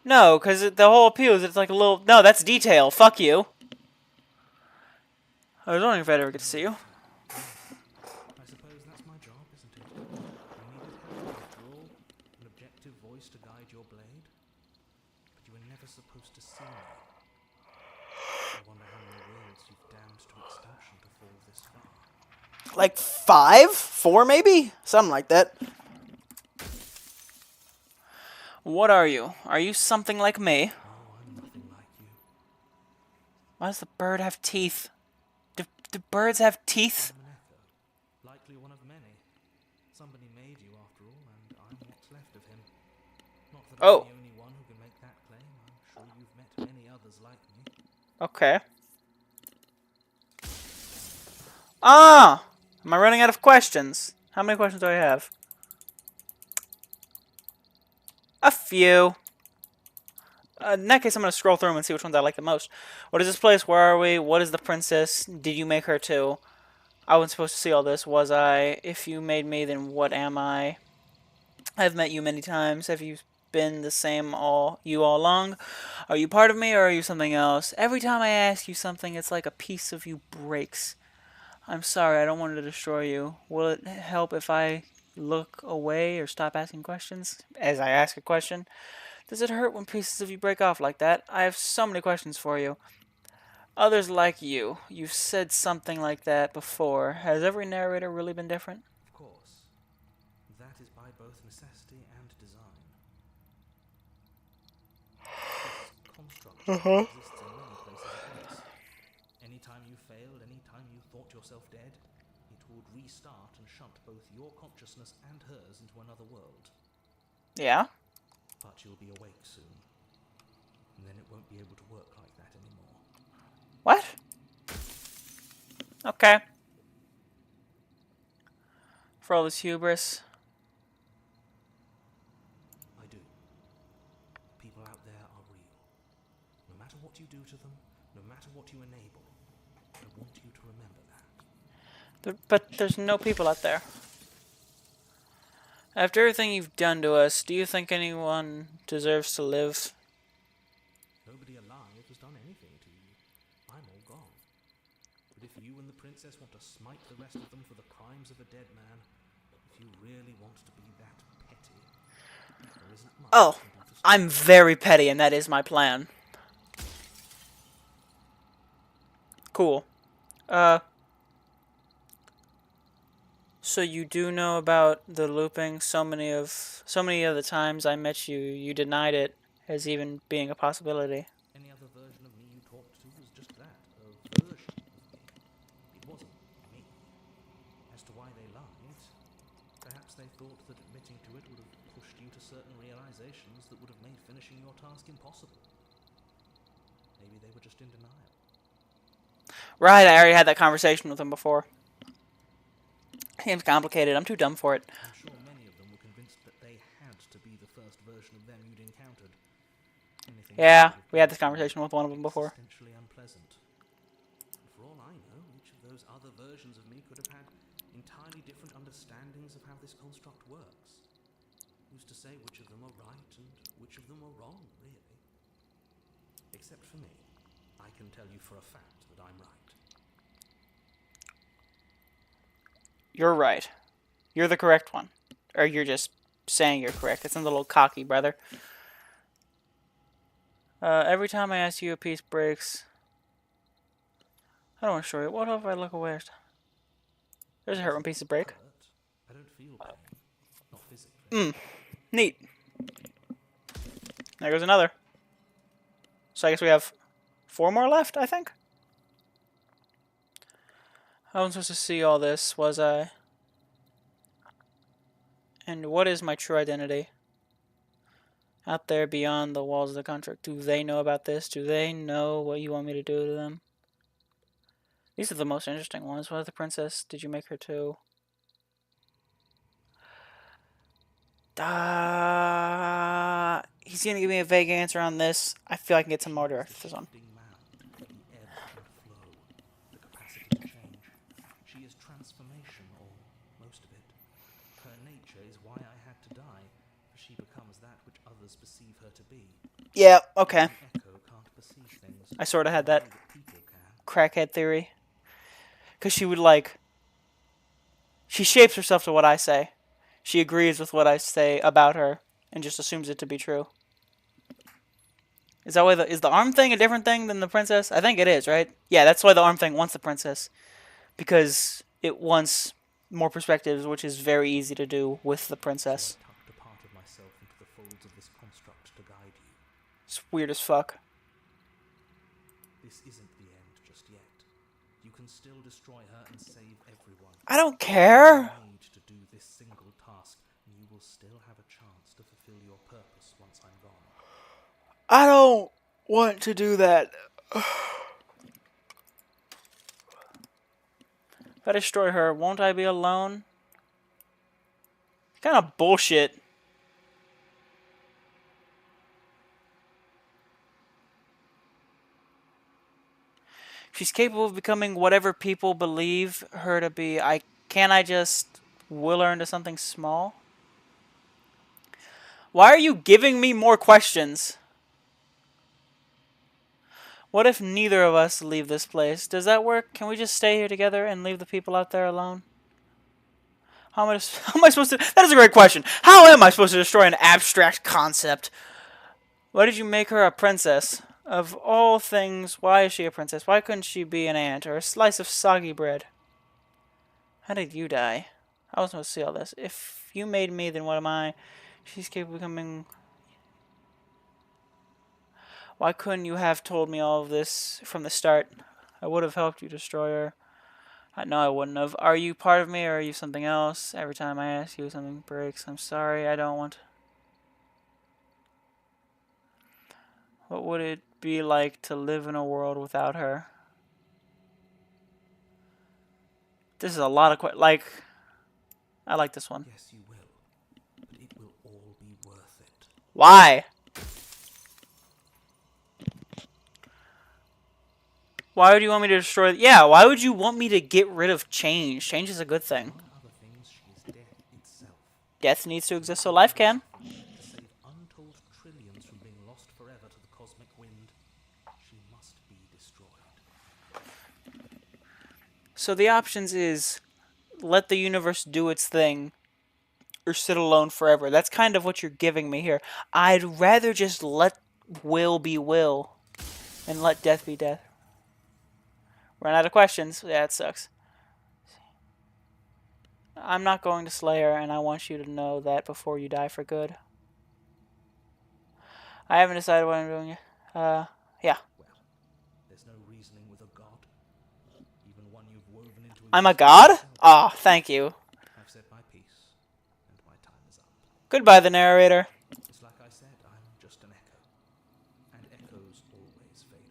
No, because the whole appeal is it's like a little... No, that's detail. Fuck you. I was wondering if I'd ever get to see you. I suppose that's my job, isn't it? You needed help after all. An objective voice to guide your blade. But you were never supposed to see me. I wonder how many worlds you've damned to extinction to fall this far. Like 5? 4 maybe? Something like that. What are you? Are you something like me? Oh, I'm nothing like you. Why does the bird have teeth? Do birds have teeth? I'm an echo. Likely one of many. Somebody made you after all, and I'm what's left of him. Not that Oh. I'm the only one who can make that claim. I'm sure you've met many others like me. Okay. Ah! Am I running out of questions? How many questions do I have? A few. In that case, I'm going to scroll through them and see which ones I like the most. What is this place? Where are we? What is the princess? Did you make her too? I wasn't supposed to see all this, was I? If you made me, then what am I? I've met you many times. Have you been the same all along? Are you part of me or are you something else? Every time I ask you something, it's like a piece of you breaks. I'm sorry, I don't want to destroy you. Will it help if I look away or stop asking questions as I ask a question? Does it hurt when pieces of you break off like that? I have so many questions for you. Others like you. You've said something like that before. Has every narrator really been different? Of course, that is by both necessity and design. This construct exists in many places at once. Anytime you failed, anytime you thought yourself dead, it would restart and shunt both your consciousness and hers into another world. Yeah? But you'll be awake soon, and then it won't be able to work like that anymore. What? Okay. For all this hubris. I do. People out there are real. No matter what you do to them, no matter what you enable, I want you to remember that. But there's no people out there. After everything you've done to us, do you think anyone deserves to live? Nobody alive has done anything to you. I'm all gone. But if you and the princess want to smite the rest of them for the crimes of a dead man, if you really want to be that petty, there isn't much Oh, you can do to stop I'm very petty and that is my plan. Cool. So you do know about the looping? So many of the times I met you, you denied it as even being a possibility. Any other version of me you talked to was just that, a version of me. It wasn't me. As to why they lied, perhaps they thought that admitting to it would have pushed you to certain realizations that would have made finishing your task impossible. Maybe they were just in denial. Right, I already had that conversation with him before. Seems complicated. I'm too dumb for it. I'm sure many of them were convinced that they had to be the first version of them you'd encountered. Anything Yeah, we had this conversation with one of them before. existentially unpleasant. And for all I know, each of those other versions of me could have had entirely different understandings of how this construct works. Who's to say which of them are right and which of them are wrong, really? Except for me, I can tell you for a fact that I'm right. You're right. You're the correct one. Or you're just saying you're correct. It's a little cocky, brother. Every time I ask you, a piece breaks. I don't want to show you. What if I look away? There's a hurt when pieces break. I don't feel pain. Not physically. Neat. There goes another. So I guess we have 4 more left, I think. I wasn't supposed to see all this, was I? And what is my true identity? Out there beyond the walls of the contract. Do they know about this? Do they know what you want me to do to them? These are the most interesting ones. What of the princess? Did you make her too? He's gonna give me a vague answer on this. I feel I can get some more direct this one. The ebb and flow, the capacity to change. She is transformation, or most of it. Her nature is why I had to die, for she becomes that which others perceive her to be. Yeah, okay. Echo can't perceive things. I sort of had that People can. crackhead theory. Because she would, like... She shapes herself to what I say. She agrees with what I say about her and just assumes it to be true. Is that why is the arm thing a different thing than the princess? I think it is, right? Yeah, that's why the arm thing wants the princess. Because it wants more perspectives, which is very easy to do with the princess. So I tucked a part of myself into the folds of this construct to guide you. It's weird as fuck. This isn't the end just yet. You can still destroy her and save everyone. I don't care. You need to do this single task, and you will still have a chance to fulfill your purpose once I'm gone. I don't want to do that. If I destroy her, won't I be alone? Kind of bullshit. She's capable of becoming whatever people believe her to be. Can't I just will her into something small? Why are you giving me more questions? What if neither of us leave this place? Does that work? Can we just stay here together and leave the people out there alone? How am I supposed to... That is a great question. How am I supposed to destroy an abstract concept? Why did you make her a princess? Of all things, why is she a princess? Why couldn't she be an ant or a slice of soggy bread? How did you die? I was supposed to see all this. If you made me, then what am I? She's capable of becoming... Why couldn't you have told me all of this from the start? I would have helped you destroy her. No, I wouldn't have. Are you part of me or are you something else? Every time I ask you, something breaks. I'm sorry, I don't want... What would it be like to live in a world without her? This is a lot of I like this one. Yes, you will. But it will all be worth it. Why? Why would you want me to destroy... Yeah, why would you want me to get rid of change? Change is a good thing. Among other things, she is death itself. Death needs to exist so life can. To save untold trillions from being lost forever to the cosmic wind, she must be destroyed. So the options is let the universe do its thing or sit alone forever. That's kind of what you're giving me here. I'd rather just let will be will and let death be death. Run out of questions. Yeah, it sucks. I'm not going to slay her, and I want you to know that before you die for good. I haven't decided what I'm doing yet. Yeah. Well, there's no reasoning with a god. Even one you've woven into I'm a existence god? yourself. Ah, thank you. I've said my piece, and my time is up. Goodbye, the narrator. It's like I said, I'm just an echo. And echoes always fade away.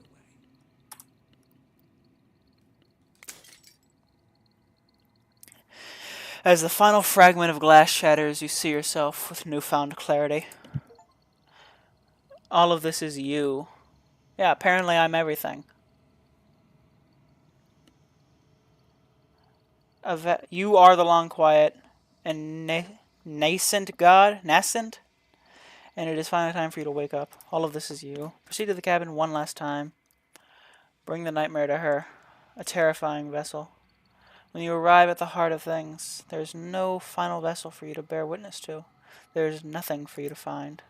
As the final fragment of glass shatters, you see yourself with newfound clarity. All of this is you. Yeah, apparently I'm everything. You are the long quiet and nascent god, nascent, and it is finally time for you to wake up. All of this is you. Proceed to the cabin one last time. Bring the nightmare to her, a terrifying vessel. When you arrive at the heart of things, there is no final vessel for you to bear witness to. There is nothing for you to find.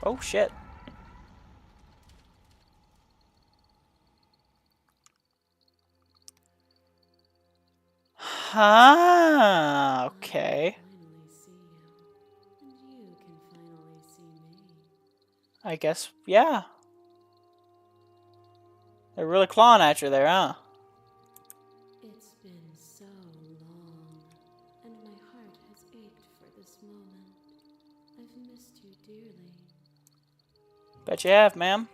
Oh shit. Ah, okay. Finally see you, and you can finally see me. I guess, yeah. They're really clawing at you there, huh? It's been so long, and my heart has ached for this moment. I've missed you dearly. Bet you have, ma'am.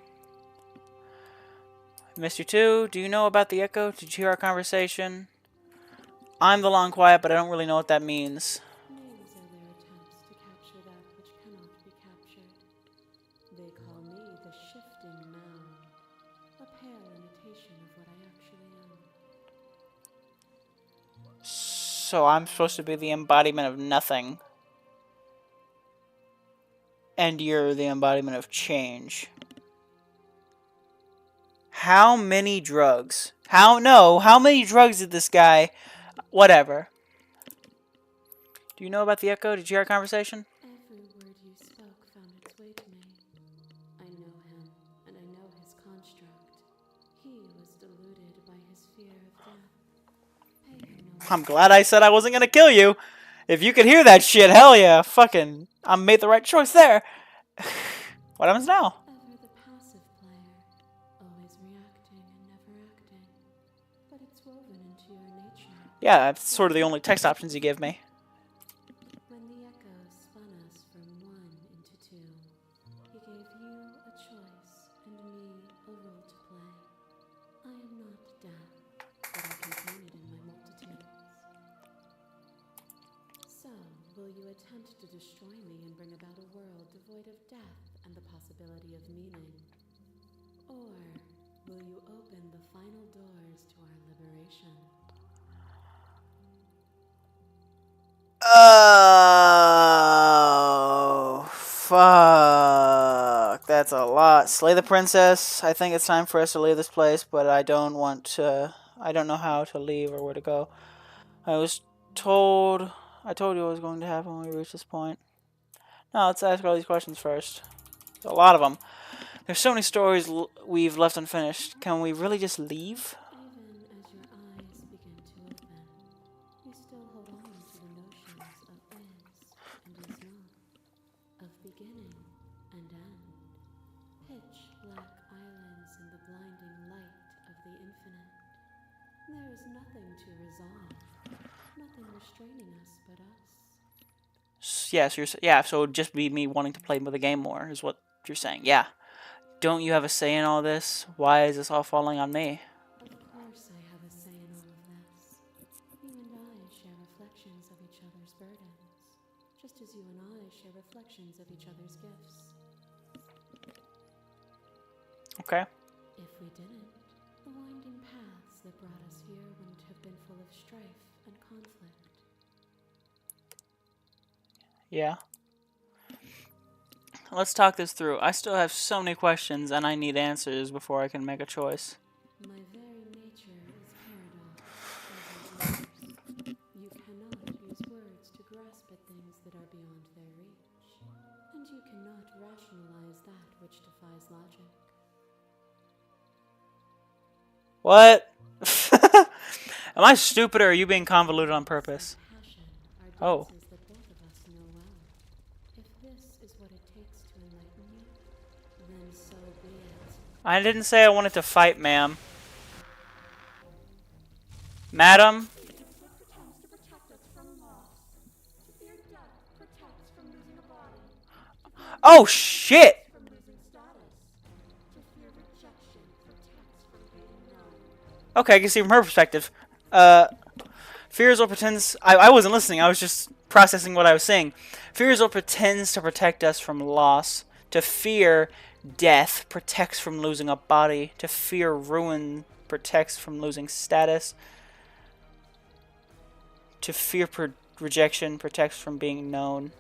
Missed you too. Do you know about the echo? Did you hear our conversation? I'm the long quiet, but I don't really know what that means. Names are their attempts to capture that which cannot be captured. They call me the shifting mound, a pale imitation of what I actually am. So I'm supposed to be the embodiment of nothing. And you're the embodiment of change. How many drugs? How many drugs did this guy... Whatever. Do you know about the echo? Did you hear our conversation? Every word you spoke found its way to me. I know him, and I know his construct. He was deluded by his fear of death. Pay him no I'm glad I said I wasn't gonna kill you. If you could hear that shit, hell yeah. Fucking, I made the right choice there. What happens now? Ever the passive player, always reacting and never acting. But it's woven into your nature. Yeah, that's sort of the only text options you give me. When the echo spun us from one into two, he gave you a choice and me a role to play. I am not death, but I contain it in my multitudes. So, will you attempt to destroy me and bring about a world devoid of death and the possibility of meaning? Or will you open the final doors to our liberation? Oh, fuck. That's a lot. Slay the princess. I think it's time for us to leave this place, but I don't want to. I don't know how to leave or where to go. I was told. I told you what was going to happen when we reach this point. Now, let's ask all these questions first. There's a lot of them. There's so many stories we've left unfinished. Can we really just leave? Even as your eyes begin to open, you still hold on to the notions of is and is not, of beginning and end, pitch black islands in the blinding light of the infinite. There is nothing to resolve, nothing restraining us but us. Yeah, so it'd just be me wanting to play the game more, is what you're saying. Yeah. Don't you have a say in all this? Why is this all falling on me? Of course I have a say in all of this. You and I share reflections of each other's burdens, just as you and I share reflections of each other's gifts. Okay. If we didn't, the winding paths that brought us here wouldn't have been full of strife and conflict. Yeah. Let's talk this through. I still have so many questions, and I need answers before I can make a choice. My very nature is paradox, as is yours. You cannot use words to grasp at things that are beyond their reach, and you cannot rationalize that which defies logic. What? Am I stupid, or are you being convoluted on purpose? Passion are Oh. dances that both of us know well. If this is what it takes to enlighten you, then so be it. I didn't say I wanted to fight, ma'am. Madam? Oh, shit! Okay, I can see from her perspective. Fears or pretends... I wasn't listening, I was just processing what I was saying. Fears or pretends to protect us from loss. To fear death protects from losing a body. To fear ruin protects from losing status. To fear rejection protects from being known.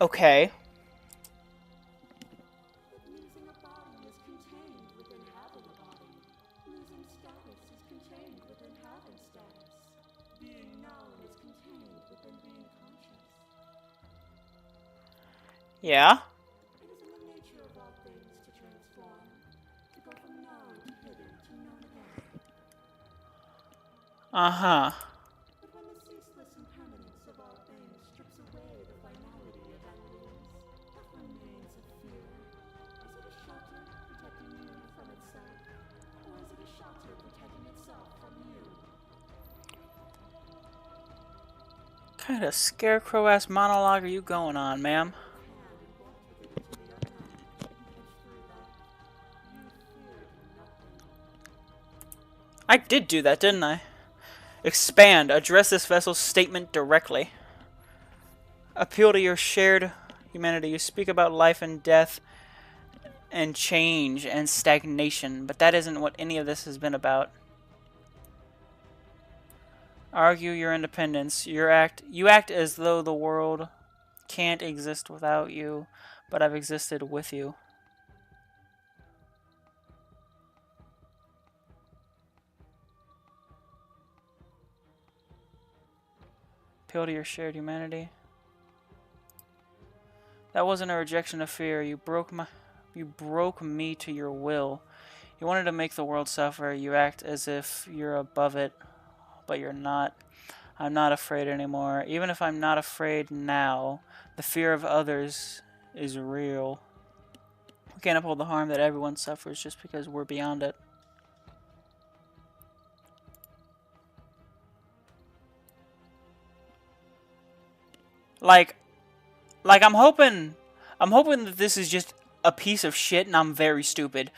Okay. Losing a body is contained within having a body. Losing status is contained within having status. Being known is contained within being conscious. Yeah? It is in the nature of all things to transform, to go from known to hidden to known again. Uh-huh. But when the ceaseless impermanence of all things strips away the finality of endings, what remains of fear? Is it a shelter protecting you from itself? Or is it a shelter protecting itself from you? What kind of scarecrow-ass monologue are you going on, ma'am? I did do that, didn't I? Expand. Address this vessel's statement directly. Appeal to your shared humanity. You speak about life and death and change and stagnation, but that isn't what any of this has been about. Argue your independence. You act as though the world can't exist without you, but I've existed with you. Appeal to your shared humanity. That wasn't a rejection of fear. You broke me to your will. You wanted to make the world suffer. You act as if you're above it, but you're not. I'm not afraid anymore. Even if I'm not afraid now, the fear of others is real. We can't uphold the harm that everyone suffers just because we're beyond it. Like I'm hoping that this is just a piece of shit and I'm very stupid.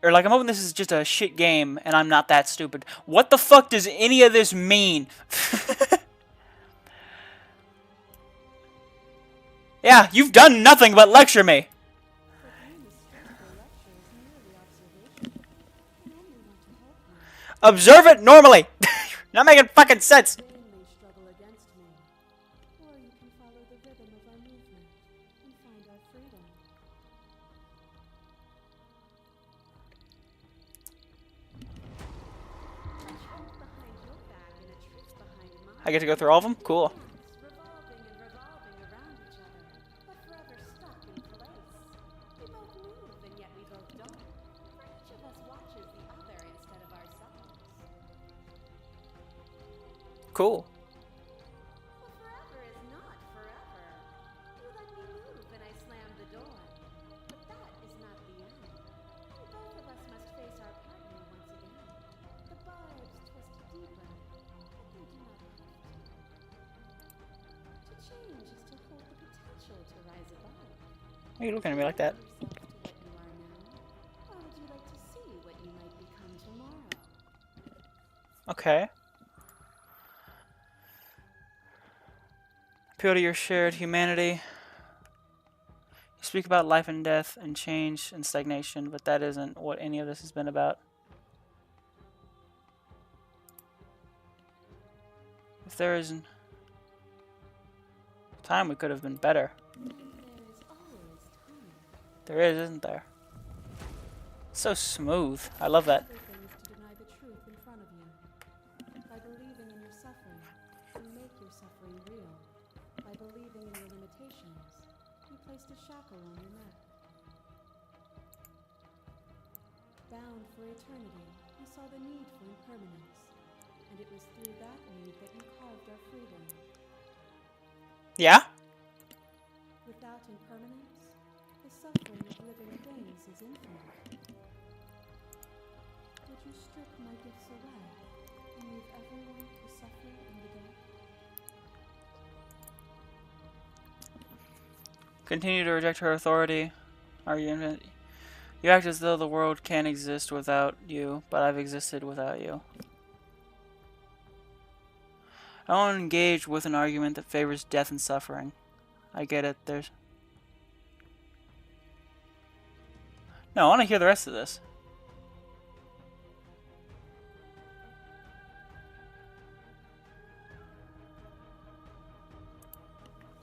Or like I'm hoping this is just a shit game and I'm not that stupid. What the fuck does any of this mean? Yeah, you've done nothing but lecture me. Observe it normally. Not making fucking sense. Vainly struggle against me. Or you can follow the rhythm of our movement and find our freedom. A truth behind your back and a truth behind mine. I get to go through all of them? Cool. Yes, revolving and revolving around each other, but forever stuck in place. We both move and yet we both don't. For each of us watches the other instead of ourselves. Cool. But forever is not forever. You let me move and I slam the door. But that is not the end. And both of us must face our partner once again. The barbs twist deeper, but they do not have to. To change is to hold the potential to rise above. Why are you looking at me like that? Yourself to what you are now, or would you like to see what you might become tomorrow? Okay. Appeal to your shared humanity. You speak about life and death and change and stagnation, but that isn't what any of this has been about. If there isn't time, we could have been better. There is always time. There is, isn't there? So smooth. I love that. Everything is to deny the truth in front of you. By believing in your suffering, you make your suffering real. By believing in your limitations, you placed a shackle on your neck. Bound for eternity, you saw the need for impermanence, and it was through that need that you carved our freedom. Yeah? Without impermanence, the suffering of living things is infinite. Would you strip my gifts away and leave everyone to suffer in the dark? Continue to reject her authority. You act as though the world can't exist without you, but I've existed without you. I don't engage with an argument that favors death and suffering. I get it. No, I want to hear the rest of this.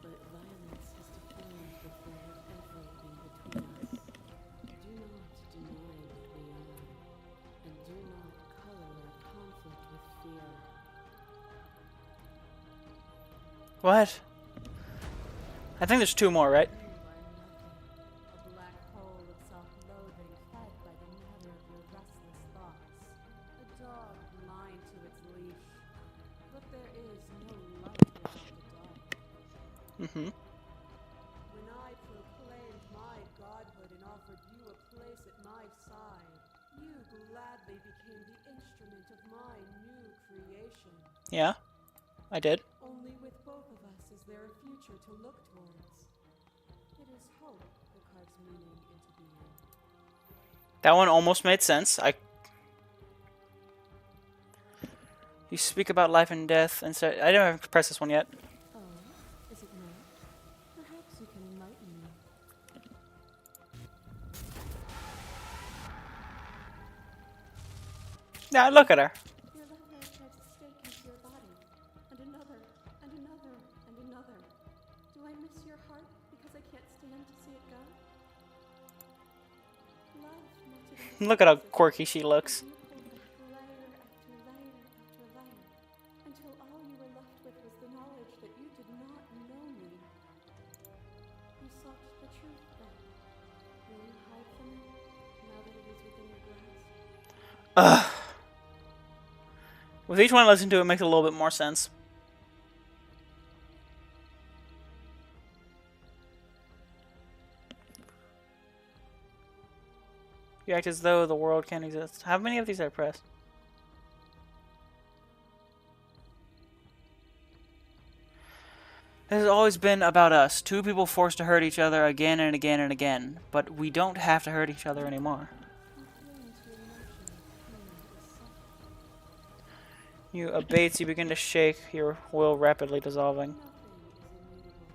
But violence has defined the thread of everything between us. Do not deny what we are, and do not color our conflict with fear. What? I think there's two more, right? You are nothing, a black hole of self-loathing fed by the matter of your restless thoughts, a dog blind to its leash. But there is no light without the dark. Mm-hmm. When I proclaimed my godhood and offered you a place at my side, you gladly became the instrument of my new creation. Yeah, I did. Only with both of us is there a future to look towards. It is hope that carves meaning into being. That one almost made sense. You speak about life and death, and so I don't have to press this one yet. Oh, is it not? Perhaps you can enlighten me. Yeah, look at her. Your love drives a stake into your body, and another, and another, and another. Do I miss your heart because I can't stand to see it go? Love melted into Look at how pieces, quirky she looks. and you pulled back layer after layer after layer, until all you were left with was the knowledge that you did not know me. You sought the truth then. Will you hide from it, now that it is within your grasp? Ugh. With each one I listen to, it makes a little bit more sense. You act as though the world can't exist. How many of these I pressed? It has always been about us. Two people forced to hurt each other again and again and again. But we don't have to hurt each other anymore. You abates, you begin to shake, your will rapidly dissolving. Nothing is immutable.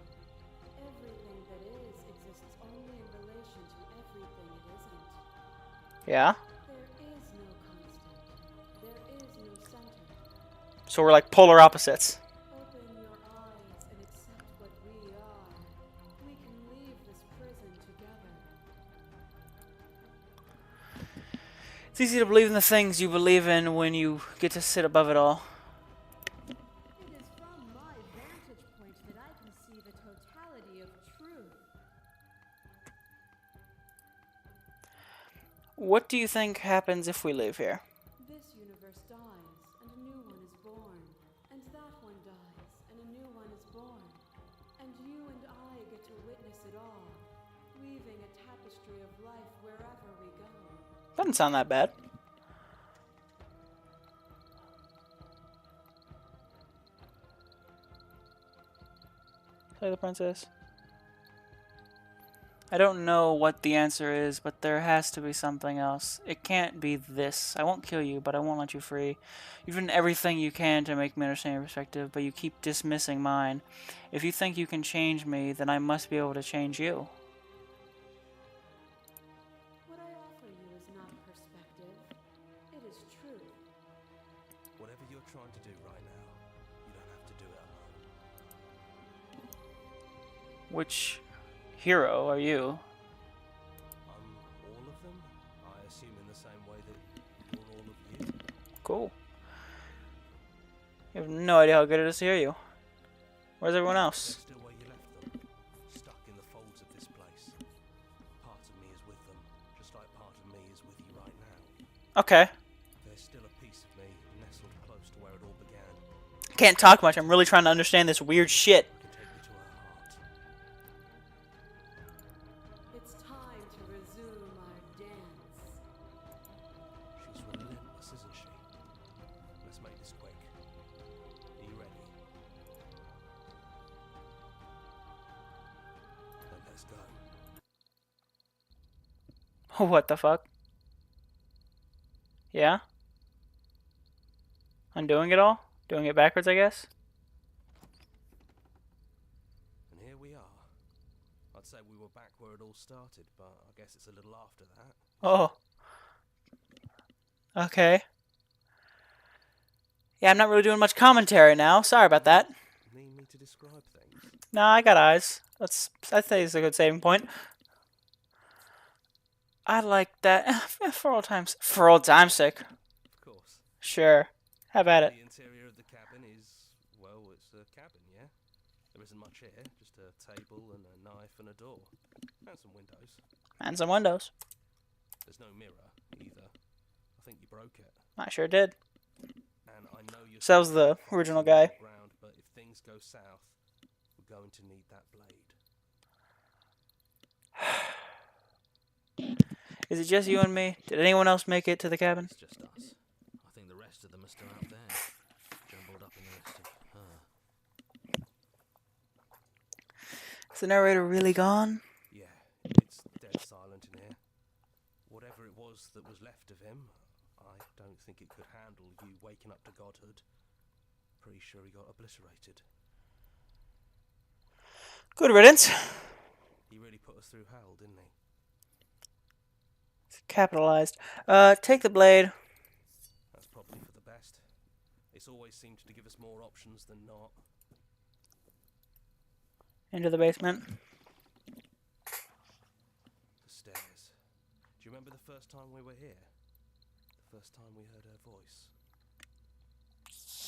Everything that is exists only in relation to everything it isn't. Yeah? There is no constant. There is no center. So we're like polar opposites. Open your eyes and accept what we are. We can leave this prison together. It's easy to believe in the things you believe in when you get to sit above it all. It is from my vantage point that I can see the totality of truth. What do you think happens if we leave here? This universe dies, and a new one is born. And that one dies, and a new one is born. And you and I get to witness it all, weaving a tapestry of life wherever we go. Doesn't sound that bad. Say the princess. I don't know what the answer is, but there has to be something else. It can't be this. I won't kill you, but I won't let you free. You've done everything you can to make me understand your perspective, but you keep dismissing mine. If you think you can change me, then I must be able to change you. What I offer you is not perspective, it is truth. Whatever you're trying to do right now, you don't have to do it alone. Which hero are you? I'm all of them, I assume in the same way that you're all of you. Cool. You have no idea how good it is to hear you. Where's everyone They're else? still where you left them, stuck in the folds of this place. Part of me is with them, just like part of me is with you right now. Okay. There's still a piece of me nestled close to where it all began. Can't talk much. I'm really trying to understand this weird shit. Can take me to her heart. It's time to resume our dance. She's relentless, isn't she? Let's make this quick. Are you ready? Then let's go. What the fuck? Yeah? Undoing it all? Doing it backwards, I guess? And here we are. I'd say we were back where it all started, but I guess it's a little after that. Oh. Okay. Yeah, I'm not really doing much commentary now. Sorry about that. Need me to describe things? Nah, I got eyes. I think it's a good saving point. I like that. For old times. For old time's sake. Of course. Sure. Have at it. The interior of the cabin is, well, it's a cabin, yeah? There isn't much here, just a table and a knife and a door. And some windows. And some windows. There's no mirror, either. I think you broke it. I sure did. And I know you're So that was the original guy. ground, but if things go south, we're going to need that blade. Is it just you and me? Did anyone else make it to the cabin? It's just us. I think the rest of them are still out there, jumbled up in the rest of her. Is the narrator really gone? Yeah, it's dead silent in here. Whatever it was that was left of him, I don't think it could handle you waking up to godhood. Pretty sure he got obliterated. Good riddance. He really put us through hell, didn't he? Capitalized. Take the blade. That's probably for the best. It's always seemed to give us more options than not. Into the basement. The stairs. Do you remember the first time we were here? The first time we heard her voice?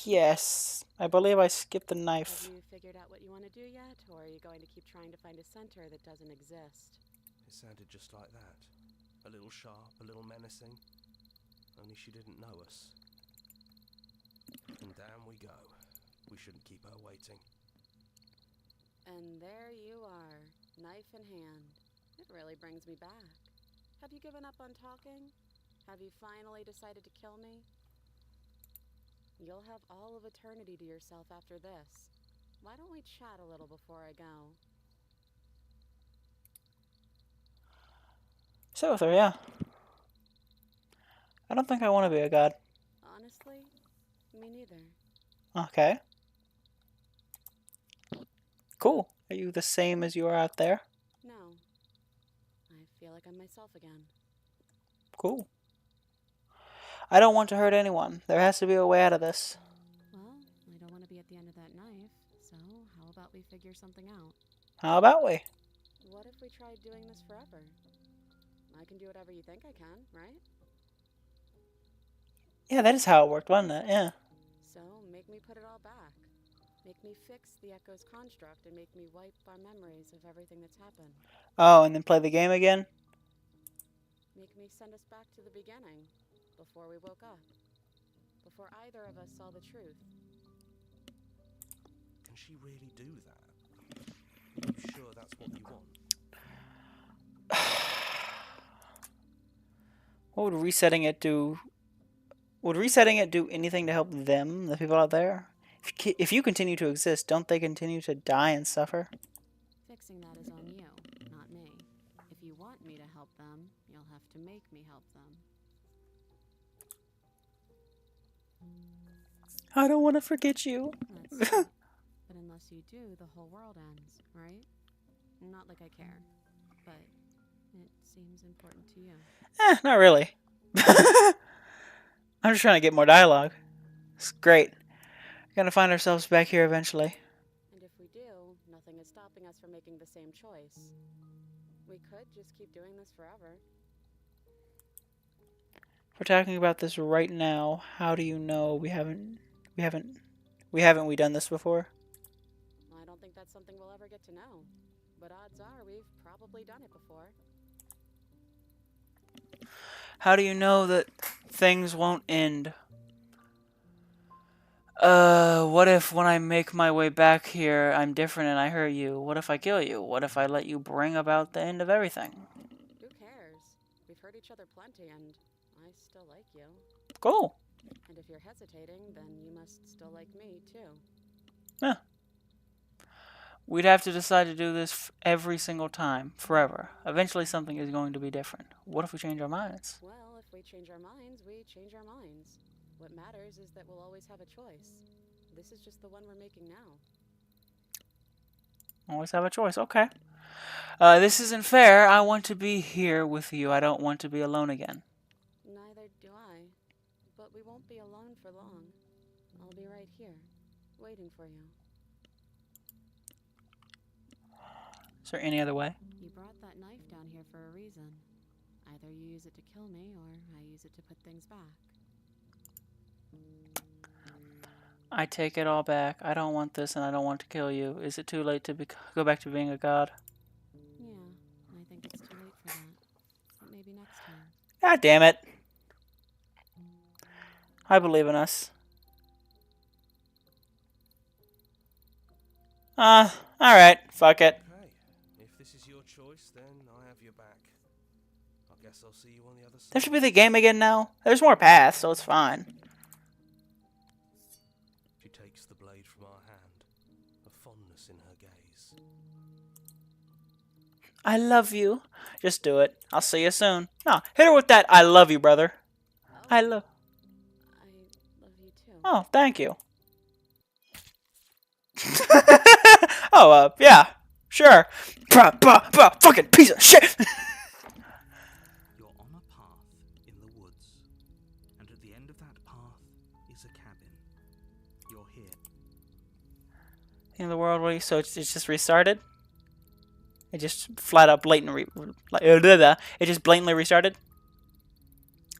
Yes. I believe I skipped the Have knife. you figured out what you want to do yet, or are you going to keep trying to find a center that doesn't exist? It sounded just like that. A little sharp, a little menacing. Only she didn't know us. And down we go. We shouldn't keep her waiting. And there you are, knife in hand. It really brings me back. Have you given up on talking? Have you finally decided to kill me? You'll have all of eternity to yourself after this. Why don't we chat a little before I go? Sit with her, yeah. I don't think I want to be a god. Honestly, me neither. Okay. Cool. Are you the same as you are out there? No. I feel like I'm myself again. Cool. I don't want to hurt anyone. There has to be a way out of this. Well, about we figure something out? How about we? What if we tried doing this forever? I can do whatever you think I can, right? Yeah, that is how it worked, wasn't it? Yeah. So, make me put it all back. Make me fix the Echo's construct and make me wipe our memories of everything that's happened. Oh, and then play the game again? Make me send us back to the beginning, before we woke up. Before either of us saw the truth. Can she really do that? Are you sure that's what you want? What would resetting it do? Would resetting it do anything to help them, the people out there? If you continue to exist, don't they continue to die and suffer? Fixing that is on you, not me. If you want me to help them, you'll have to make me help them. I don't want to forget you. That's sweet. But unless you do, the whole world ends, right? Not like I care, but it seems important to you. Not really. I'm just trying to get more dialogue. It's great. We're gonna find ourselves back here eventually. And if we do, nothing is stopping us from making the same choice. We could just keep doing this forever. We're talking about this right now. How do you know we haven't done this before? I don't think that's something we'll ever get to know. But odds are we've probably done it before. How do you know that things won't end? What if when I make my way back here, I'm different and I hurt you? What if I kill you? What if I let you bring about the end of everything? Who cares? We've hurt each other plenty and I still like you. Cool. And if you're hesitating, then you must still like me, too. Yeah. We'd have to decide to do this every single time, forever. Eventually something is going to be different. What if we change our minds? Well, if we change our minds, we change our minds. What matters is that we'll always have a choice. This is just the one we're making now. Always have a choice. Okay. This isn't fair. I want to be here with you. I don't want to be alone again. Neither do I. But we won't be alone for long. I'll be right here, waiting for you. Is there any other way? You brought that knife down here for a reason. Either you use it to kill me, or I use it to put things back. I take it all back. I don't want this and I don't want to kill you. Is it too late to go back to being a god? Yeah, I think it's too late for that. But maybe next time. God damn it. I believe in us. Alright. Fuck it. Okay, if this is your choice, then I have your back. I guess I'll see you on the other side. There should be the game again now. There's more paths, so it's fine. She takes the blade from our hand, a fondness in her gaze. I love you. Just do it. I'll see you soon. No, hit her with that I love you, brother. I love you too. Oh, thank you. Oh, yeah. Sure. Fucking piece of shit. You're on a path in the woods, and at the end of that path is a cabin. You're here. In the world, so it's just restarted? It just flat out blatantly it just blatantly restarted?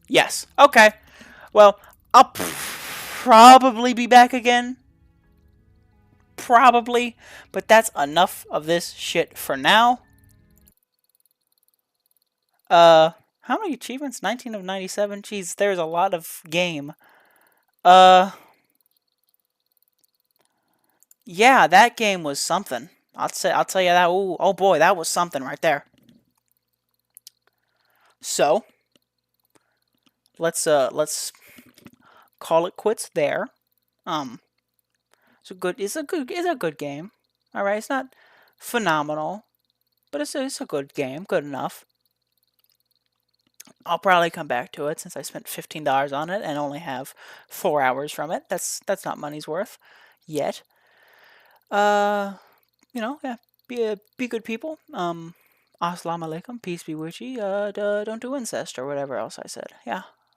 Yes. Okay. Well, I'll probably be back again. Probably. But that's enough of this shit for now. How many achievements? 19 of 97? Jeez, there's a lot of game. Yeah, that game was something. I'll tell you that. Ooh, oh boy, that was something right there. So, let's call it quits there. It's a good game. All right, it's not phenomenal, but it's a good game, good enough. I'll probably come back to it since I spent $15 on it and only have 4 hours from it. That's not money's worth yet. Yeah, be good people. Assalamu alaikum, peace be with you. Don't do incest or whatever else I said. Yeah.